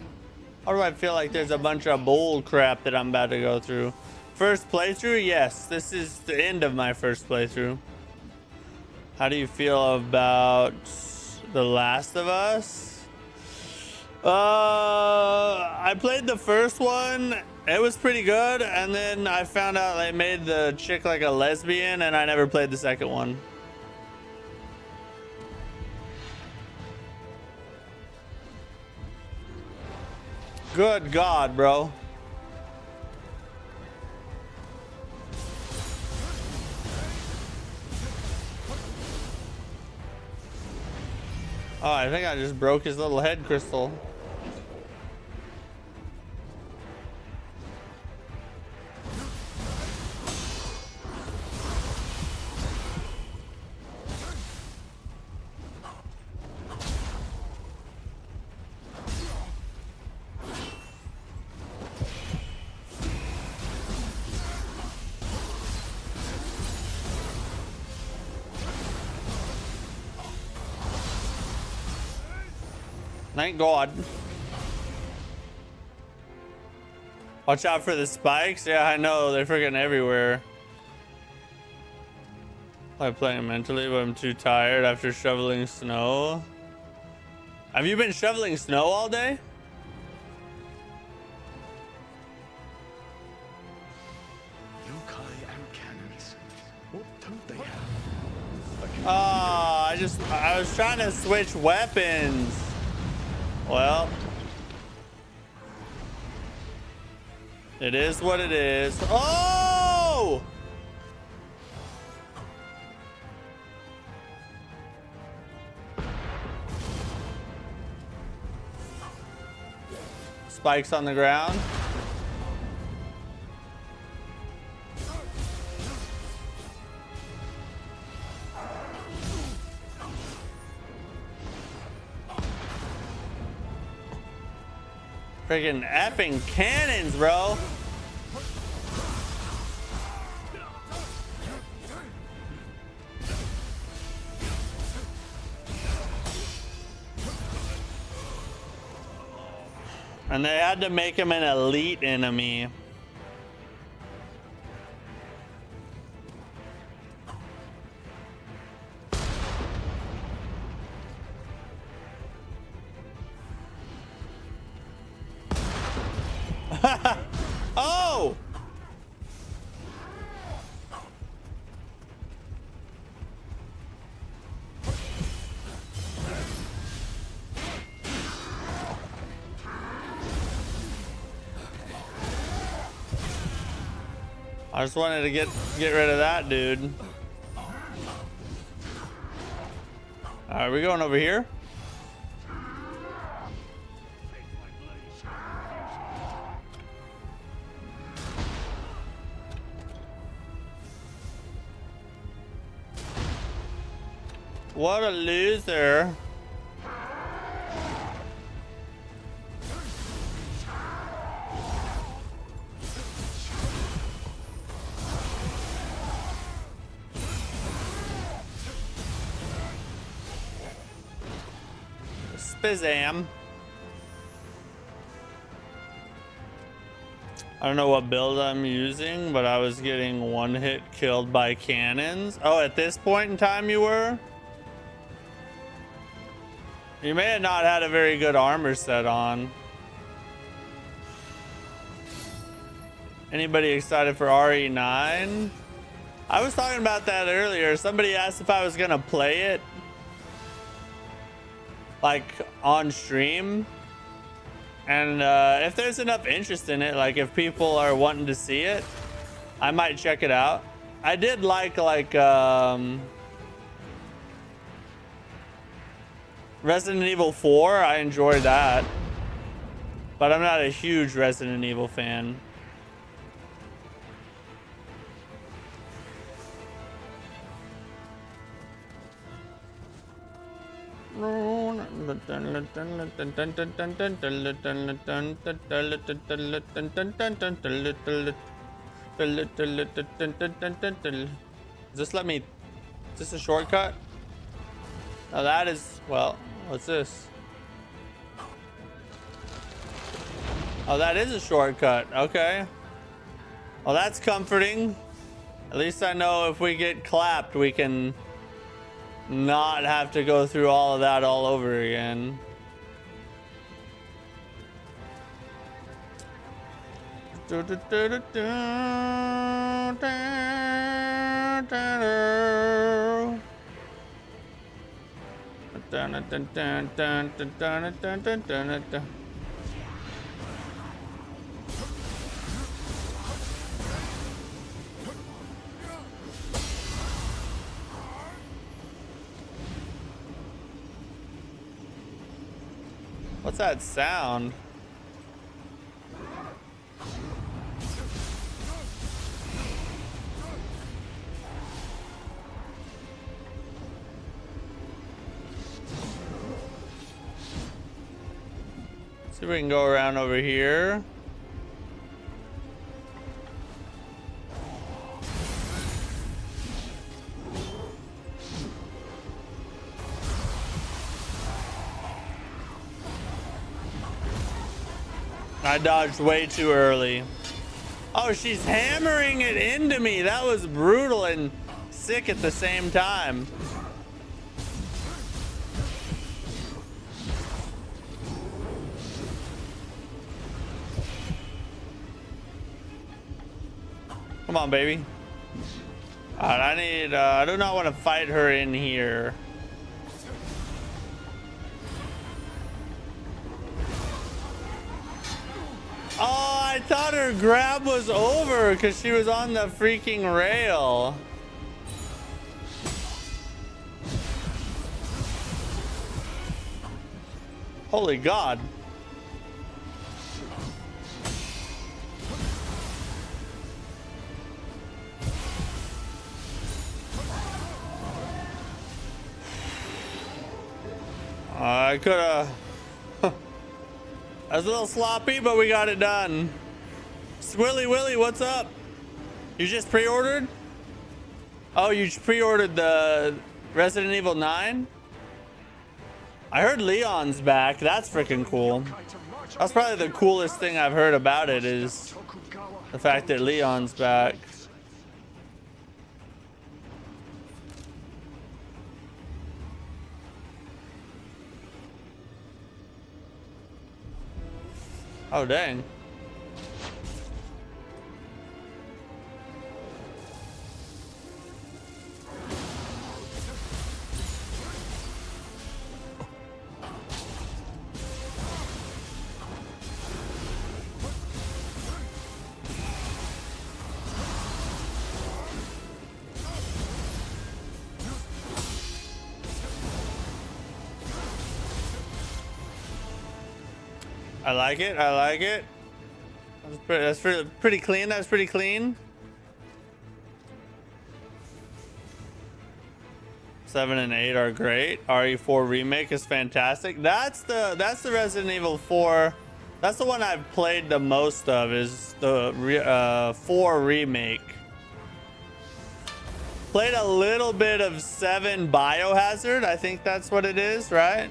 How do I feel like there's a bunch of bull crap that I'm about to go through? First playthrough? Yes, this is the end of my first playthrough. How do you feel about The Last of Us? I played the first one. It was pretty good, and then I found out they made the chick like a lesbian, and I never played the second one. Good God, bro. Oh, I think I just broke his little head crystal. Thank God. Watch out for the spikes. Yeah, I know. They're freaking everywhere. I'm playing mentally, but I'm too tired after shoveling snow. Have you been shoveling snow all day? Yokai and cannons. What don't they have? Oh, I was trying to switch weapons. Well, it is what it is. Oh! Spikes on the ground. Freaking effing cannons, bro. And they had to make him an elite enemy. Oh! I just wanted to get rid of that dude. Alright, we going over here? What a loser. Spizam. I don't know what build I'm using, but I was getting one hit killed by cannons. Oh, at this point in time you were? You may have not had a very good armor set on. Anybody excited for RE9? I was talking about that earlier. Somebody asked if I was gonna play it like on stream, and if there's enough interest in it, like if people are wanting to see it, I might check it out. I did like Resident Evil 4. I enjoyed that, but I'm not a huge Resident Evil fan. Just let me. Is this a shortcut? Now that is, well, what's this? Oh, that is a shortcut. Okay. Well, that's comforting. At least I know if we get clapped, we can not have to go through all of that all over again. What's that sound? See if we can go around over here. I dodged way too early. Oh, she's hammering it into me. That was brutal and sick at the same time. Come on, baby. All right, I do not want to fight her in here. Oh, I thought her grab was over because she was on the freaking rail. Holy God. I could have. That was a little sloppy, but we got it done. Willy Willy, what's up? You just pre-ordered? Oh, you pre-ordered the Resident Evil 9? I heard Leon's back. That's freaking cool. That's probably the coolest thing I've heard about it, is the fact that Leon's back. Oh, dang. I like it. I like it. That's pretty clean. That's pretty clean. 7 and 8 are great. RE4 remake is fantastic. That's the Resident Evil 4. That's the one I've played the most of, is the 4 remake. Played a little bit of 7 Biohazard. I think that's what it is, right?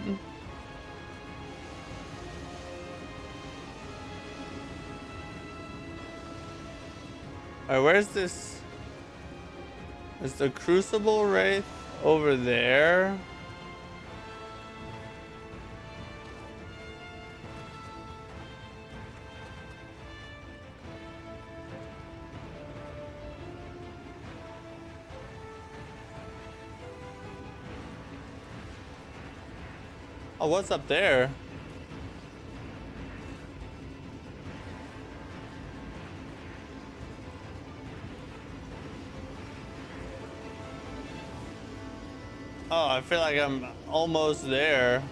All right, where's this? Is the Crucible Wraith over there? Oh, what's up there? Oh, I feel like I'm almost there.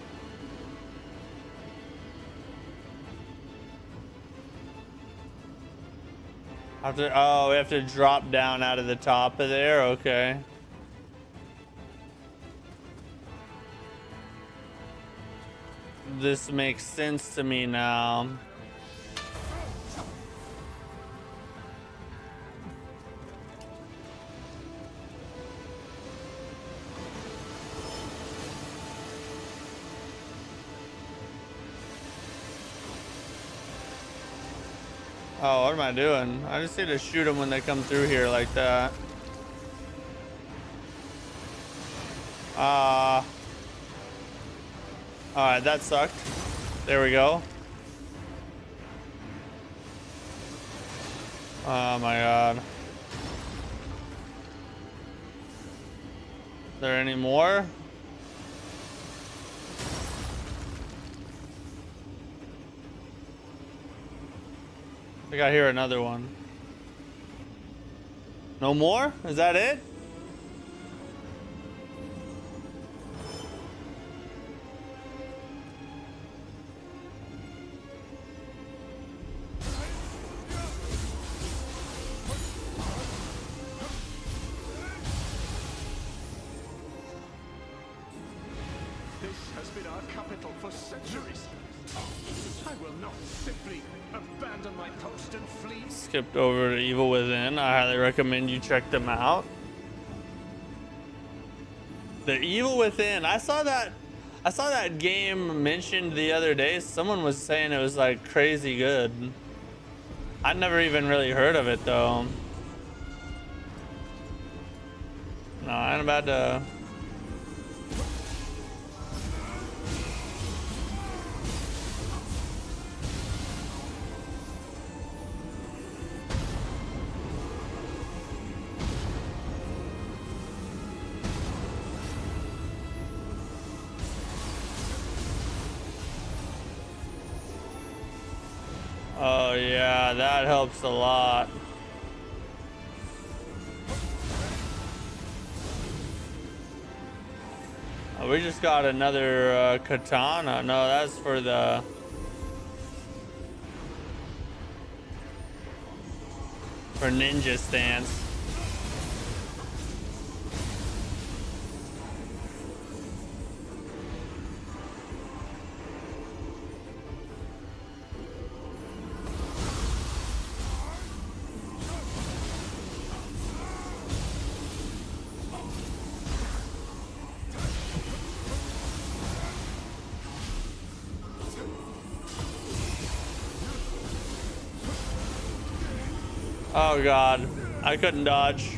Oh, we have to drop down out of the top of there? Okay. This makes sense to me now. Oh, what am I doing? I just need to shoot them when they come through here like that. Alright, that sucked. There we go. Oh my god. Is there any more? I think I hear another one. No more? Is that it? This has been our capital for centuries. I will not simply abandon my post and flee. Skipped over to Evil Within. I highly recommend you check them out. The Evil Within. I saw that game mentioned the other day. Someone was saying it was like crazy good. I never even really heard of it though. No, I'm about to. Oh yeah, that helps a lot. Oh, we just got another katana. No, that's for the... for ninja stance. Oh god, I couldn't dodge.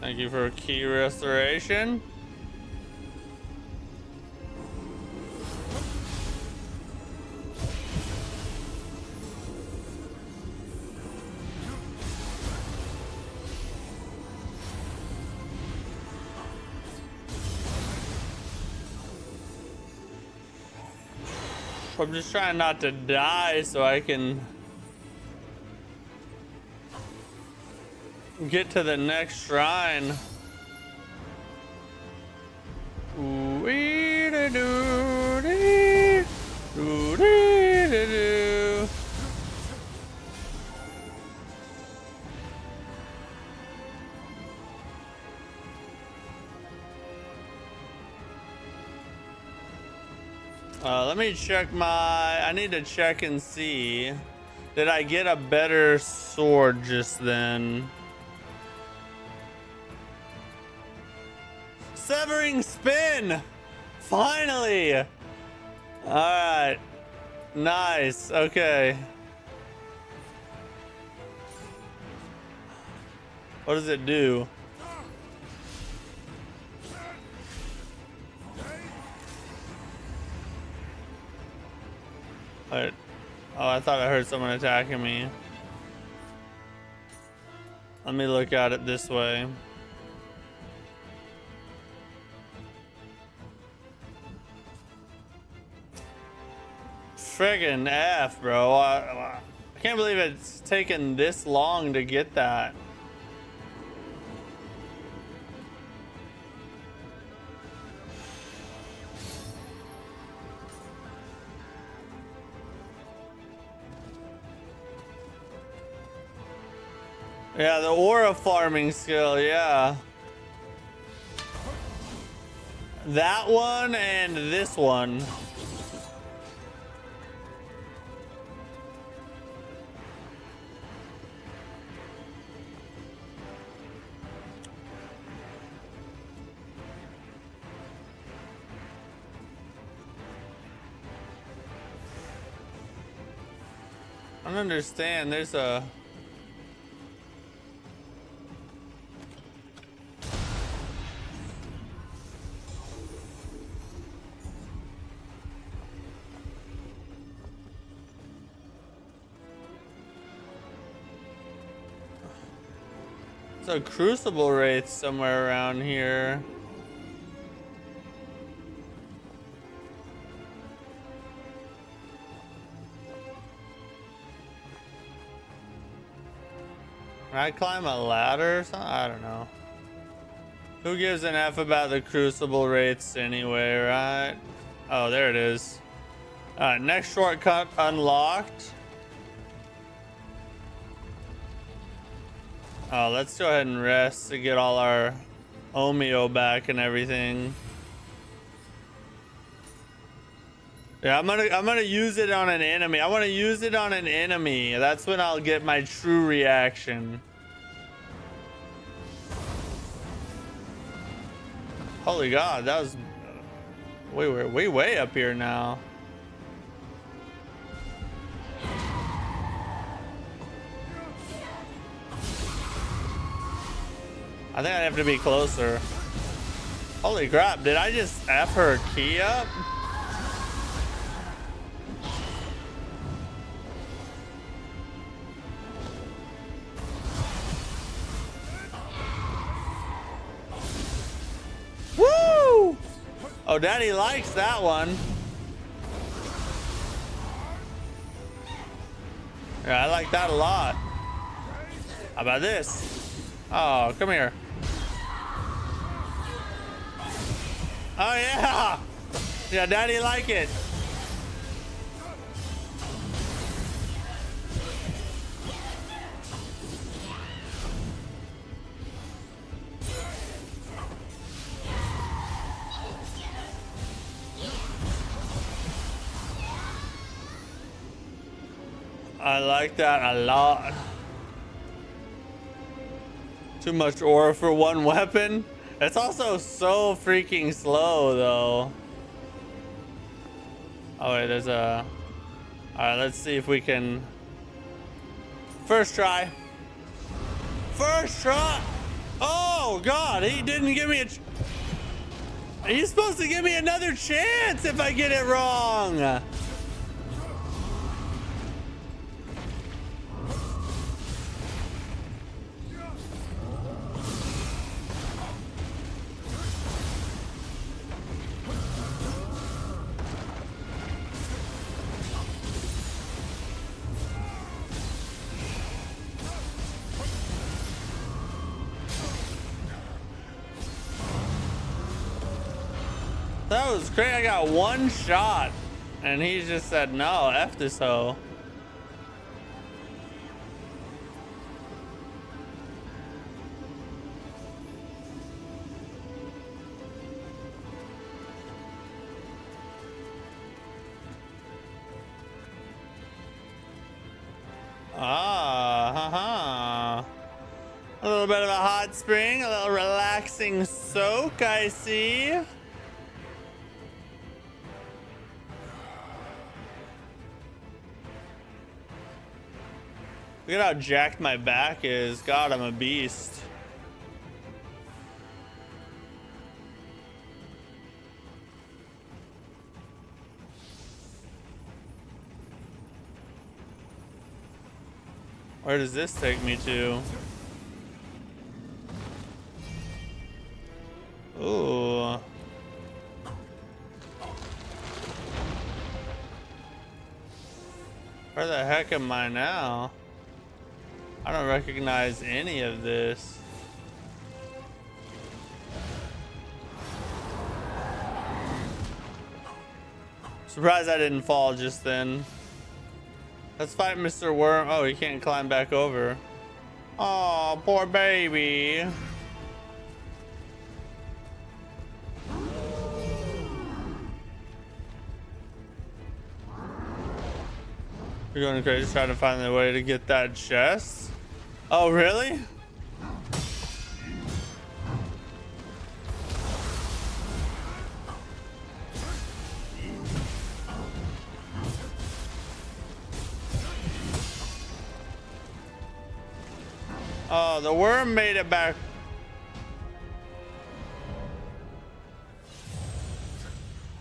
Thank you for key restoration. I'm just trying not to die so I can get to the next shrine. Let me check I need to check and see. Did I get a better sword just then? Severing spin! Finally! Alright. Nice. Okay. What does it do? What? Oh, I thought I heard someone attacking me. Let me look at it this way. Friggin' F, bro. I can't believe it's taken this long to get that. Yeah, the aura farming skill, yeah. That one and this one. I don't understand. There's a... There's a crucible wraith somewhere around here. Can I climb a ladder or something? I don't know. Who gives an F about the crucible wraiths anyway, right? Oh, there it is. Alright, next shortcut unlocked. Oh, let's go ahead and rest to get all our Omeo back and everything. Yeah, I'm gonna use it on an enemy. I want to use it on an enemy. That's when I'll get my true reaction. Holy God, that was we're way up here now. I think I have to be closer. Holy crap, did I just F her key up? Woo! Oh, Daddy likes that one. Yeah, I like that a lot. How about this? Oh, come here. Oh yeah! Yeah, Daddy like it. I like that a lot. Too much aura for one weapon. It's also so freaking slow though. Oh wait, there's a... Alright, let's see if we can... First try. First try! Oh God, he didn't give me a... He's supposed to give me another chance if I get it wrong. That was great. I got one shot, and he just said, no, F this hoe. Ah, haha. A little bit of a hot spring, a little relaxing soak, I see. Look at how jacked my back is. God, I'm a beast. Where does this take me to? Ooh. Where the heck am I now? I don't recognize any of this. Surprised I didn't fall just then. Let's fight Mr. Worm. Oh, he can't climb back over. Oh, poor baby. You're going crazy trying to find a way to get that chest? Oh, really? Oh, the worm made it back.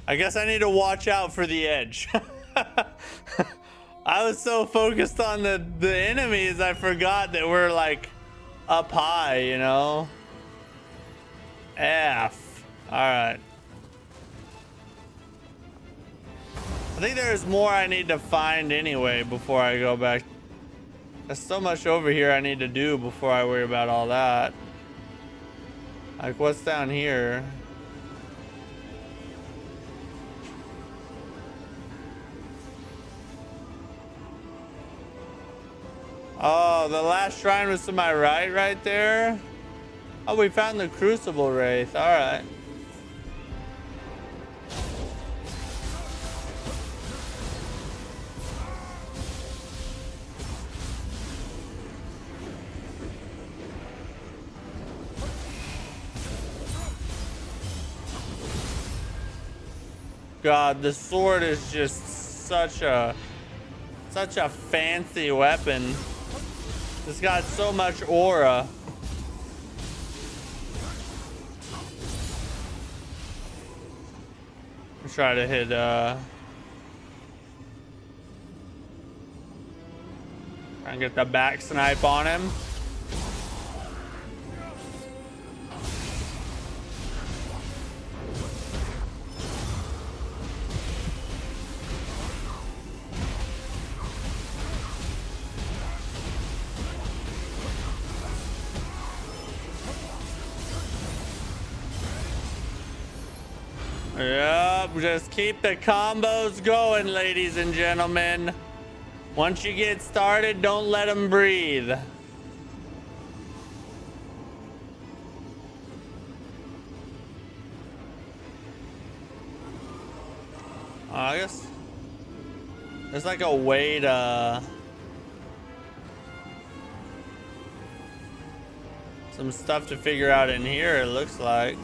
I guess I need to watch out for the edge. I was so focused on the enemies, I forgot that we're like up high, you know? F. All right. I think there's more I need to find anyway before I go back. There's so much over here I need to do before I worry about all that. Like, what's down here? Oh, the last shrine was to my right there. Oh, we found the crucible wraith. All right. God, the sword is just such a fancy weapon. It's got so much aura. I'll try to hit try and get the back snipe on him. Yep, just keep the combos going, ladies and gentlemen. Once you get started, don't let them breathe. I guess there's like a way to... some stuff to figure out in here, it looks like.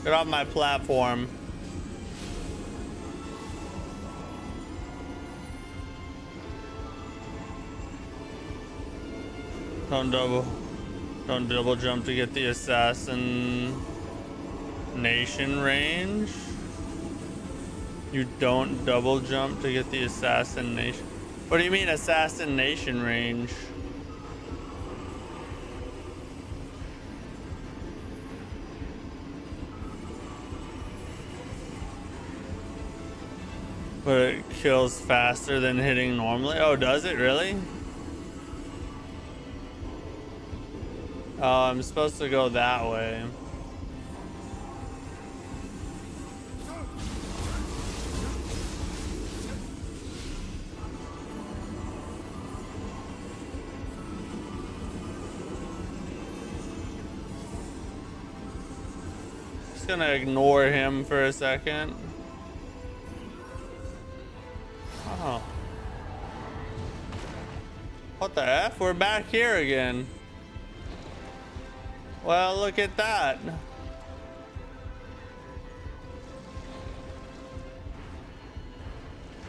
Get off my platform. Don't double jump to get the assassination range. You don't double jump to get the assassination. What do you mean assassination range? But it kills faster than hitting normally. Oh, does it really? Oh, I'm supposed to go that way. Just gonna ignore him for a second. Oh. What the F? We're back here again. Well, look at that.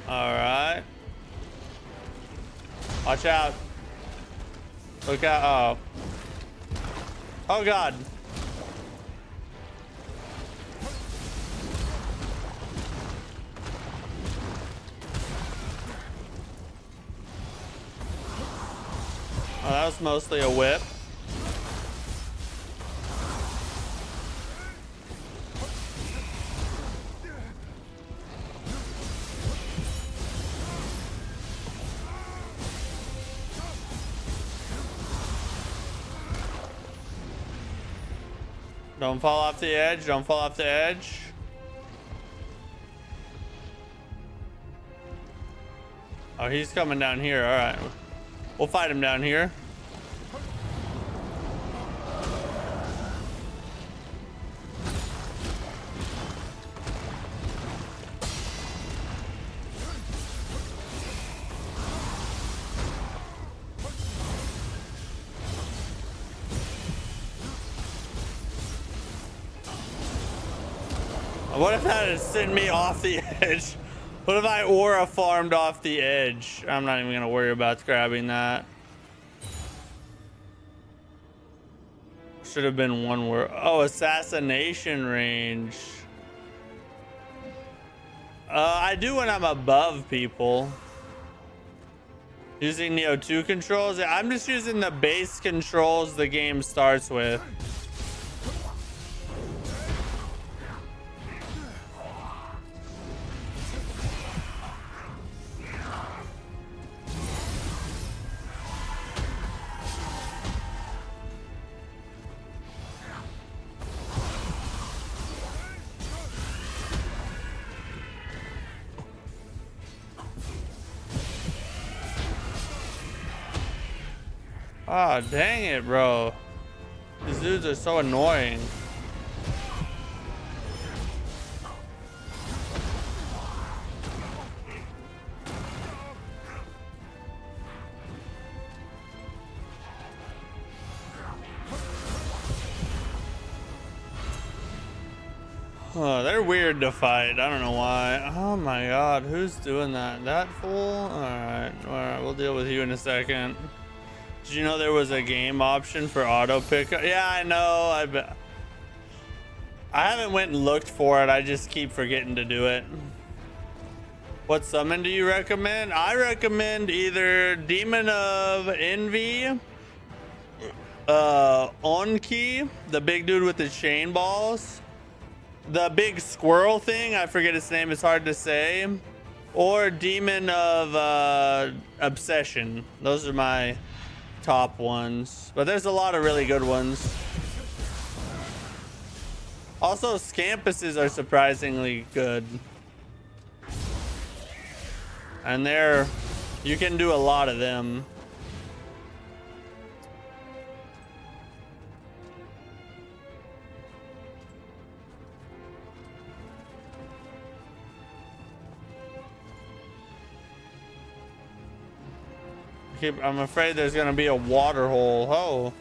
All right. Watch out. Look out. Oh. Oh, God. Oh, that was mostly a whip. Don't fall off the edge. Don't fall off the edge. Oh, he's coming down here. All right. We'll fight him down here. What if that had sent me off the edge? What if I aura farmed off the edge? I'm not even gonna worry about grabbing that. Should have been one word. Oh, assassination range. I do when I'm above people. Using Nioh 2 controls. I'm just using the base controls the game starts with. Ah, oh, dang it, bro. These dudes are so annoying. Oh, they're weird to fight. I don't know why. Oh my god, who's doing that? That fool? Alright, we'll deal with you in a second. Did you know there was a game option for auto pickup? Yeah, I know. I haven't went and looked for it. I just keep forgetting to do it. What summon do you recommend? I recommend either Demon of Envy, Onki, the big dude with the chain balls, the big squirrel thing. I forget his name. It's hard to say. Or Demon of Obsession. Those are my top ones, but there's a lot of really good ones. Also, scampuses are surprisingly good, and you can do a lot of them. I'm afraid there's gonna be a water hole. Oh.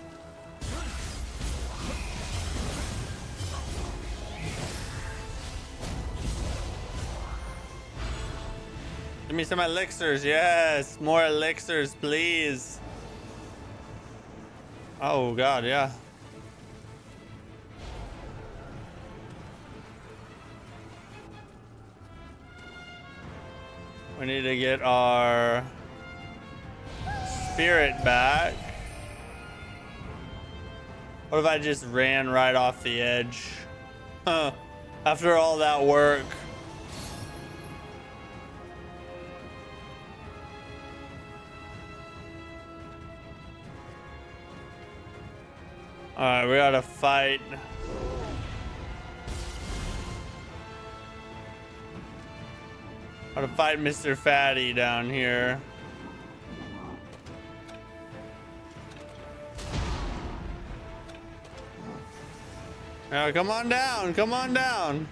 Give me some elixirs. Yes, more elixirs, please. Oh god, yeah. We need to get our spirit back. What if I just ran right off the edge? Huh. After all that work. Alright, we gotta fight. Gotta fight Mr. Fatty down here. Come on down, come on down.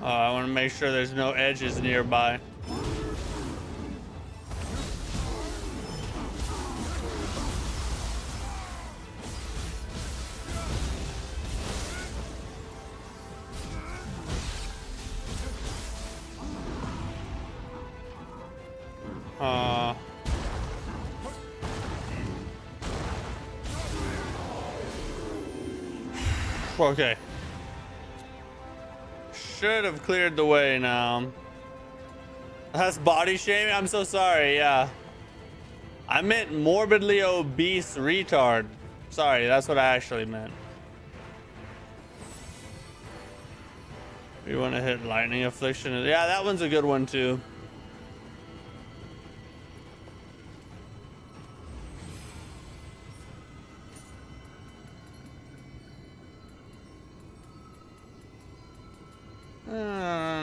I want to make sure there's no edges nearby. Okay. Should have cleared the way now. That's body shaming? I'm so sorry, yeah. I meant morbidly obese retard. Sorry, that's what I actually meant. You want to hit lightning affliction? Yeah, that one's a good one too.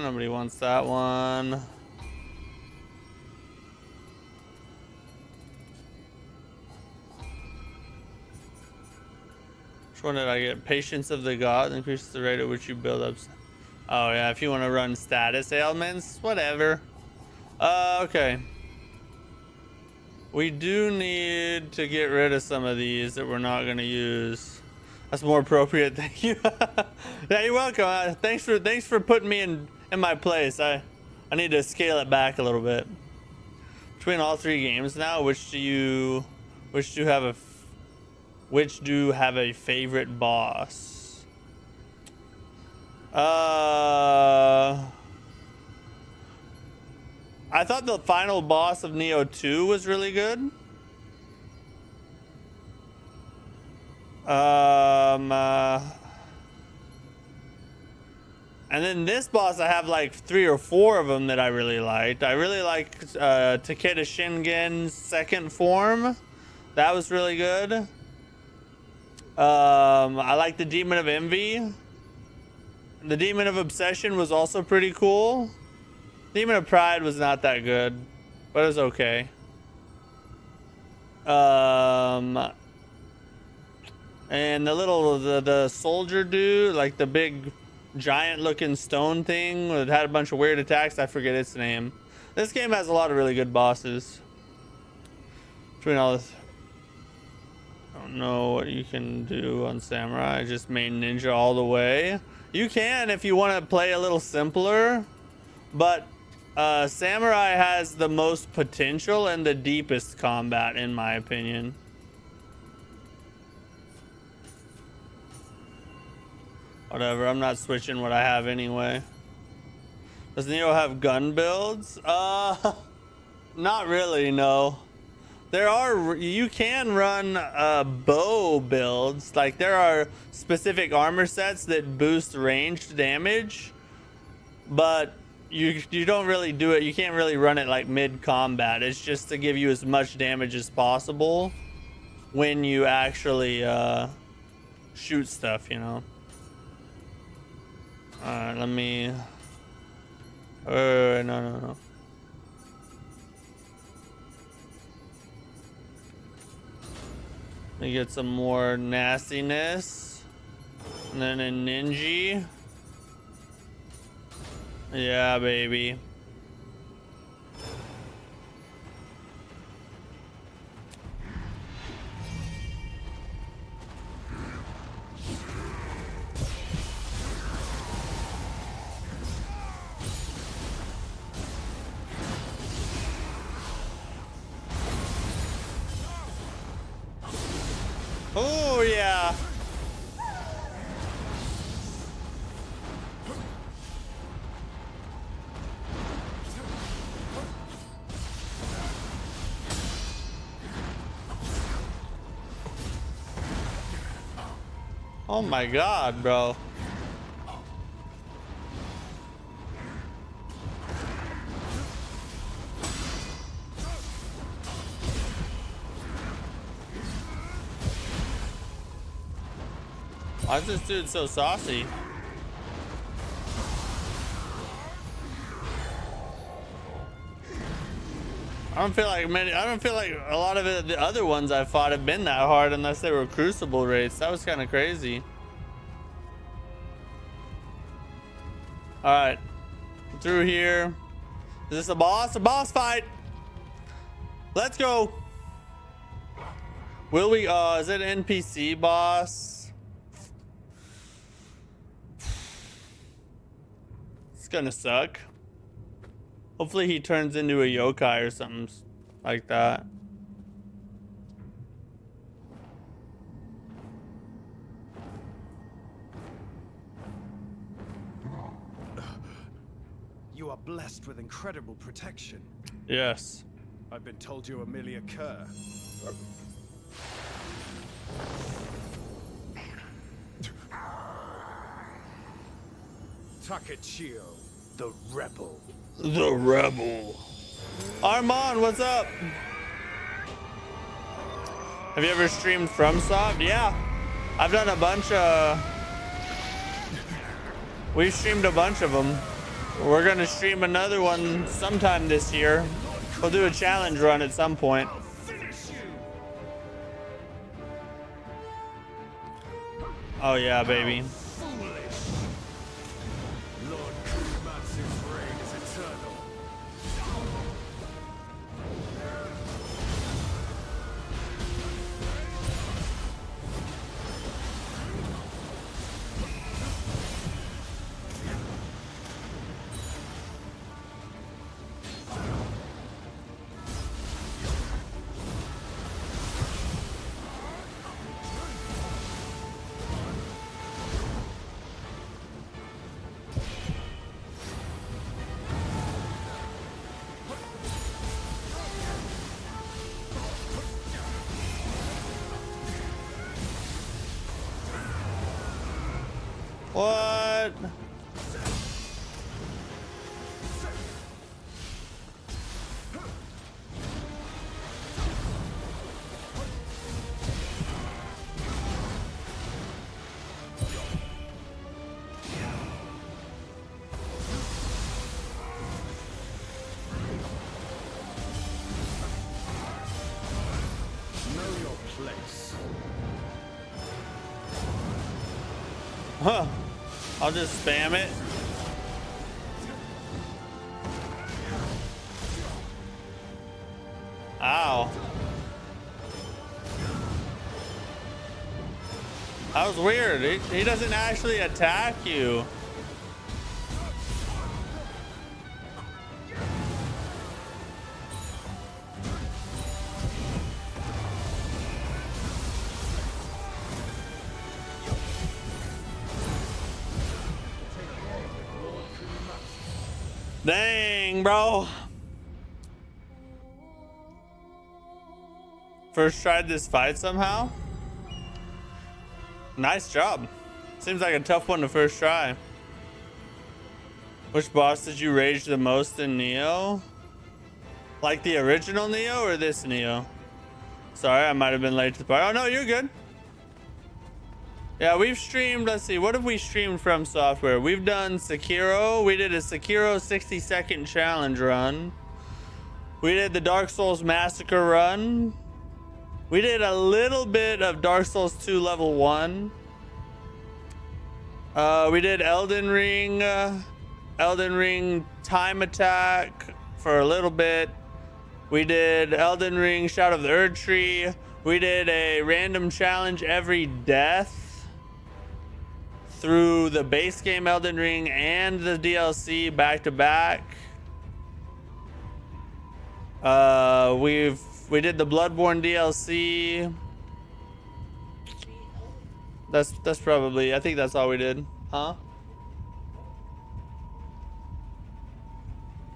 Nobody wants that one. Which one did I get? Patience of the Gods increases the rate at which you build up. Oh yeah, if you want to run status ailments, whatever. Okay. We do need to get rid of some of these that we're not gonna use. That's more appropriate. Thank you. Yeah, you're welcome. Thanks for putting me in my place. I need to scale it back a little bit. Between all three games now, which do have a favorite boss? I thought the final boss of Nioh 2 was really good. And then this boss, I have like 3 or 4 of them that I really liked. I really liked Takeda Shingen's second form. That was really good. I like the Demon of Envy. The Demon of Obsession was also pretty cool. Demon of Pride was not that good, but it was okay. And the soldier dude, like the big giant looking stone thing that had a bunch of weird attacks, I forget its name. This game has a lot of really good bosses. Between all this, I don't know what you can do on Samurai. Just main ninja all the way. You can if you want to play a little simpler, but Samurai has the most potential and the deepest combat, in my opinion. Whatever, I'm not switching what I have anyway. Does Nioh have gun builds? Not really, no. You can run bow builds. Like, there are specific armor sets that boost ranged damage, but you don't really do it. You can't really run it like mid-combat. It's just to give you as much damage as possible when you actually shoot stuff, you know. Alright, let me... no. Let me get some more nastiness. And then a ninja. Yeah, baby. Oh, yeah. Oh my god, bro. Why is this dude so saucy? I don't feel like a lot of the other ones I fought have been that hard unless they were crucible rates. That was kind of crazy. All right, through here. Is this a boss? A boss fight? Let's go. Will we? Is it an NPC boss? It's gonna suck. Hopefully he turns into a yokai or something like that. You are blessed with incredible protection. Yes. I've been told you are merely a cur. Takachio, the rebel. The rebel. Armand, what's up? Have you ever streamed FromSoft? Yeah. I've done a bunch of... We've streamed a bunch of them. We're gonna stream another one sometime this year. We'll do a challenge run at some point. Oh yeah, baby. What? Know your place. Huh. I'll just spam it. Ow. That was weird. He doesn't actually attack you. Dang, bro. First tried this fight somehow. Nice job. Seems like a tough one to first try. Which boss did you rage the most in Nioh? Like the original Nioh or this Nioh? Sorry, I might have been late to the party. Oh no, you're good. Yeah, we've streamed, let's see, what have we streamed from software? We've done Sekiro. We did a Sekiro 60-second challenge run. We did the Dark Souls Massacre run. We did a little bit of Dark Souls 2 level 1. We did Elden Ring Time Attack for a little bit. We did Elden Ring Shadow of the Erd Tree. We did a random challenge every death through the base game Elden Ring and the DLC back to back. We did the Bloodborne DLC. That's probably, I think that's all we did. Huh?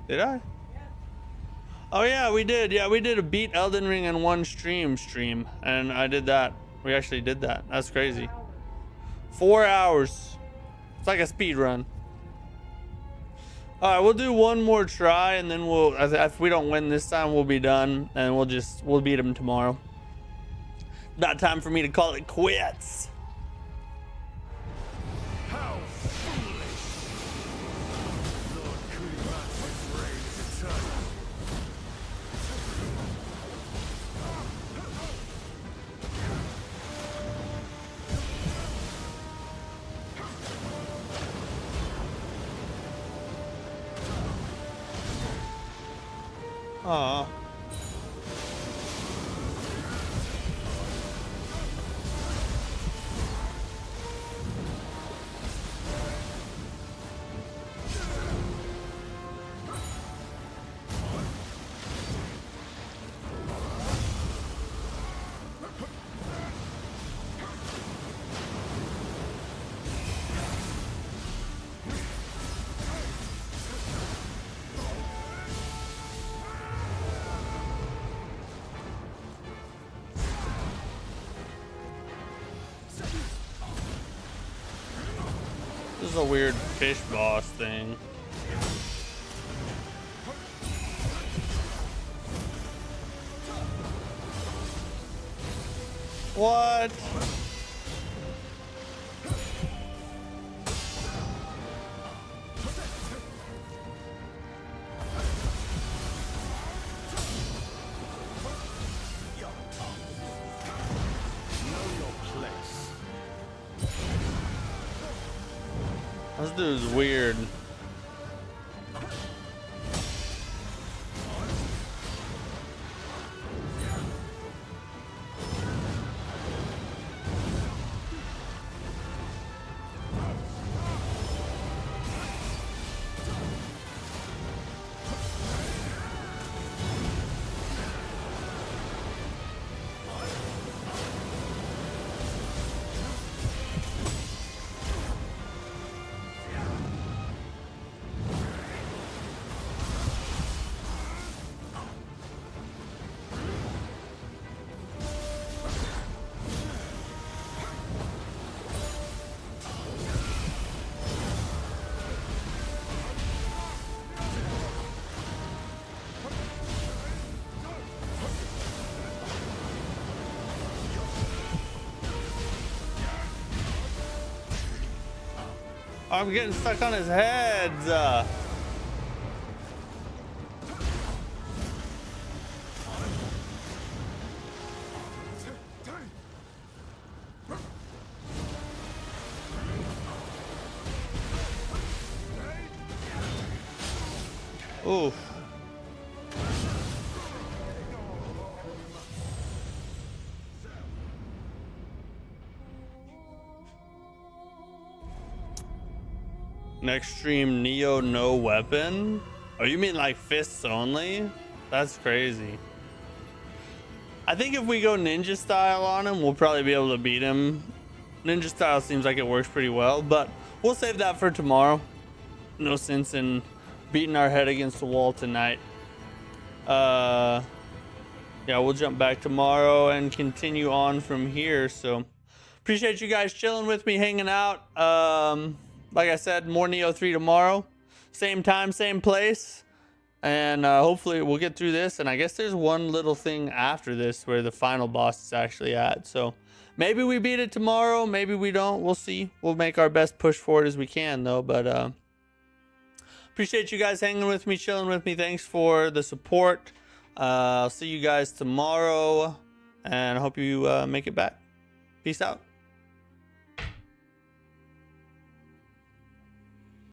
Did I? Oh yeah, we did. Yeah, we did a beat Elden Ring in one stream, and I did that. We actually did that. That's crazy. 4 hours. It's like a speed run. All right, we'll do one more try, and then we'll. If we don't win this time, we'll be done, and we'll beat them tomorrow. Not time for me to call it quits. How foolish! Lord Kumat's reign is eternal. Aw. This is a weird fish boss thing. What? This dude's weird. I'm getting stuck on his heads. Oof. Next stream, Nioh no weapon? Oh, you mean like fists only? That's crazy. I think if we go ninja style on him, we'll probably be able to beat him. Ninja style seems like it works pretty well, but we'll save that for tomorrow. No sense in beating our head against the wall tonight. Yeah, we'll jump back tomorrow and continue on from here. So appreciate you guys chilling with me, hanging out. Like I said, more Nioh 3 tomorrow. Same time, same place. And hopefully we'll get through this. And I guess there's one little thing after this where the final boss is actually at. So maybe we beat it tomorrow. Maybe we don't. We'll see. We'll make our best push for it as we can, though. But appreciate you guys hanging with me, chilling with me. Thanks for the support. I'll see you guys tomorrow. And I hope you make it back. Peace out.